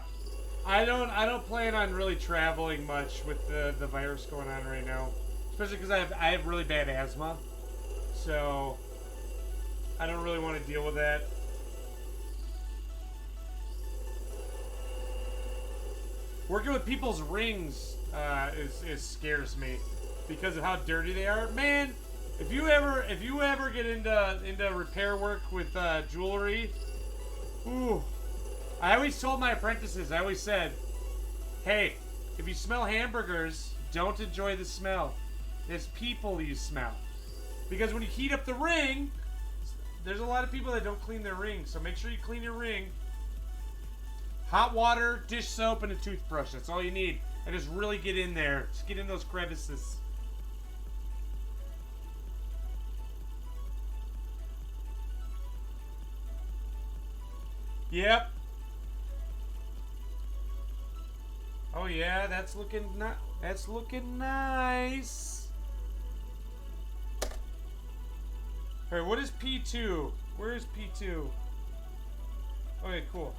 I don't plan on really traveling much with the virus going on right now, especially because I have really bad asthma, so I don't really want to deal with that. Working with people's rings is scares me because of how dirty they are, man. If you ever get into repair work with jewelry, ooh, I always told my apprentices, I always said, hey, if you smell hamburgers, don't enjoy the smell. It's people you smell. Because when you heat up the ring, there's a lot of people that don't clean their ring, so make sure you clean your ring. Hot water, dish soap, and a toothbrush. That's all you need. And just really get in there. Just get in those crevices. Yep. Oh yeah, that's looking nice. Alright, what is P2? Where is P2? Okay, cool.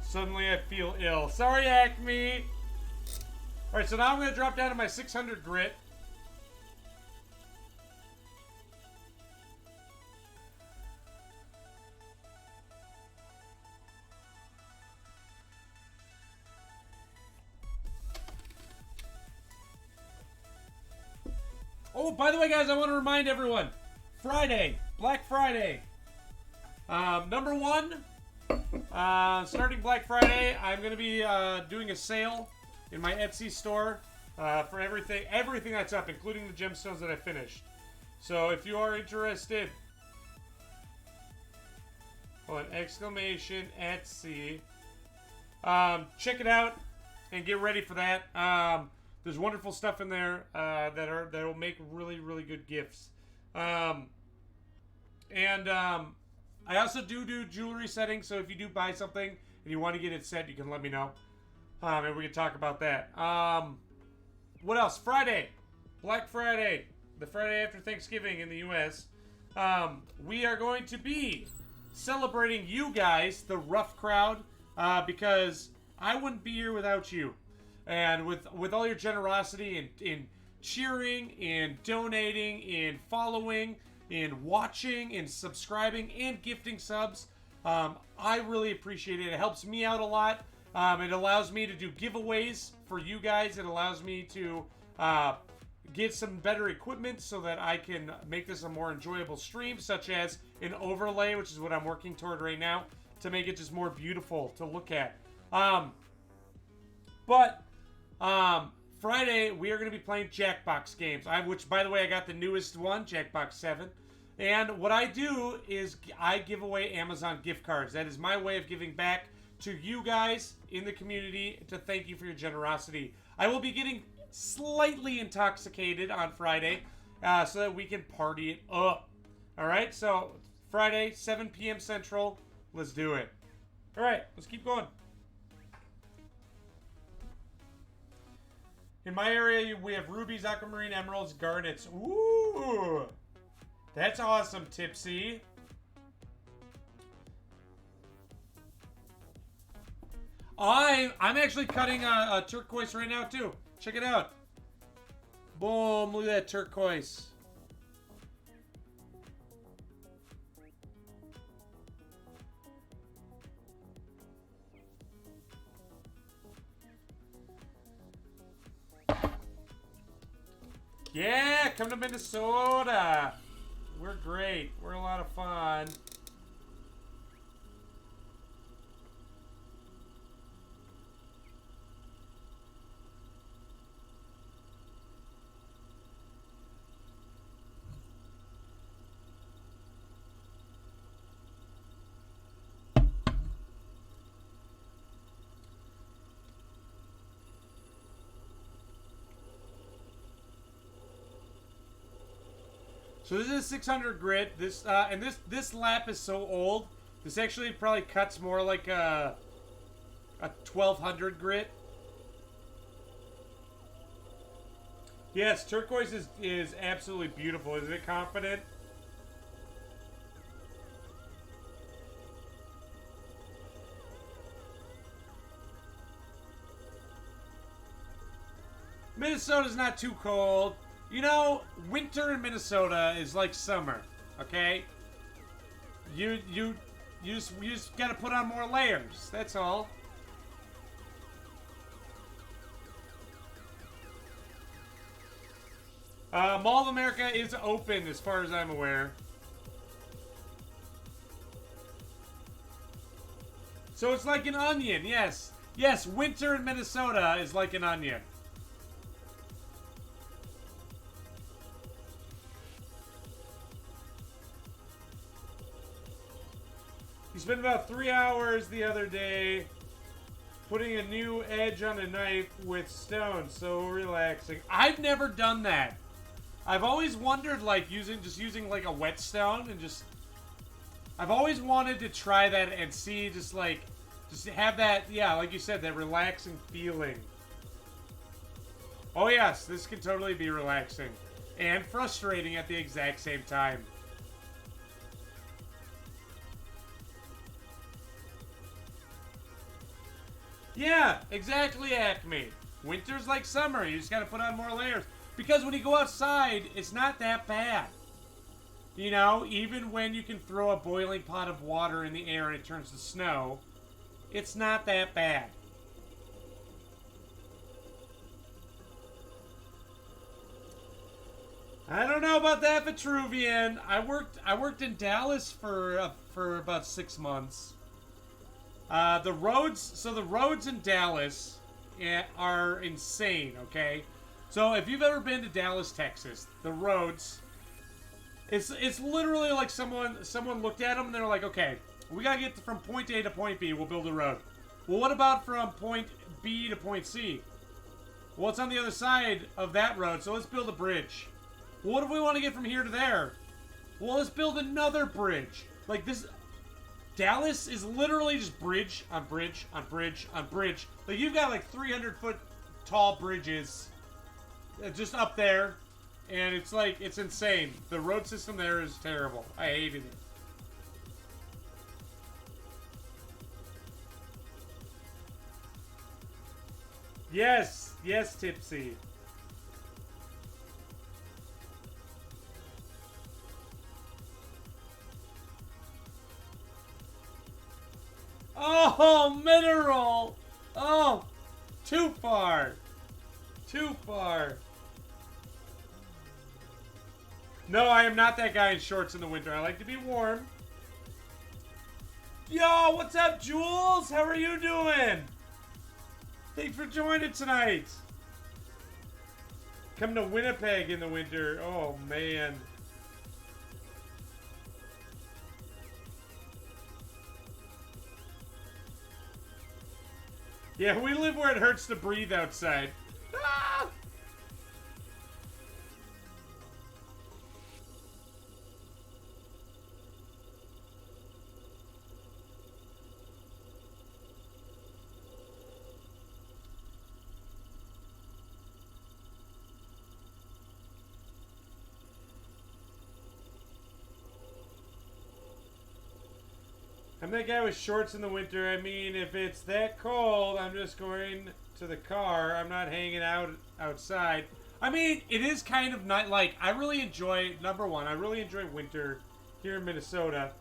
Suddenly I feel ill. Sorry, Acme. Alright, so now I'm gonna drop down to my 600 grit. Oh, by the way, guys, I want to remind everyone, Friday, Black Friday. Number one, starting Black Friday, I'm going to be doing a sale in my Etsy store for everything that's up, including the gemstones that I finished. So if you are interested, hold on, exclamation Etsy. Check it out and get ready for that. There's wonderful stuff in there that will make really, really good gifts. I also do jewelry setting, so if you do buy something and you want to get it set, you can let me know. And we can talk about that. What else? Friday. Black Friday. The Friday after Thanksgiving in the U.S. We are going to be celebrating you guys, the rough crowd, because I wouldn't be here without you. And with all your generosity in cheering, in donating, in following, in watching, in subscribing, and gifting subs, I really appreciate it. It helps me out a lot. It allows me to do giveaways for you guys. It allows me to get some better equipment so that I can make this a more enjoyable stream, such as an overlay, which is what I'm working toward right now, to make it just more beautiful to look at. Friday, we are going to be playing Jackbox games, which, by the way, I got the newest one, Jackbox 7. And what I do is I give away Amazon gift cards. That is my way of giving back to you guys in the community to thank you for your generosity. I will be getting slightly intoxicated on Friday so that we can party it up. All right, so Friday, 7 p.m. Central. Let's do it. All right, let's keep going. In my area, we have rubies, aquamarine, emeralds, garnets. Ooh! That's awesome, Tipsy. I'm actually cutting a turquoise right now, too. Check it out. Boom, look at that turquoise. Yeah, come to Minnesota. We're great. We're a lot of fun. So this is 600 grit. This and this lap is so old. This actually probably cuts more like a 1200 grit. Yes, turquoise is absolutely beautiful. Isn't it confident? Minnesota's not too cold. You know, winter in Minnesota is like summer, okay? You just gotta put on more layers. That's all. Mall of America is open, as far as I'm aware. So it's like an onion. Yes, yes. Winter in Minnesota is like an onion. You spent about 3 hours the other day putting a new edge on a knife with stone. So relaxing. I've never done that. I've always wondered, like, using like a whetstone and just. I've always wanted to try that and see, just have that, yeah, like you said, that relaxing feeling. Oh yes, this can totally be relaxing and frustrating at the exact same time. Yeah, exactly, Acme. Winter's like summer. You just gotta put on more layers. Because when you go outside, it's not that bad. You know, even when you can throw a boiling pot of water in the air and it turns to snow, it's not that bad. I don't know about that, Vitruvian. I worked in Dallas for about 6 months. The roads in Dallas are insane, okay? So if you've ever been to Dallas, Texas, the roads, it's literally like someone looked at them and they're like, okay, we gotta get from point A to point B, we'll build a road. Well, what about from point B to point C? Well, it's on the other side of that road, so let's build a bridge. Well, what if we want to get from here to there? Well, let's build another bridge. Like this, Dallas is literally just bridge on bridge on bridge on bridge. Like you've got like 300-foot tall bridges just up there, and it's like, it's insane. The road system there is terrible. I hated it. Yes, yes, Tipsy. Oh, mineral! Oh, too far. Too far. No, I am not that guy in shorts in the winter. I like to be warm. Yo, what's up, Jules? How are you doing? Thanks for joining tonight. Come to Winnipeg in the winter. Oh, man. Yeah, we live where it hurts to breathe outside. Ah! I'm that guy with shorts in the winter. I mean, if it's that cold, I'm just going to the car. I'm not hanging out outside. I mean, it is kind of not like, I really enjoy, number one, I really enjoy winter here in Minnesota.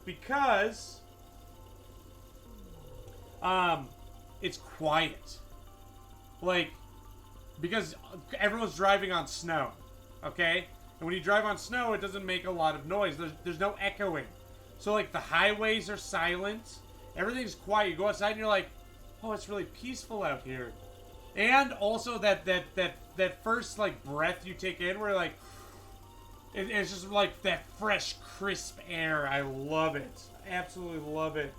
Because it's quiet. Like, because everyone's driving on snow, okay? And when you drive on snow, it doesn't make a lot of noise. There's no echoing. So, like, the highways are silent. Everything's quiet. You go outside and you're like, oh, it's really peaceful out here. And also that first, like, breath you take in where, like, it's just, like, that fresh, crisp air. I love it. Absolutely love it.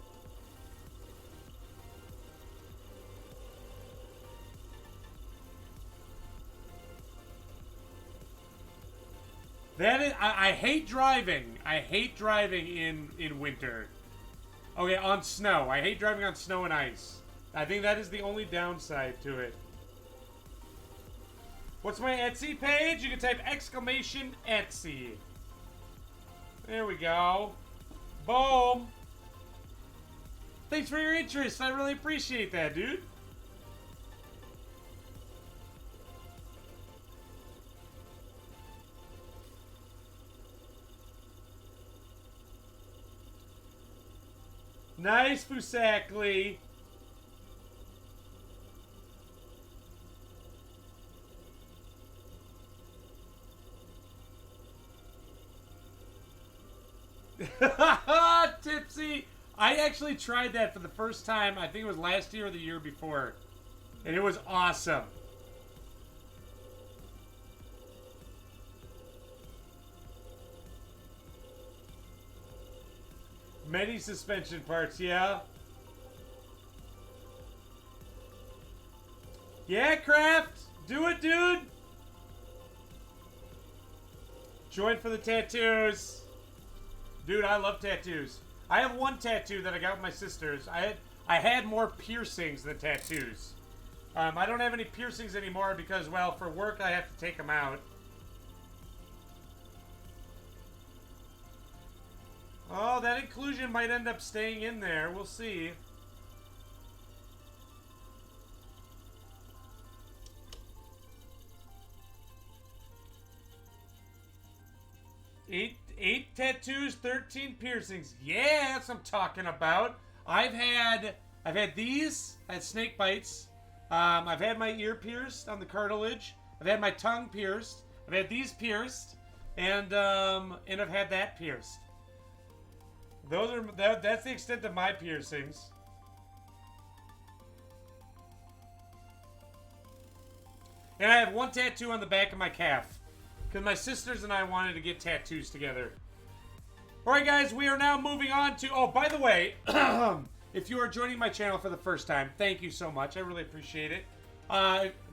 That is, I hate driving. I hate driving in winter. Okay, on snow. I hate driving on snow and ice. I think that is the only downside to it. What's my Etsy page? You can type exclamation Etsy. There we go. Boom. Thanks for your interest. I really appreciate that, dude. Nice, Fusakli. Tipsy. I actually tried that for the first time. I think it was last year or the year before. And it was awesome. Many suspension parts, yeah. Yeah, Kraft. Do it, dude. Join for the tattoos. Dude, I love tattoos. I have one tattoo that I got with my sisters. I had more piercings than tattoos. I don't have any piercings anymore because, well, for work I have to take them out. Oh, that inclusion might end up staying in there. We'll see. Eight tattoos, 13 piercings. Yeah, that's what I'm talking about. I've had these. I had snake bites. I've had my ear pierced on the cartilage. I've had my tongue pierced. I've had these pierced, and I've had that pierced. That's the extent of my piercings. And I have one tattoo on the back of my calf. Because my sisters and I wanted to get tattoos together. Alright guys, we are now moving on to... Oh, by the way, if you are joining my channel for the first time, thank you so much. I really appreciate it.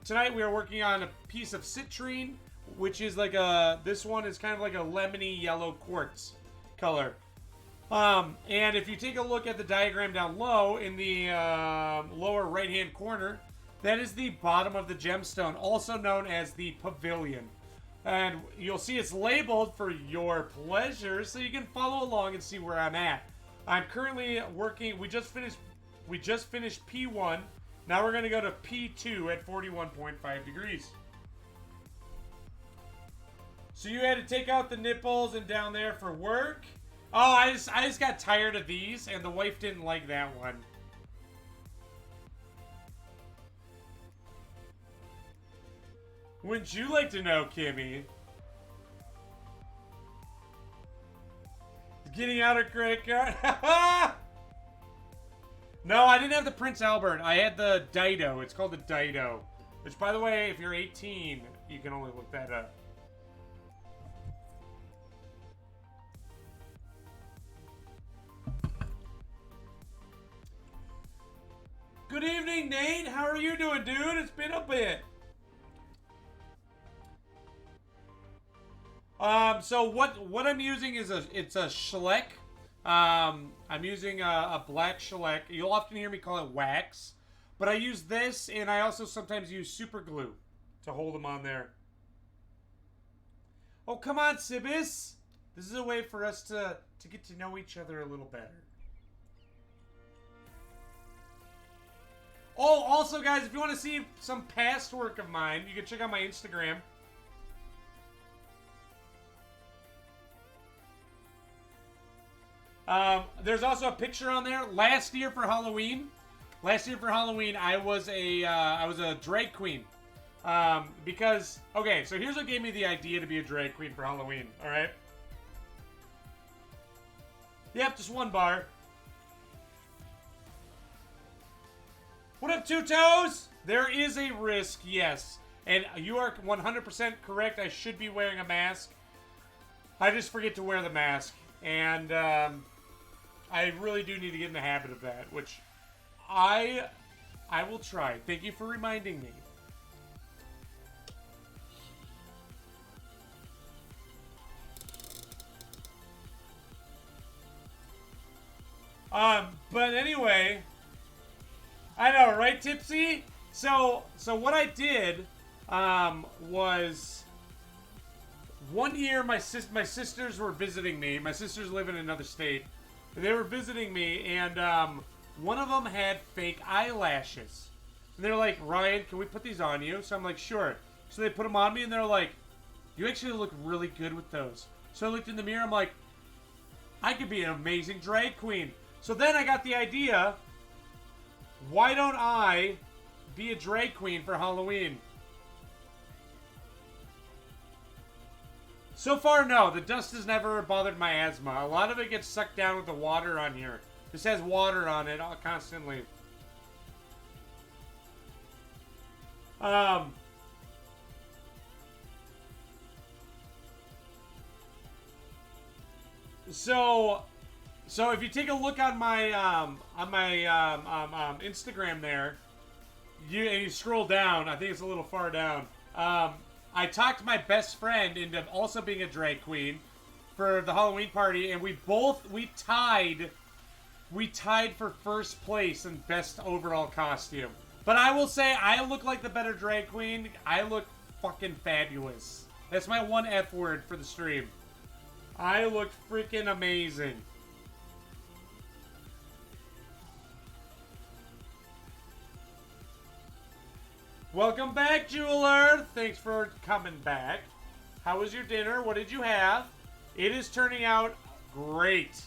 Tonight we are working on a piece of citrine, which is like a... This one is kind of like a lemony yellow quartz color. And if you take a look at the diagram down low in the lower right-hand corner, that is the bottom of the gemstone, also known as the pavilion. And you'll see it's labeled for your pleasure, so you can follow along and see where I'm at. I'm currently working, we just finished P1, now we're going to go to P2 at 41.5 degrees. So you had to take out the nipples and down there for work? Oh, I just got tired of these, and the wife didn't like that one. Wouldn't you like to know, Kimmy? Getting out her credit card? No, I didn't have the Prince Albert. I had the Dido. It's called the Dido. Which, by the way, if you're 18, you can only look that up. Good evening, Nate. How are you doing, dude? It's been a bit. So what I'm using is it's a shellac. I'm using a black shellac. You'll often hear me call it wax, but I use this, and I also sometimes use super glue to hold them on there. Oh, come on, Sibis. This is a way for us to get to know each other a little better. Oh, also, guys, if you want to see some past work of mine, you can check out my Instagram. There's also a picture on there. Last year for Halloween, I was a drag queen. Because, okay, so here's what gave me the idea to be a drag queen for Halloween, alright? Yep, just one bar. What up, Two Toes? There is a risk, yes. And you are 100% correct. I should be wearing a mask. I just forget to wear the mask. And I really do need to get in the habit of that, which I will try. Thank you for reminding me. But anyway, I know, right, Tipsy? So what I did, was one year my sisters were visiting me. My sisters live in another state. They were visiting me, and one of them had fake eyelashes. And they're like, Ryan, can we put these on you? So I'm like, sure. So they put them on me, and they're like, you actually look really good with those. So I looked in the mirror, I'm like, I could be an amazing drag queen. So then I got the idea, why don't I be a drag queen for Halloween? So far, no. The dust has never bothered my asthma. A lot of it gets sucked down with the water on here. This has water on it constantly. So if you take a look on my Instagram there, and you scroll down, I think it's a little far down. I talked my best friend into also being a drag queen for the Halloween party, and we tied for first place in best overall costume. But I will say, I look like the better drag queen. I look fucking fabulous. That's my one F word for the stream. I look freaking amazing. Welcome back, Jeweler. Thanks for coming back. How was your dinner? What did you have? It is turning out great.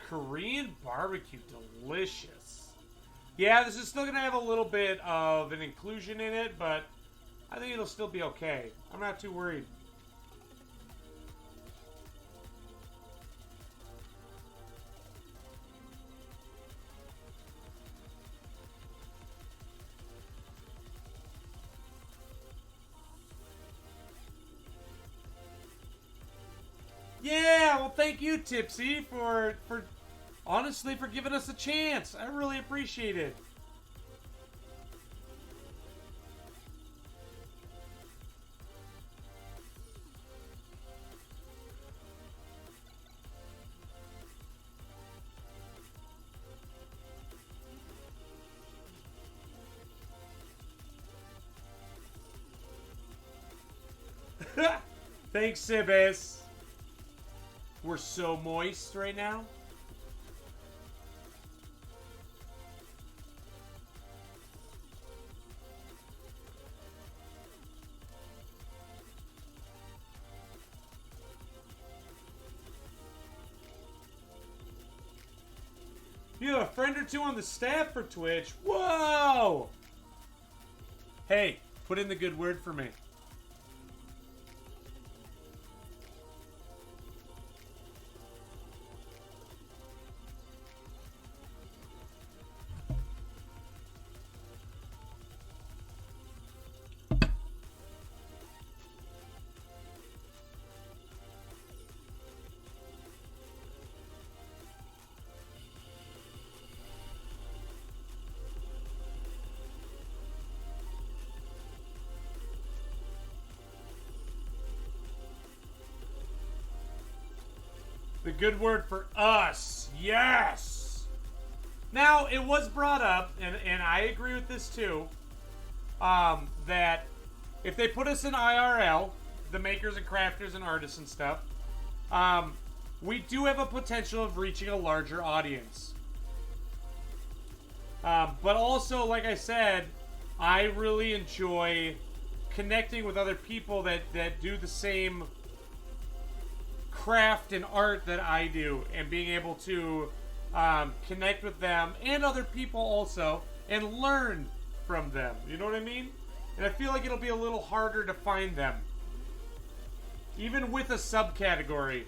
Korean barbecue, delicious. Yeah, this is still going to have a little bit of an inclusion in it, but I think it'll still be okay. I'm not too worried. Yeah, well, thank you, Tipsy, for honestly, for giving us a chance. I really appreciate it. Thanks, Sibis. We're so moist right now. You have a friend or two on the staff for Twitch? Whoa! Hey, put in the good word for me. The good word for us. Yes! Now, it was brought up, and I agree with this too, that if they put us in IRL, the makers and crafters and artists and stuff, we do have a potential of reaching a larger audience. But also, like I said, I really enjoy connecting with other people that do the same craft and art that I do, and being able to connect with them and other people also, and learn from them. You know what I mean? And I feel like it'll be a little harder to find them, even with a subcategory.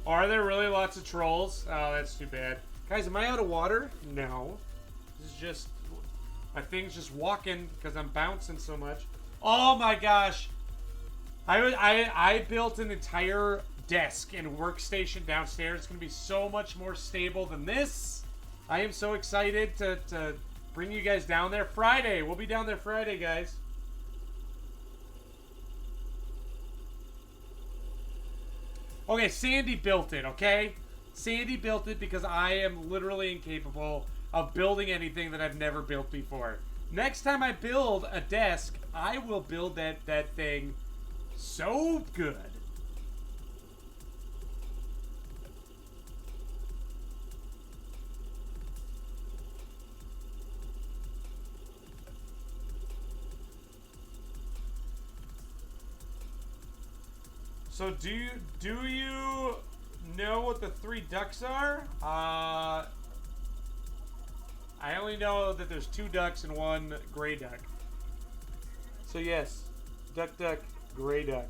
Are there really lots of trolls? Oh, that's too bad. Guys, am I out of water? No. This is just... my thing's just walking because I'm bouncing so much. Oh my gosh. I built an entire desk and workstation downstairs. It's going to be so much more stable than this. I am so excited to bring you guys down there. Friday. We'll be down there Friday, guys. Okay, Sandy built it, okay? Sandy built it because I am literally incapable of building anything that I've never built before. Next time I build a desk, I will build that thing so good. So do you know what the 3 ducks are? I only know that there's 2 ducks and 1 gray duck. So yes, duck, duck, gray duck.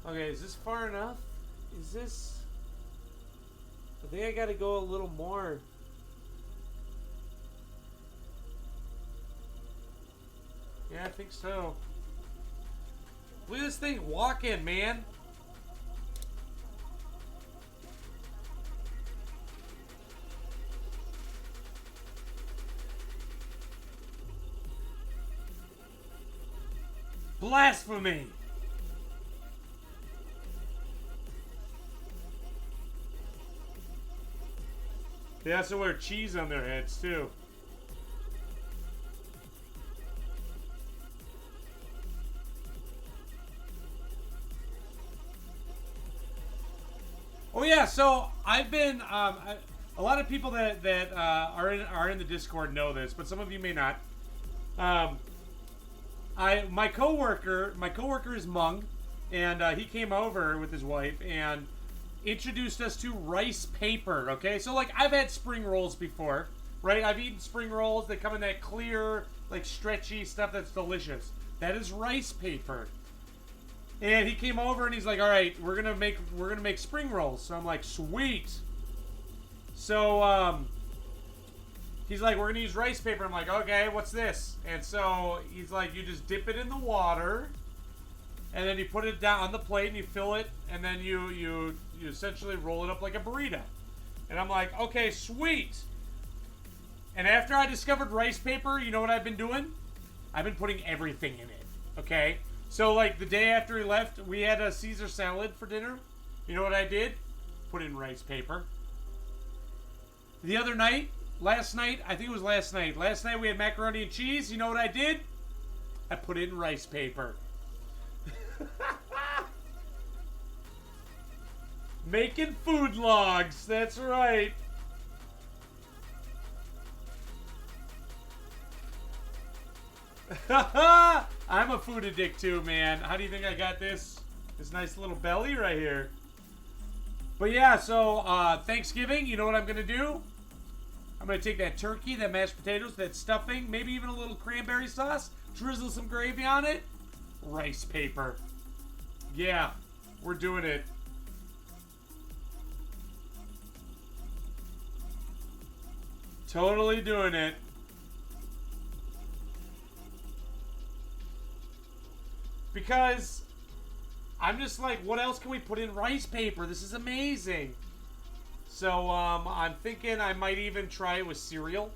Okay, is this far enough? Is this... I think I gotta go a little more. Yeah, I think so. Look at this thing walking, man. Blasphemy! They also wear cheese on their heads, too. Oh yeah, so I've been a lot of people that are in the Discord know this, but some of you may not. My coworker is Mung, and he came over with his wife and introduced us to rice paper. Okay, so like I've had spring rolls before, right? I've eaten spring rolls. They come in that clear, like stretchy stuff that's delicious. That is rice paper. And he came over and he's like, "All right, we're gonna make spring rolls." So I'm like, "Sweet." So he's like, "We're gonna use rice paper." I'm like, "Okay, what's this?" And so he's like, "You just dip it in the water, and then you put it down on the plate and you fill it, and then you essentially roll it up like a burrito." And I'm like, "Okay, sweet." And after I discovered rice paper, you know what I've been doing? I've been putting everything in it. Okay. So, like, the day after he left, we had a Caesar salad for dinner. You know what I did? Put in rice paper. The other night, last night we had macaroni and cheese. You know what I did? I put in rice paper. Making food logs. That's right. I'm a food addict too, man. How do you think I got this nice little belly right here? But yeah, so Thanksgiving, you know what I'm gonna do? I'm gonna take that turkey, that mashed potatoes, that stuffing, maybe even a little cranberry sauce, drizzle some gravy on it, rice paper. Yeah, we're doing it. Totally doing it. Because I'm just like, what else can we put in rice paper? This is amazing. So, I'm thinking I might even try it with cereal.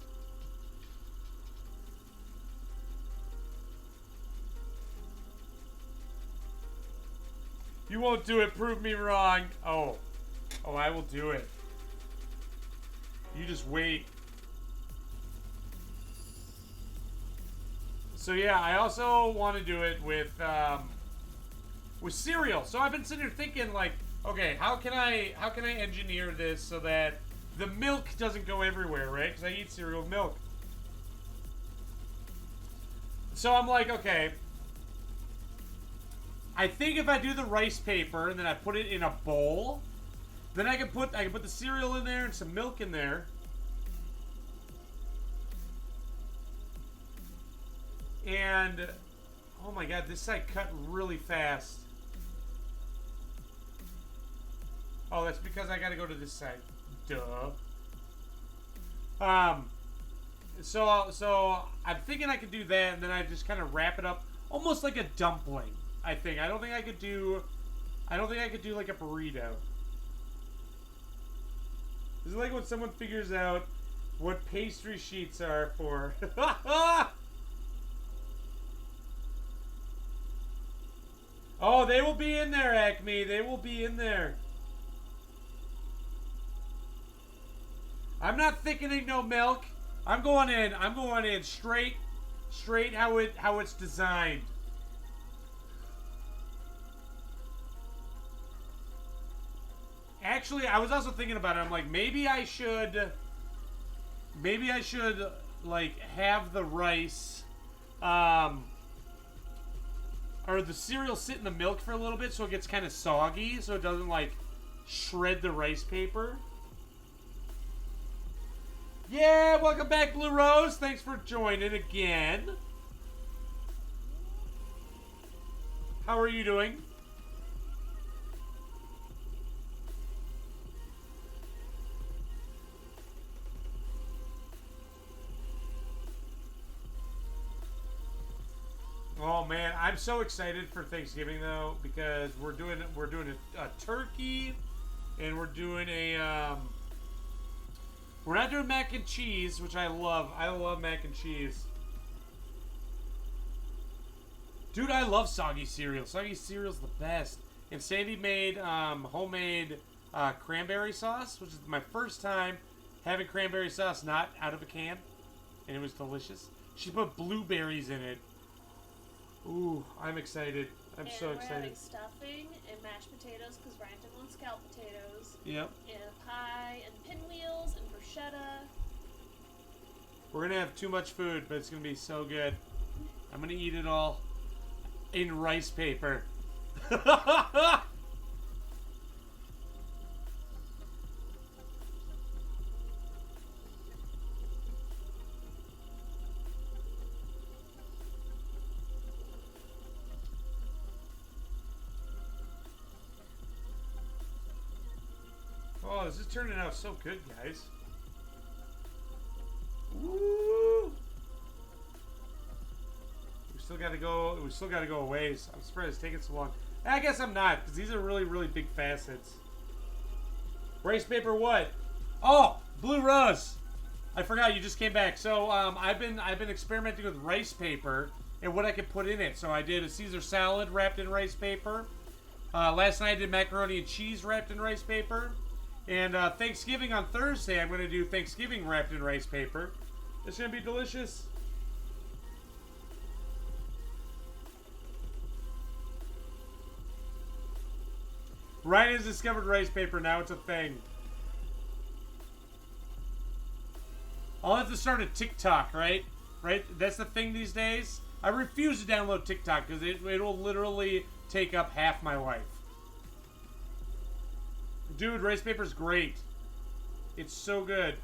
You won't do it. Prove me wrong. Oh, I will do it. You just wait. So yeah, I also want to do it with cereal. So I've been sitting here thinking, like, okay, how can I engineer this so that the milk doesn't go everywhere, right? Because I eat cereal with milk. So I'm like, okay, I think if I do the rice paper and then I put it in a bowl, then I can put the cereal in there and some milk in there. And oh my god, this side cut really fast. Oh, that's because I gotta go to this side. Duh. So I'm thinking I could do that, and then I just kind of wrap it up, almost like a dumpling. I think. I don't think I could do like a burrito. This is like when someone figures out what pastry sheets are for. Oh, they will be in there, Acme. They will be in there. I'm not thickening no milk. I'm going in straight how it's designed. Actually, I was also thinking about it. I'm like, maybe I should like have the rice or the cereal sit in the milk for a little bit so it gets kind of soggy, so it doesn't like shred the rice paper. Yeah, welcome back, Blue Rose. Thanks for joining again. How are you doing? Oh man, I'm so excited for Thanksgiving though, because we're doing a turkey, and we're doing a we're not doing mac and cheese, which I love. I love mac and cheese. Dude, I love soggy cereal. Soggy cereal's the best. And Sandy made homemade cranberry sauce, which is my first time having cranberry sauce not out of a can, and it was delicious. She put blueberries in it. Ooh, I'm excited. I'm so excited. We're having stuffing and mashed potatoes because Ryan didn't want scalloped potatoes. Yep. And a pie and pinwheels and bruschetta. We're gonna have too much food, but it's gonna be so good. I'm gonna eat it all in rice paper. Oh, this is turning out so good, guys. Woo! We still gotta go a ways. I'm surprised it's taking so long. I guess I'm not, because these are really, really big facets. Rice paper what? Oh, Blue Rose. I forgot you just came back. So I've been experimenting with rice paper and what I could put in it. So I did a Caesar salad wrapped in rice paper. Last night I did macaroni and cheese wrapped in rice paper. And Thanksgiving on Thursday, I'm going to do Thanksgiving wrapped in rice paper. It's going to be delicious. Ryan has discovered rice paper. Now it's a thing. I'll have to start a TikTok, right? Right? That's the thing these days. I refuse to download TikTok because it will literally take up half my life. Dude, rice paper's great. It's so good.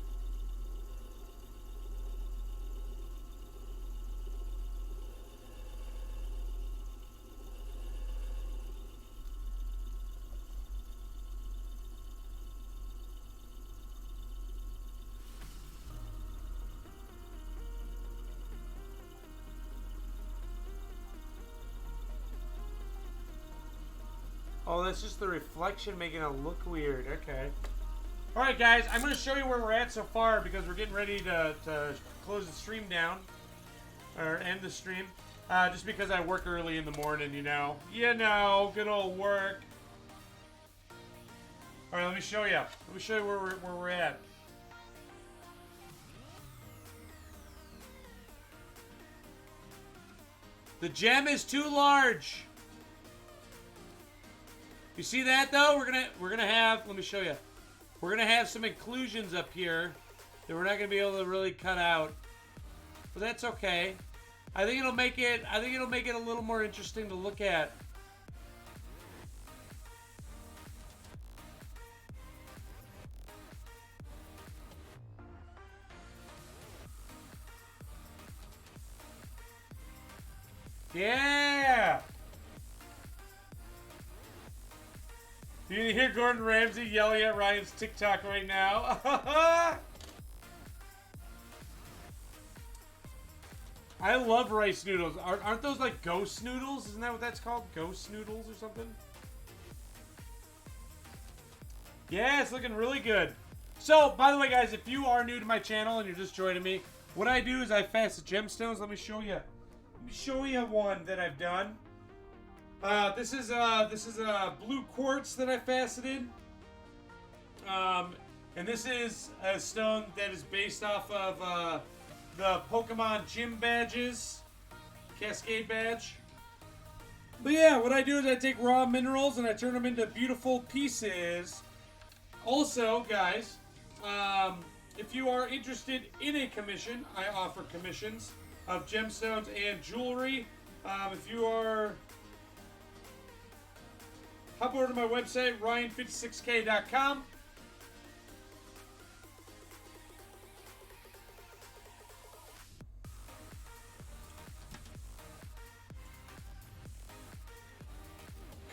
Oh, that's just the reflection making it look weird. Okay. All right, guys. I'm going to show you where we're at so far because we're getting ready to close the stream down. Or end the stream. Just because I work early in the morning, you know. You know, good old work. All right, let me show you. Let me show you where we're at. The gem is too large. You see that though? We're gonna have. Let me show you. We're gonna have some inclusions up here that we're not gonna be able to really cut out, but that's okay. I think it'll make it. I think it'll make it a little more interesting to look at. Yeah! You hear Gordon Ramsay yelling at Ryan's TikTok right now? I love rice noodles. Aren't those like ghost noodles? Isn't that what that's called? Ghost noodles or something? Yeah, it's looking really good. So, by the way, guys, if you are new to my channel and you're just joining me, what I do is I fast the gemstones. Let me show you. Let me show you one that I've done. This is a blue quartz that I faceted. And this is a stone that is based off of the Pokemon gym badges, Cascade badge. But yeah, what I do is I take raw minerals and I turn them into beautiful pieces. Also, guys, if you are interested in a commission, I offer commissions of gemstones and jewelry. If you are, hop over to my website, ryan56k.com.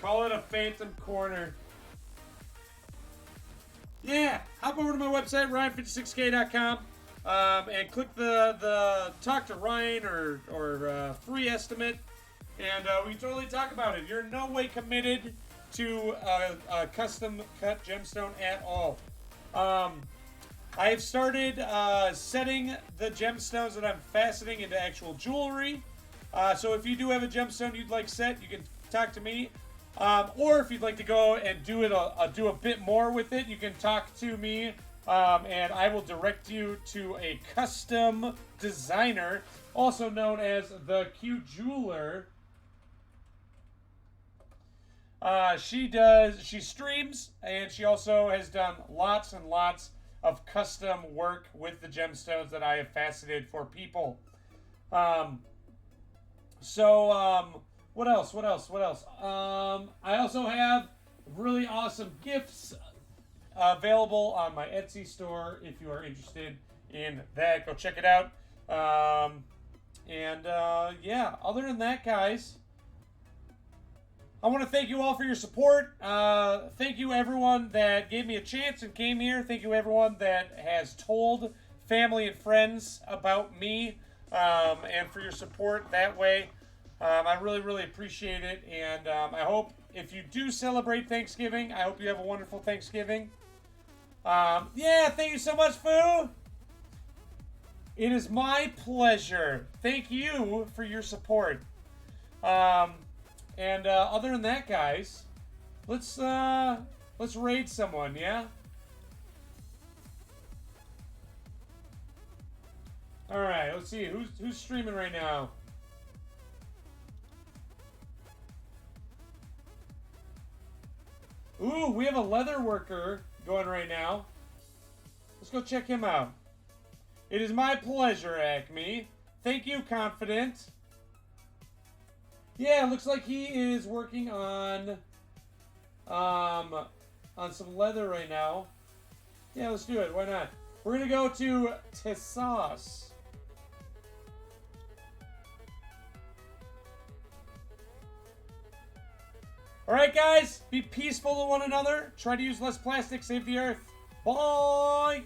Call it a phantom corner. Yeah, hop over to my website, ryan56k.com. And click the talk to Ryan or free estimate, and we can totally talk about it. You're in no way committed to a custom cut gemstone at all. I have started setting the gemstones that I'm faceting into actual jewelry. So if you do have a gemstone you'd like set, you can talk to me. Or if you'd like to go and do a bit more with it, you can talk to me. And I will direct you to a custom designer, also known as the Q Jeweler. She streams, and she also has done lots and lots of custom work with the gemstones that I have faceted for people. What else? I also have really awesome gifts available on my Etsy store if you are interested in that. Go check it out. Yeah, other than that, guys, I want to thank you all for your support. Thank you everyone that gave me a chance and came here. Thank you everyone that has told family and friends about me, and for your support that way. I really, really appreciate it, and I hope if you do celebrate Thanksgiving, I hope you have a wonderful Thanksgiving. Yeah, thank you so much, Foo. It is my pleasure. Thank you for your support. Other than that, guys, let's raid someone, yeah? All right, let's see who's streaming right now. Ooh, we have a leather worker going right now. Let's go check him out. It is my pleasure, Acme. Thank you, Confident. Yeah, looks like he is working on some leather right now. Yeah, let's do it. Why not? We're gonna go to Texas. Alright, guys, be peaceful to one another. Try to use less plastic, save the earth. Bye!